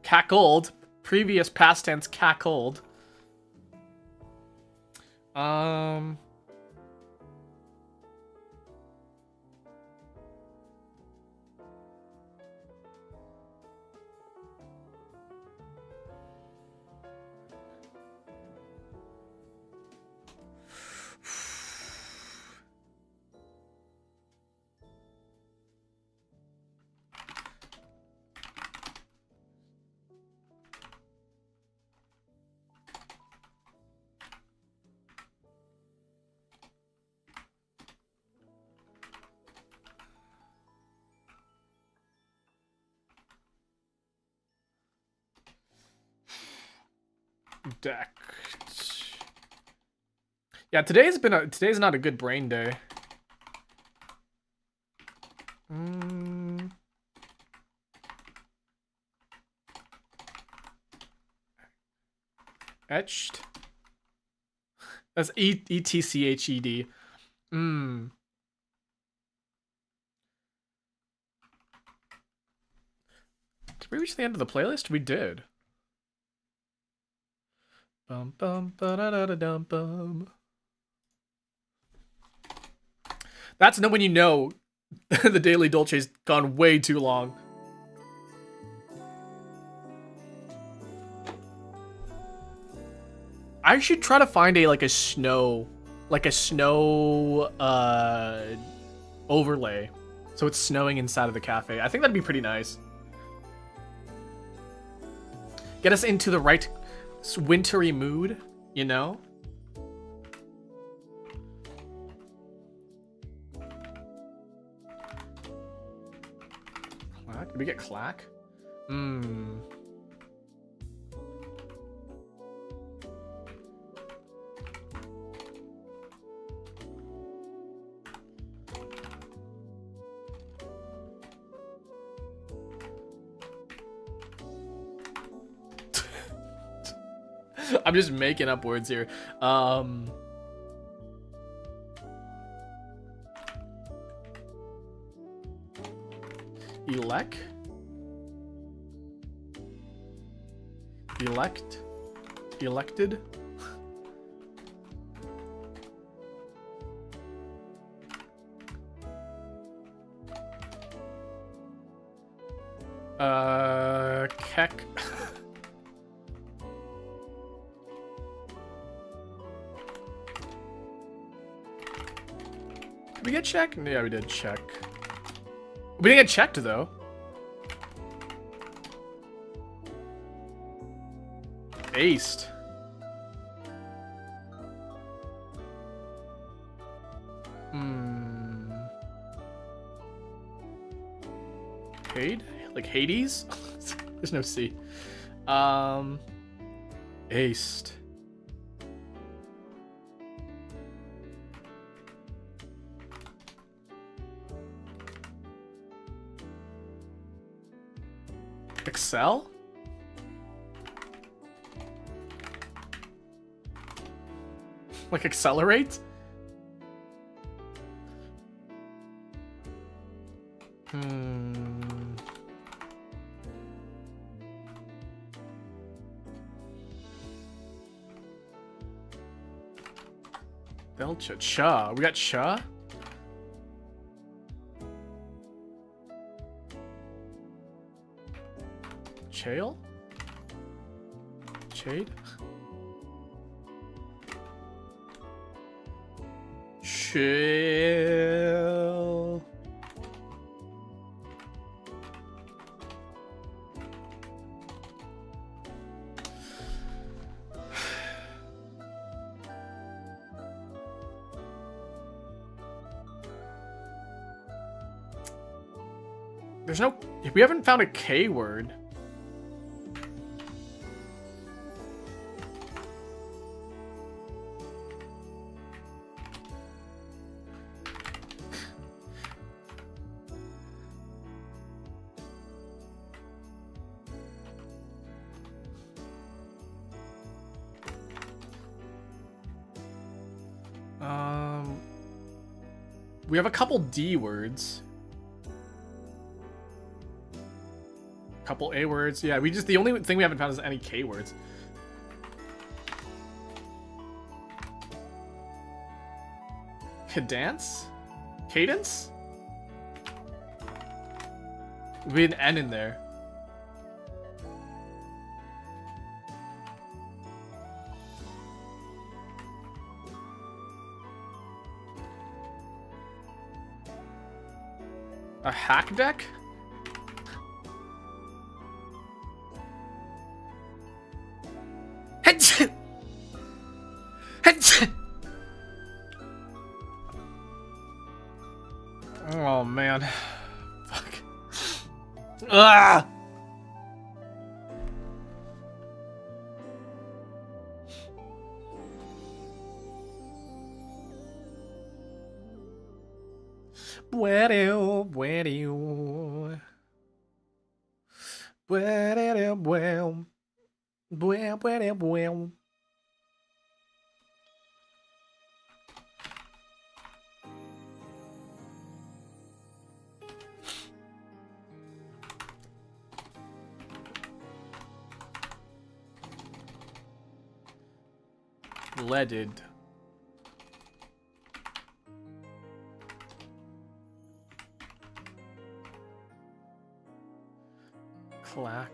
Speaker 1: Cackled. Previous past tense cackled. deck. Yeah, today's not a good brain day. Etched. That's ETCHED. Did we reach the end of the playlist? We did. Bum bum ba da da da dum bum. That's when you know the Daily Dolce's gone way too long. I should try to find a snow overlay, so it's snowing inside of the cafe. I think that'd be pretty nice. Get us into the right wintry mood, you know? Clack? Did we get clack? I'm just making up words here. Elect? Elected? Keck. Did we get checked? Yeah, we did check. We didn't get checked, though. Aced. Paid? Like Hades? There's no C. Aced. Excel? Like accelerate? Delcha. Cha. We got cha? Chael? Chade? Chill. There's no... We haven't found a K word. We have a couple D words. Couple A words. Yeah, the only thing we haven't found is any K words. Cadence? Cadence? We had an N in there. A hack deck? Oh man. Fuck. Ah! Bueno, bueno. Bueno, bueno. Bueno, bueno, bueno. Leaded. Clack.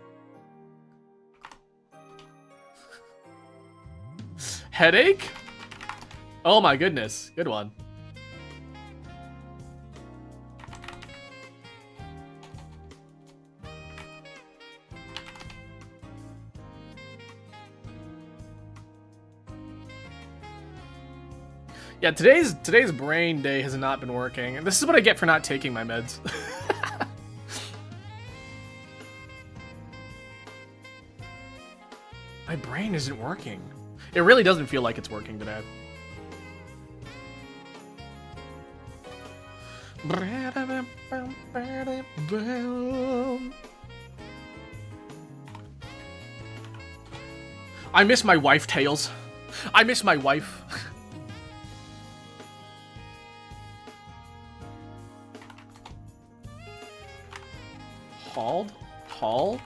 Speaker 1: Headache? Oh my goodness. Good one. Yeah, today's brain day has not been working. This is what I get for not taking my meds. My brain isn't working. It really doesn't feel like it's working today. I miss my wife, Tails. I miss my wife. Hauled? Haul?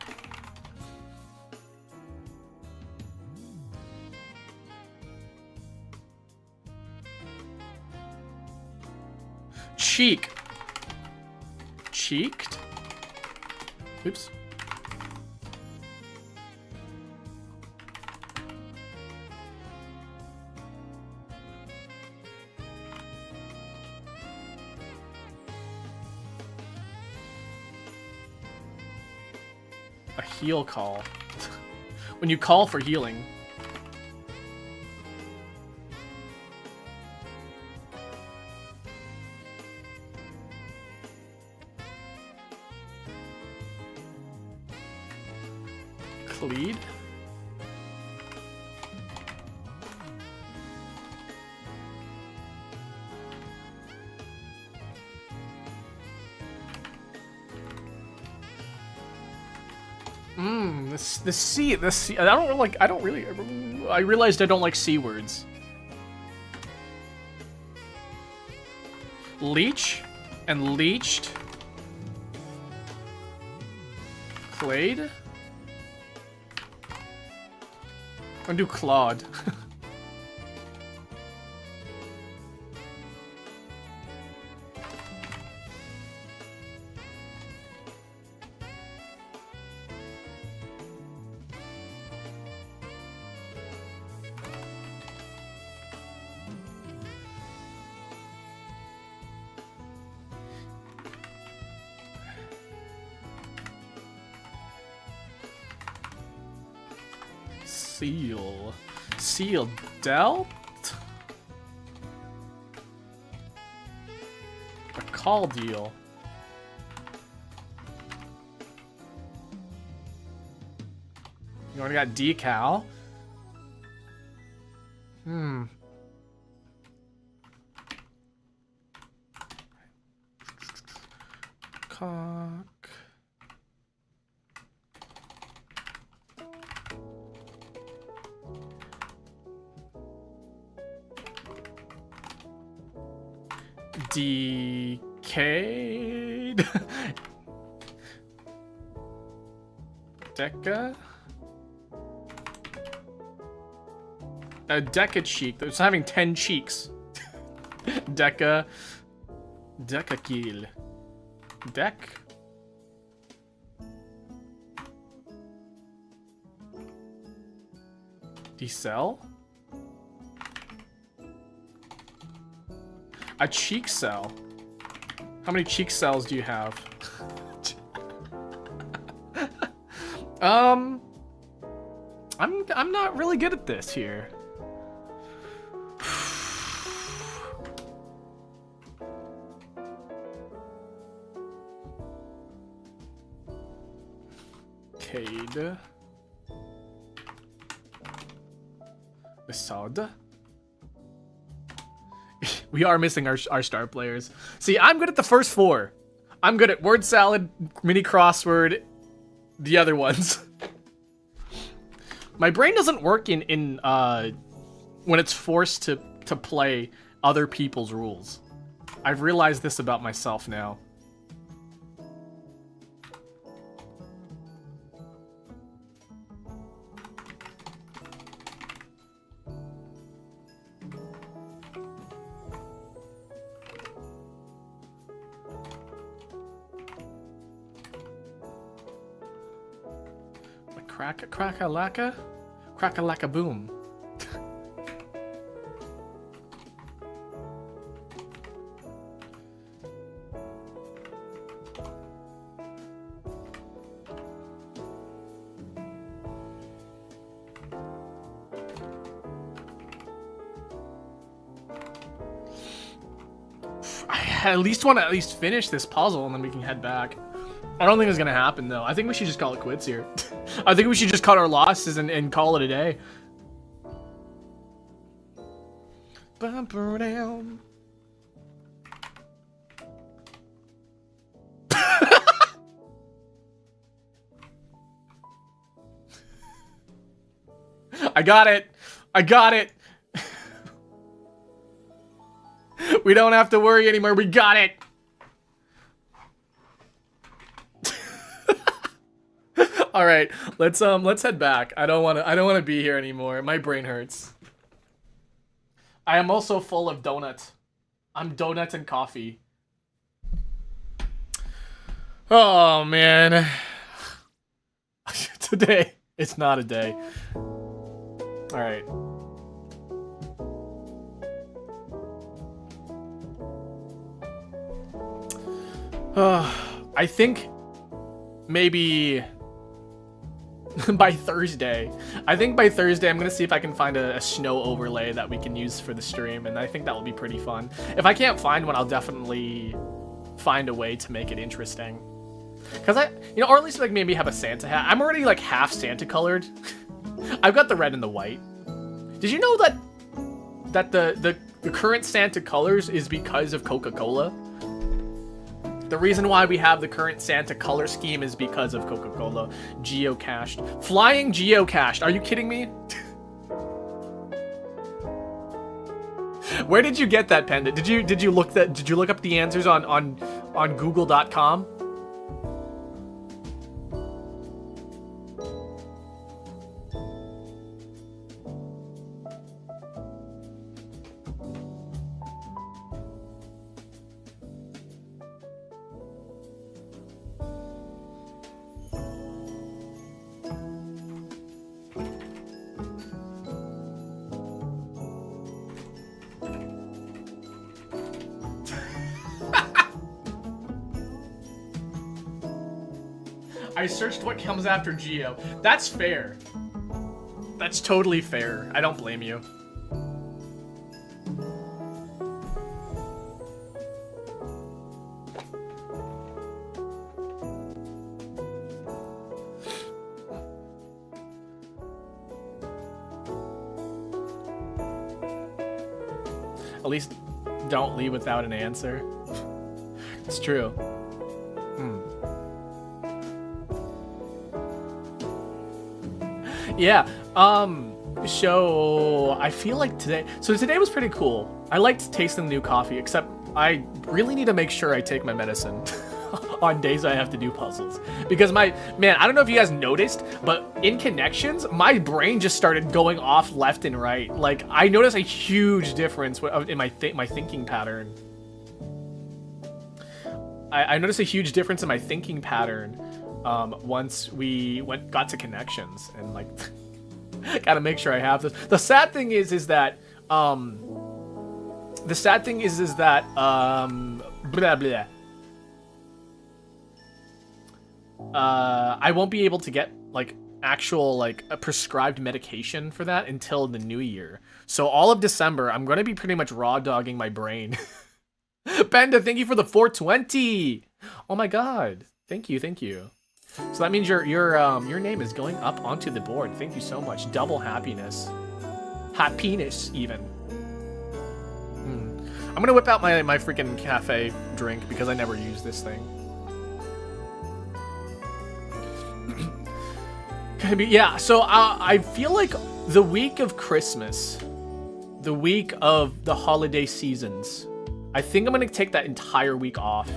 Speaker 1: Cheek. Cheeked? Oops. A heal call. When you call for healing. Cleed? The C. I realized I don't like C words. Leech and leached. Clade. I'm gonna do clawed. Seal. Seal dealt? A call deal. You already got decal. Cock. Decayed. Deca. A Deca cheek. It's having 10 cheeks. Deca. Deca kill. Deck. Decel. A cheek cell. How many cheek cells do you have? I'm not really good at this here. Cade. Assad. We are missing our star players. See, I'm good at the first four. I'm good at word salad, mini crossword, the other ones. My brain doesn't work in when it's forced to play other people's rules. I've realized this about myself now. Crack-a-lacka? Crack-a-lacka boom. I at least want to finish this puzzle and then we can head back. I don't think it's gonna happen though. I think we should just call it quits here. I think we should just cut our losses and call it a day. Bumper down. I got it. I got it. We don't have to worry anymore. We got it. All right, let's head back. I don't want to be here anymore. My brain hurts. I am also full of donut. I'm donut and coffee. Oh man. Today it's not a day. All right. I think maybe by Thursday. I think by Thursday I'm gonna see if I can find a snow overlay that we can use for the stream, and I think that will be pretty fun. If I can't find one, I'll definitely find a way to make it interesting. Cause or at least like maybe have a Santa hat. I'm already like half Santa colored. I've got the red and the white. Did you know that the current Santa colors is because of Coca-Cola? The reason why we have the current Santa color scheme is because of Coca-Cola. Geocached. Flying geocached. Are you kidding me? Where did you get that pendant? Did you look up the answers on google.com? I searched what comes after Geo. That's fair. That's totally fair. I don't blame you. At least don't leave without an answer. It's true. Yeah, so I feel like today was pretty cool. I liked tasting the new coffee, except I really need to make sure I take my medicine on days I have to do puzzles. Because man, I don't know if you guys noticed, but in connections, my brain just started going off left and right. Like, I noticed a huge difference in my thinking pattern. I noticed a huge difference in my thinking pattern once we got to connections, and like gotta make sure I have this. The sad thing is that blah blah. I won't be able to get like actual like a prescribed medication for that until the new year. So all of December, I'm gonna be pretty much raw dogging my brain. Panda, thank you for the 420. Oh my god, thank you. So that means your name is going up onto the board. Thank you so much. Double happiness. Happiness, even. I'm gonna whip out my freaking cafe drink because I never use this thing. Yeah, so I feel like the week of Christmas, the week of the holiday seasons, I think I'm gonna take that entire week off,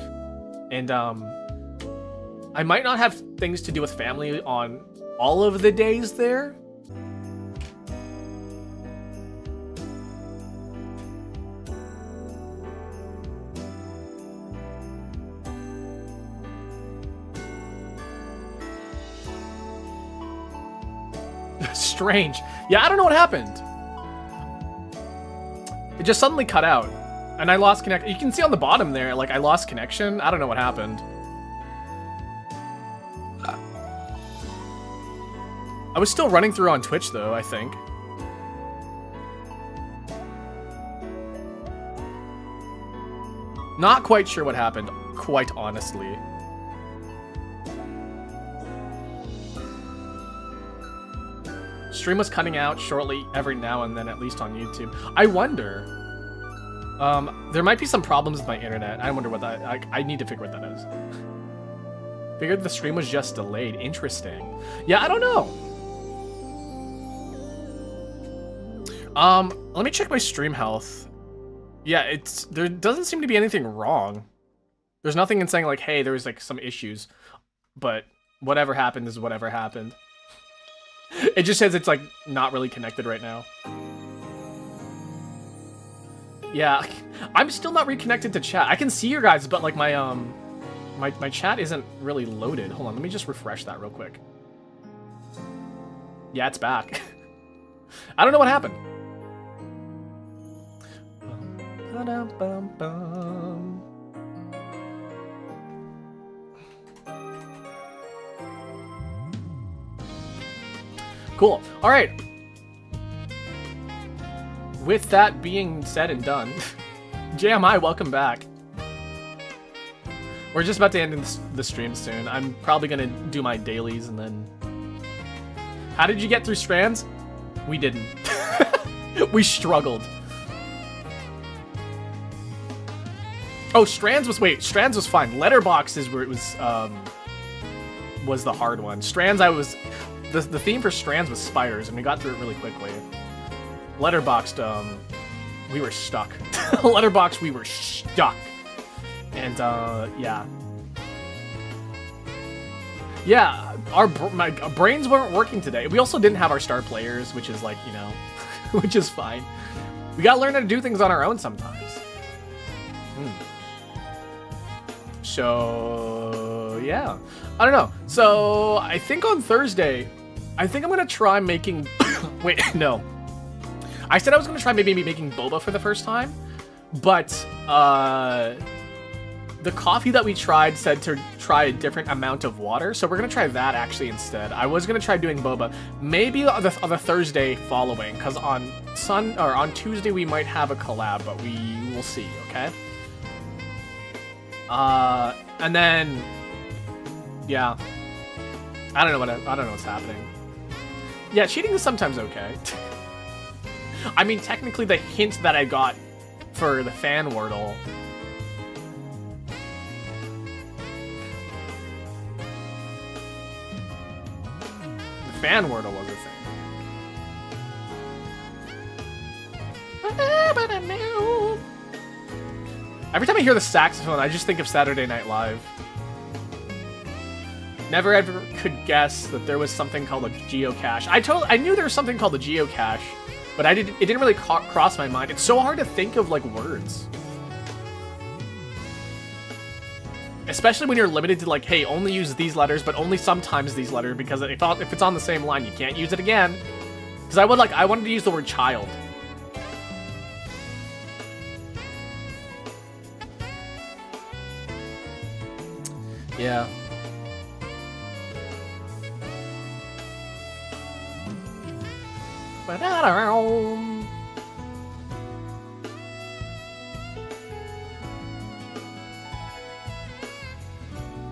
Speaker 1: and I might not have things to do with family on all of the days there. Strange. Yeah, I don't know what happened. It just suddenly cut out, and I lost connection. You can see on the bottom there, like, I lost connection. I don't know what happened. I was still running through on Twitch, though, I think. Not quite sure what happened, quite honestly. Stream was cutting out shortly every now and then, at least on YouTube. I wonder. There might be some problems with my internet. I wonder what that... I need to figure what that is. Figured the stream was just delayed. Interesting. Yeah, I don't know. Let me check my stream health. Yeah, there doesn't seem to be anything wrong. There's nothing in saying like, hey, there's like some issues. But whatever happened is whatever happened. It just says it's like not really connected right now. Yeah, I'm still not reconnected to chat. I can see your guys, but like my my chat isn't really loaded. Hold on, let me just refresh that real quick. Yeah, it's back. I don't know what happened. Cool. All right. With that being said and done, JMI, welcome back. We're just about to end the stream soon. I'm probably gonna do my dailies and then... How did you get through Strands? We didn't. We struggled. Oh, Strands was... Wait, Strands was fine. Letterbox is where it was the hard one. Strands, I was... The theme for Strands was spiders, and we got through it really quickly. Letterboxed, we were stuck. Letterboxed, we were stuck. And, yeah. Yeah, my brains weren't working today. We also didn't have our star players, which is like, you know, which is fine. We gotta learn how to do things on our own sometimes. So, yeah. I don't know. So, I think on Thursday, I think I'm gonna try making... Wait, no. I said I was gonna try maybe making boba for the first time, but the coffee that we tried said to try a different amount of water, so we're gonna try that actually instead. I was gonna try doing boba, maybe on the Thursday following, because on Tuesday we might have a collab, but we will see. Okay. And then, yeah, I don't know what's happening. Yeah, cheating is sometimes okay. I mean, technically, the hint that I got for the fan wordle. The fan wordle was a thing. Every time I hear the saxophone, I just think of Saturday Night Live. Never ever could guess that there was something called a geocache. I knew there was something called a geocache, but it didn't really cross my mind. It's so hard to think of like words. Especially when you're limited to like, hey, only use these letters, but only sometimes these letters, because if it's on the same line, you can't use it again. Because I wanted to use the word child. Yeah.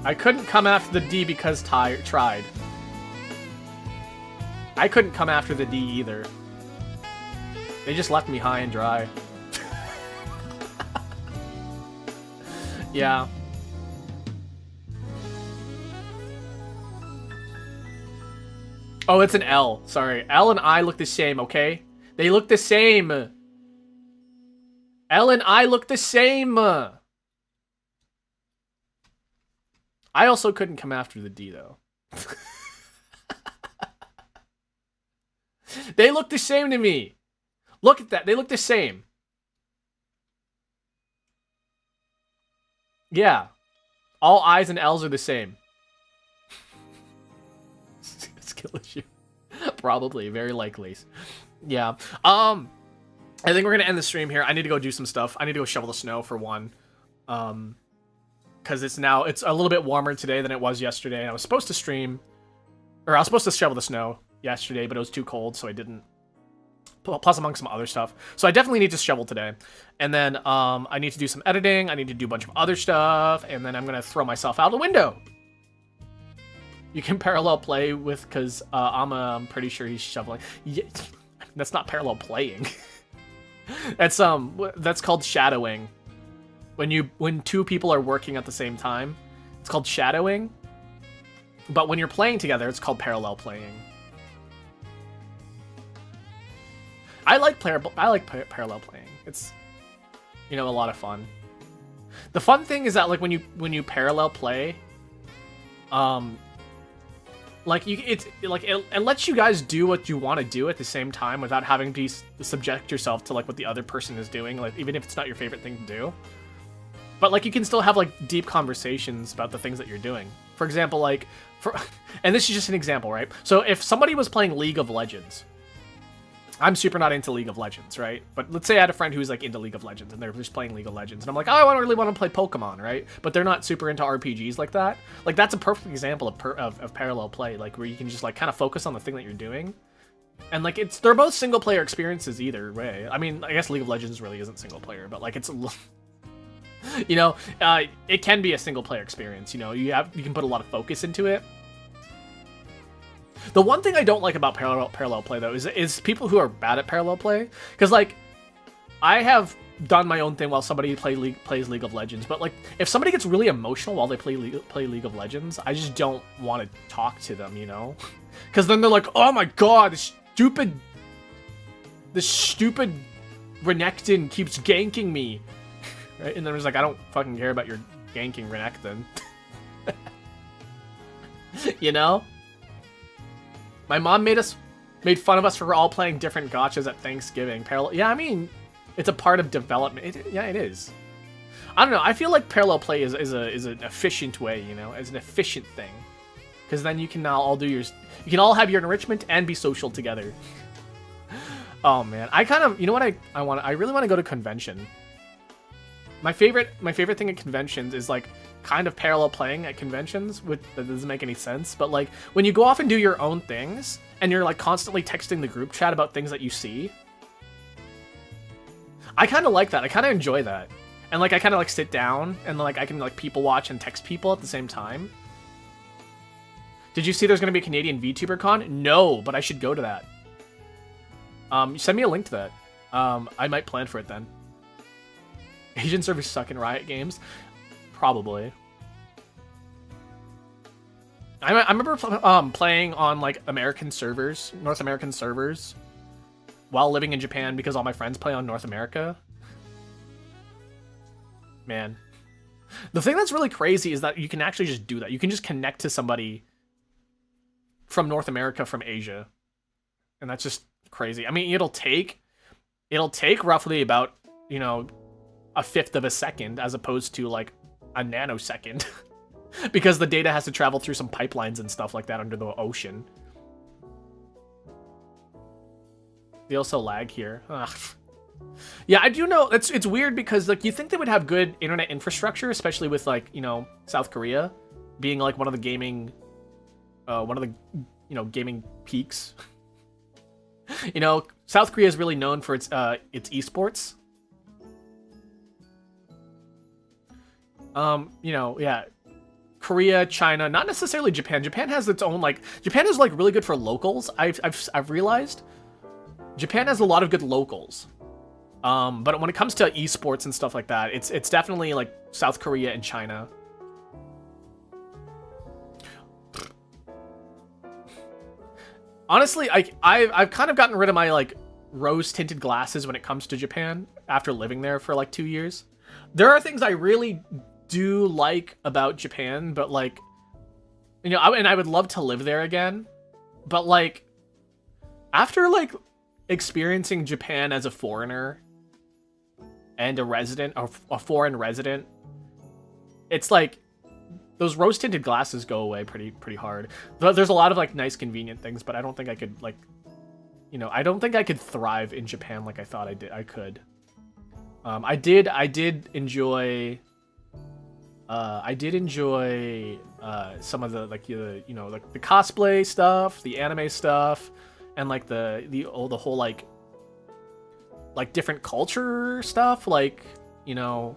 Speaker 1: I couldn't come after the D because tried. I couldn't come after the D either. They just left me high and dry. Yeah. Oh, it's an L. Sorry. L and I look the same, okay? They look the same. L and I look the same. I also couldn't come after the D, though. They look the same to me. Look at that. They look the same. Yeah. All I's and L's are the same. Skill issue. Probably. Very likely. Yeah. I think we're going to end the stream here. I need to go do some stuff. I need to go shovel the snow for one. Because it's a little bit warmer today than it was yesterday. And I was supposed to stream, or I was supposed to shovel the snow yesterday, but it was too cold, so I didn't. Plus among some other stuff. So I definitely need to shovel today. And then I need to do some editing. I need to do a bunch of other stuff. And then I'm going to throw myself out the window. You can parallel play with, because I'm pretty sure he's shoveling. Yeah, that's not parallel playing. That's called shadowing. When two people are working at the same time, it's called shadowing. But when you're playing together, it's called parallel playing. I like parallel playing. It's, a lot of fun. The fun thing is that like when you parallel play, it lets you guys do what you want to do at the same time without having to subject yourself to like what the other person is doing, like even if it's not your favorite thing to do. But like you can still have like deep conversations about the things that you're doing. For example, and this is just an example, right? So if somebody was playing League of Legends, I'm super not into League of Legends, right? But let's say I had a friend who's like into League of Legends and they're just playing League of Legends. And I'm like, oh, I really want to play Pokemon, right? But they're not super into RPGs like that. Like that's a perfect example of parallel play, like where you can just like kind of focus on the thing that you're doing. And like they're both single player experiences either way. I mean, I guess League of Legends really isn't single player, but like it's it can be a single player experience. You can put a lot of focus into it. The one thing I don't like about parallel play, though, is people who are bad at parallel play. Because, like, I have done my own thing while somebody plays League of Legends. But, like, if somebody gets really emotional while they play League of Legends, I just don't want to talk to them, Because then they're like, oh my god, this stupid Renekton keeps ganking me. Right? And then it's like, I don't fucking care about your ganking Renekton. My mom made fun of us for all playing different gachas at Thanksgiving. Yeah, I mean, it's a part of development. It is. I don't know. I feel like parallel play is an efficient way, as an efficient thing, because then you can now all you can all have your enrichment and be social together. Oh man, I kind of, what I really want to go to convention. My favorite thing at conventions is like kind of parallel playing at conventions, which that doesn't make any sense, but like when you go off and do your own things and you're like constantly texting the group chat about things that you see, I kind of like that. I kind of enjoy that. And like I kind of like sit down and like I can like people watch and text people at the same time. Did you see there's going to be a Canadian VTuber con? No, but I should go to that. Send me a link to that. I might plan for it then. Asian servers suck in Riot games. Probably. I remember playing on like American servers, North American servers, while living in Japan because all my friends play on North America. Man. The thing that's really crazy is that you can actually just do that. You can just connect to somebody from North America from Asia. And that's just crazy. I mean, it'll take roughly about, a fifth of a second as opposed to like a nanosecond because the data has to travel through some pipelines and stuff like that under the ocean. They also lag here. Ugh. Yeah, I do know it's weird because like you think they would have good internet infrastructure, especially with like, South Korea being like one of the gaming gaming peaks. South Korea is really known for its esports. Yeah, Korea, China, not necessarily Japan. Japan has its own Japan is like really good for locals. I've realized Japan has a lot of good locals. But when it comes to esports and stuff like that, it's definitely like South Korea and China. Honestly, I've kind of gotten rid of my like rose tinted glasses when it comes to Japan after living there for like 2 years. There are things I really do like about Japan, but like, you know, and I would love to live there again. But like, after like experiencing Japan as a foreigner and a resident, or a foreign resident, it's like those rose tinted glasses go away pretty hard. There's a lot of like nice convenient things, but I don't think I could like, you know, I don't think I could thrive in Japan like I thought I could. I did enjoy some of the like you know, like the cosplay stuff, the anime stuff, and like the whole like different culture stuff, like, you know,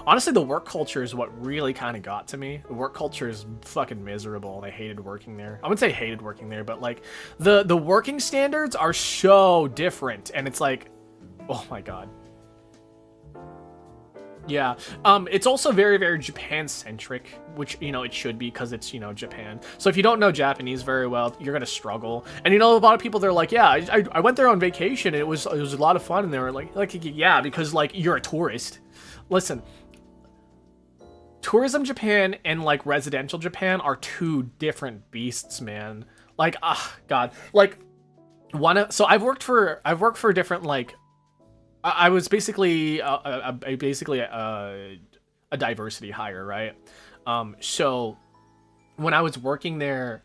Speaker 1: honestly the work culture is what really kind of got to me. The work culture is fucking miserable and I hated working there. I wouldn't say hated working there, but like the working standards are so different, and it's like, oh my god. Yeah, it's also very, very Japan-centric, which, you know, it should be because it's, you know, Japan. So if you don't know Japanese very well, you're gonna struggle. And, you know, a lot of people, they're like, yeah, I went there on vacation, and it was a lot of fun, and they were like, yeah, because, like, you're a tourist. Listen, tourism Japan and, like, residential Japan are two different beasts, man. Like, god. Like, so I've worked for different, like, I was basically a diversity hire, right? So when I was working there,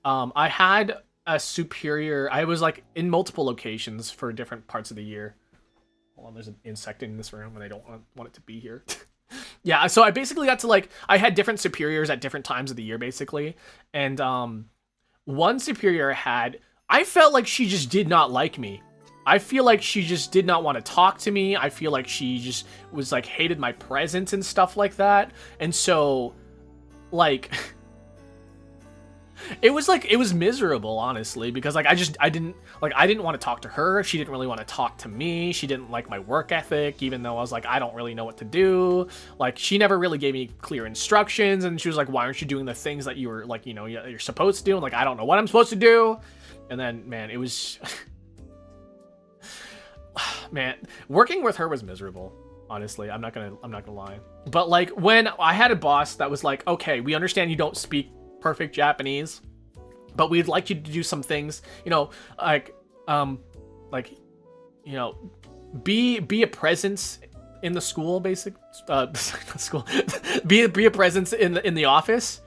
Speaker 1: I had a superior. I was like in multiple locations for different parts of the year. Hold on, there's an insect in this room, and I don't want it to be here. Yeah, so I basically got to like, I had different superiors at different times of the year, basically, and one superior I felt like she just did not like me. I feel like she just did not want to talk to me. I feel like she just was like hated my presence and stuff like that. And so, like, it was miserable, honestly, because like I didn't want to talk to her. She didn't really want to talk to me. She didn't like my work ethic, even though I was like, I don't really know what to do. Like, she never really gave me clear instructions, and she was like, why aren't you doing the things that you were like, you know, you're supposed to do? And like, I don't know what I'm supposed to do. And then, man, it was man, working with her was miserable, honestly. I'm not gonna lie. But like, when I had a boss that was like, okay, we understand you don't speak perfect Japanese, but we'd like you to do some things, you know, like you know, be a presence in the school, school. be a presence in the office.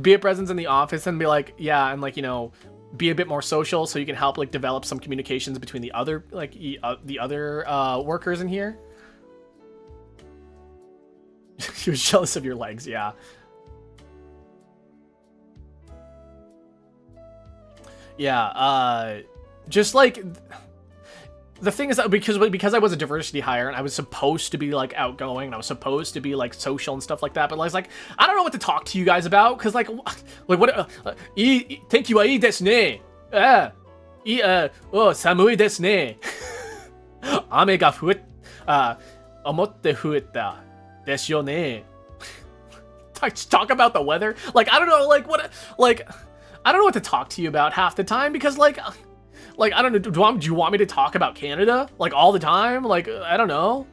Speaker 1: Be a presence in the office, and be like, yeah, and like, you know, be a bit more social so you can help like develop some communications between the other workers in here. She was jealous of your legs, yeah. Yeah, just like, the thing is that because I was a diversity hire and I was supposed to be like outgoing and I was supposed to be like social and stuff like that, but I was like, I don't know what to talk to you guys about, because like what thank you, ii desu ne. Samui desu ne. Ame ga omotte fuetta desu yo ne. Talk about the weather. Like, I don't know, like what, like I don't know what to talk to you about half the time, because like I don't know, do you want me to talk about Canada? Like, all the time? Like, I don't know.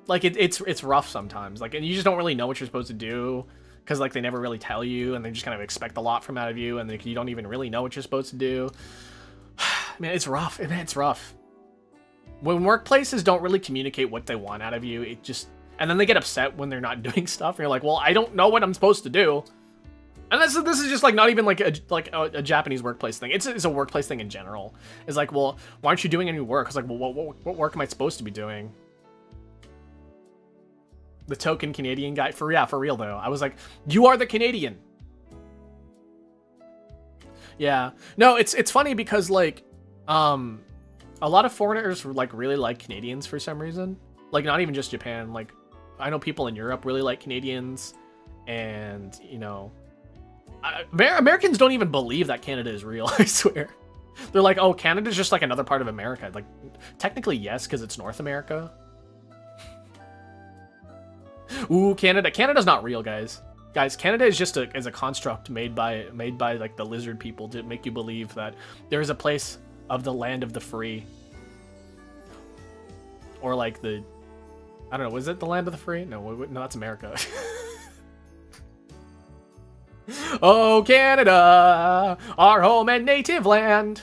Speaker 1: Like, it's rough sometimes. Like, and you just don't really know what you're supposed to do, because, like, they never really tell you, and they just kind of expect a lot from out of you, and you don't even really know what you're supposed to do. Man, it's rough. Man, it's rough. When workplaces don't really communicate what they want out of you, it just... And then they get upset when they're not doing stuff, and you're like, well, I don't know what I'm supposed to do. And this is just like not even like a Japanese workplace thing. It's a workplace thing in general. It's like, well, why aren't you doing any work? It's like, well, what work am I supposed to be doing? The token Canadian guy, for real though. I was like, you are the Canadian. Yeah, no, it's funny because like, a lot of foreigners like really like Canadians for some reason. Like, not even just Japan. Like, I know people in Europe really like Canadians, and you know. Americans don't even believe that Canada is real, I swear. They're like, oh, Canada's just like another part of America. Like, technically, yes, because it's North America. Ooh, Canada. Canada's not real, guys. Guys, Canada is just a construct made by like the lizard people to make you believe that there is a place of the land of the free. Or like the, I don't know, was it the land of the free? No, no, that's America. Oh, Canada, our home and native land,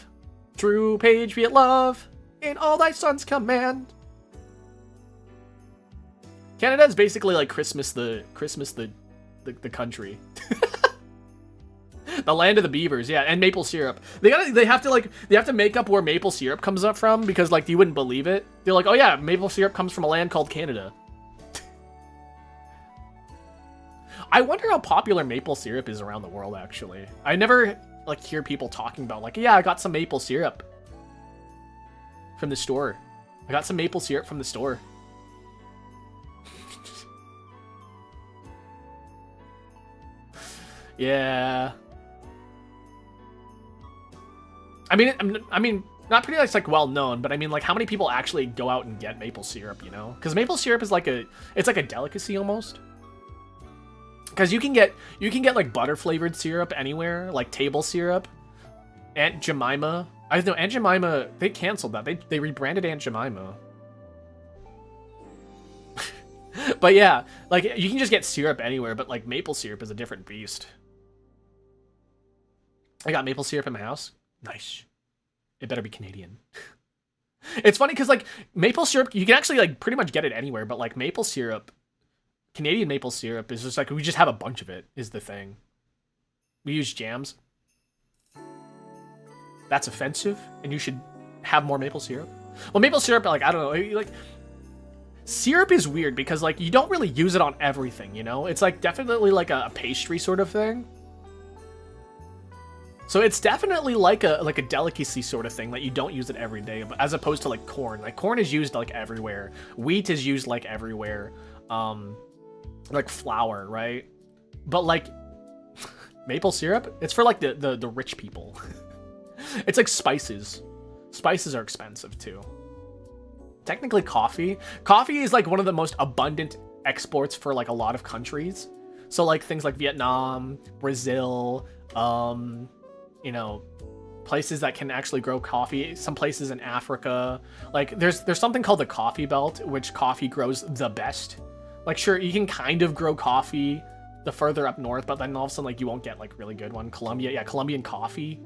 Speaker 1: true patriot love in all thy sons command. Canada is basically like Christmas the country. The land of the beavers, yeah, and maple syrup. They have to make up where maple syrup comes up from because like you wouldn't believe it. They're like, oh yeah, maple syrup comes from a land called Canada. I wonder how popular maple syrup is around the world, actually. I never, like, hear people talking about, like, yeah, I got some maple syrup from the store. I got some maple syrup from the store. Yeah. I mean, not pretty much, like, well-known, but I mean, like, how many people actually go out and get maple syrup, you know? Because maple syrup is like it's like a delicacy, almost. Because you can get like butter flavored syrup anywhere, like table syrup. Aunt Jemima. I know Aunt Jemima, they canceled that. They rebranded Aunt Jemima. But yeah, like you can just get syrup anywhere, but like maple syrup is a different beast. I got maple syrup in my house. Nice. It better be Canadian. It's funny because like maple syrup, you can actually like pretty much get it anywhere, but like maple syrup, Canadian maple syrup is just like, we just have a bunch of it, is the thing. We use jams. That's offensive, and you should have more maple syrup. Well, maple syrup, like, I don't know, like, syrup is weird because, like, you don't really use it on everything, you know? It's, like, definitely, like, a pastry sort of thing. So it's definitely like a delicacy sort of thing that you don't use it every day, but as opposed to, like, corn. Like, corn is used, like, everywhere. Wheat is used, like, everywhere. Like flour, right? But like maple syrup, it's for like the rich people. It's like spices. Spices are expensive too. Technically coffee is like one of the most abundant exports for like a lot of countries. So like things like Vietnam, Brazil, you know, places that can actually grow coffee, some places in Africa. Like there's something called the coffee belt, which coffee grows the best. Like, sure, you can kind of grow coffee the further up north, but then all of a sudden, like, you won't get, like, really good one. Colombia, yeah, Colombian coffee.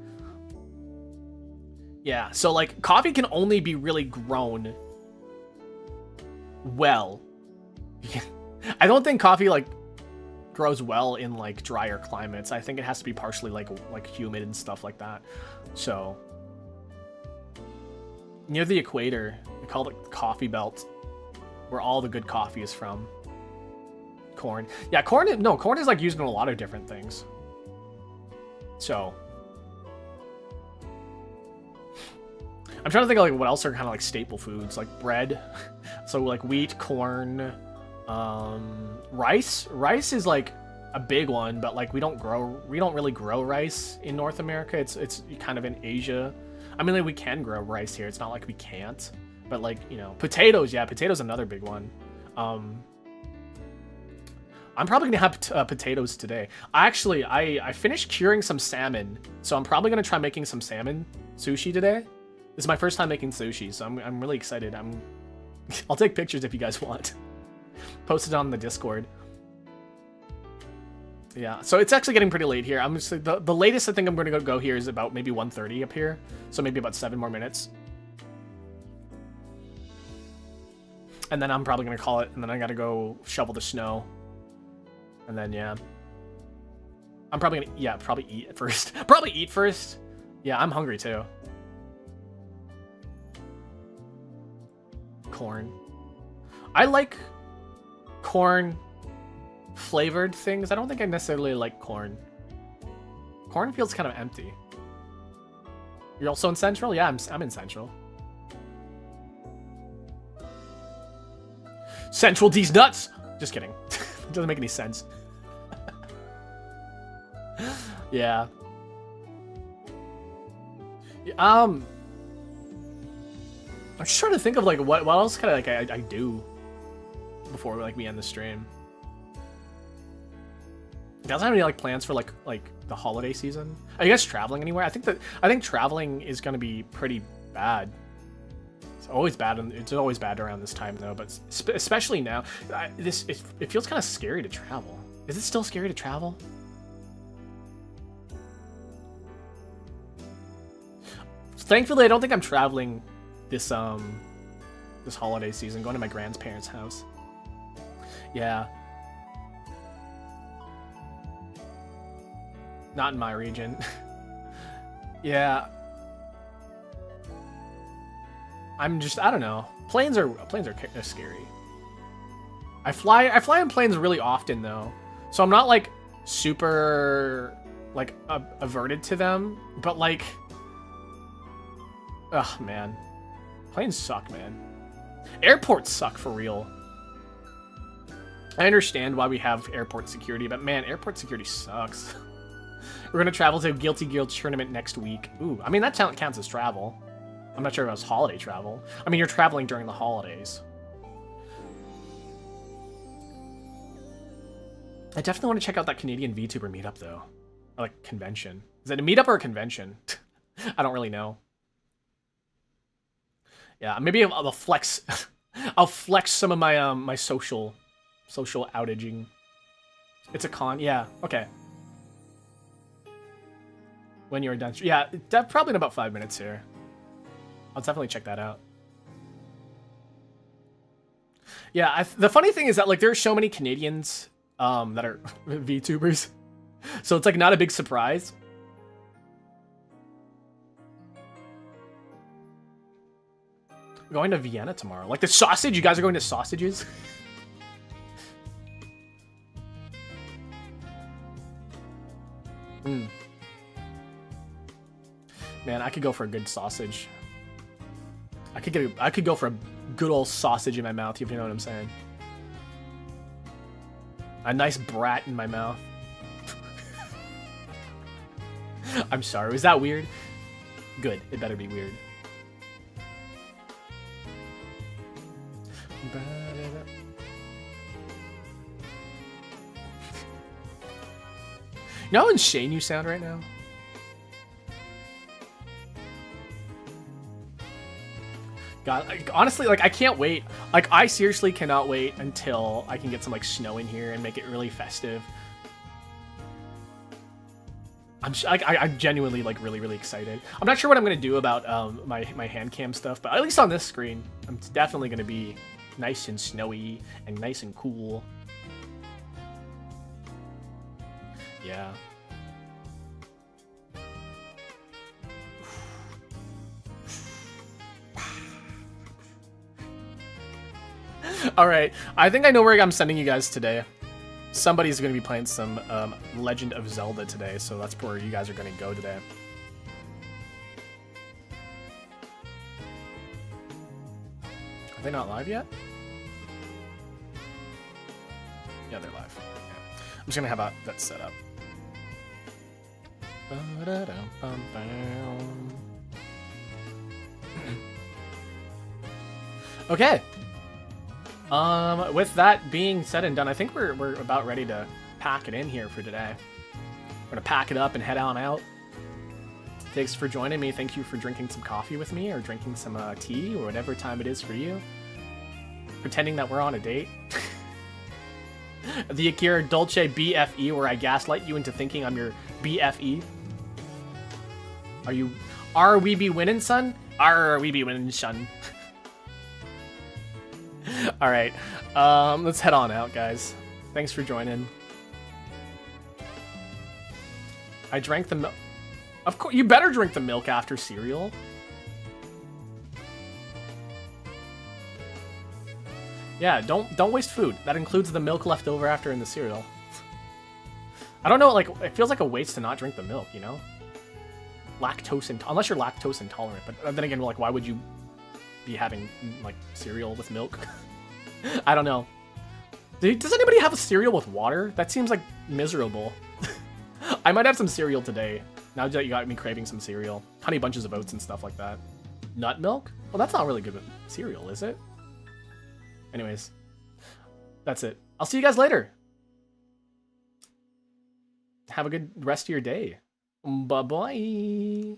Speaker 1: Yeah, so, like, coffee can only be really grown well. I don't think coffee, like, grows well in, like, drier climates. I think it has to be partially, like humid and stuff like that. So, near the equator, they call it the coffee belt, where all the good coffee is from. Corn. Yeah, corn is like used in a lot of different things. So I'm trying to think of like what else are kind of like staple foods, like bread. So like wheat, corn, rice. Rice is like a big one, but like we don't really grow rice in North America. It's kind of in Asia. I mean, like we can grow rice here. It's not like we can't, but like, you know, potatoes. Yeah, potatoes another big one. I'm probably gonna have potatoes today. Actually, I finished curing some salmon, so I'm probably gonna try making some salmon sushi today. This is my first time making sushi, so I'm really excited. I'll take pictures if you guys want. Post it on the Discord. Yeah, so it's actually getting pretty late here. I'm just the latest I think I'm gonna go here is about maybe 1:30 up here, so maybe about 7 more minutes. And then I'm probably gonna call it, and then I gotta go shovel the snow. And then, yeah. I'm probably gonna, yeah, probably eat first. Probably eat first. Yeah, I'm hungry too. Corn. I like corn flavored things. I don't think I necessarily like corn. Corn feels kind of empty. You're also in Central? Yeah, I'm in Central. Central D's nuts! Just kidding. It doesn't make any sense. Yeah. I'm just trying to think of like what else kind of like I do before like we end the stream. You guys have any like plans for like the holiday season? Are you guys traveling anywhere? I think traveling is gonna be pretty bad. It's always bad, and it's always bad around this time though. But especially now, it feels kind of scary to travel. Is it still scary to travel? Thankfully, I don't think I'm traveling this this holiday season. Going to my grandparents' house. Yeah. Not in my region. Yeah. I don't know. Planes are scary. I fly in planes really often though. So I'm not like super like averted to them, but like ugh, man. Planes suck, man. Airports suck for real. I understand why we have airport security, but man, airport security sucks. We're gonna travel to a Guilty Gear tournament next week. Ooh, I mean, that counts as travel. I'm not sure if it was holiday travel. I mean, you're traveling during the holidays. I definitely want to check out that Canadian VTuber meetup, though. Or, like, convention. Is it a meetup or a convention? I don't really know. Yeah, maybe I'll flex. I'll flex some of my my social outaging. It's a con. Yeah. Okay. When you're done. Yeah, probably in about 5 minutes here. I'll definitely check that out. Yeah, the funny thing is that like there are so many Canadians that are VTubers, so it's like not a big surprise. We're going to Vienna tomorrow. Like the sausage, you guys are going to sausages? Man, I could go for a good sausage. I could go for a good old sausage in my mouth, if you know what I'm saying. A nice brat in my mouth. I'm sorry, was that weird? Good, it better be weird. You know how insane you sound right now? God, honestly, like, I can't wait. Like, I seriously cannot wait until I can get some, like, snow in here and make it really festive. I'm genuinely, like, really excited. I'm not sure what I'm going to do about my hand cam stuff, but at least on this screen, I'm definitely going to be nice and snowy and nice and cool. Yeah. Alright, I think I know where I'm sending you guys today. Somebody's going to be playing some Legend of Zelda today, so that's where you guys are going to go today. Are they not live yet? Yeah, they're live. Yeah. I'm just going to have that set up. Okay. With that being said and done, I think we're about ready to pack it in here for today. We're gonna pack it up and head on out. Thanks for joining me. Thank you for drinking some coffee with me, or drinking some tea, or whatever time it is for you. Pretending that we're on a date. The Akira Dolce BFE, where I gaslight you into thinking I'm your BFE. Are we be winning, son? Are we be winning, son? All right, let's head on out, guys. Thanks for joining. I drank the milk. Of course, you better drink the milk after cereal. Yeah, don't waste food. That includes the milk left over after in the cereal. I don't know, like, it feels like a waste to not drink the milk, you know? Unless you're lactose intolerant, but then again, like, why would you be having, like, cereal with milk? I don't know. Does anybody have a cereal with water? That seems like miserable. I might have some cereal today. Now that you got me craving some cereal. Honey Bunches of Oats and stuff like that. Nut milk? Well, that's not really good with cereal, is it? Anyways, that's it. I'll see you guys later. Have a good rest of your day. Bye-bye.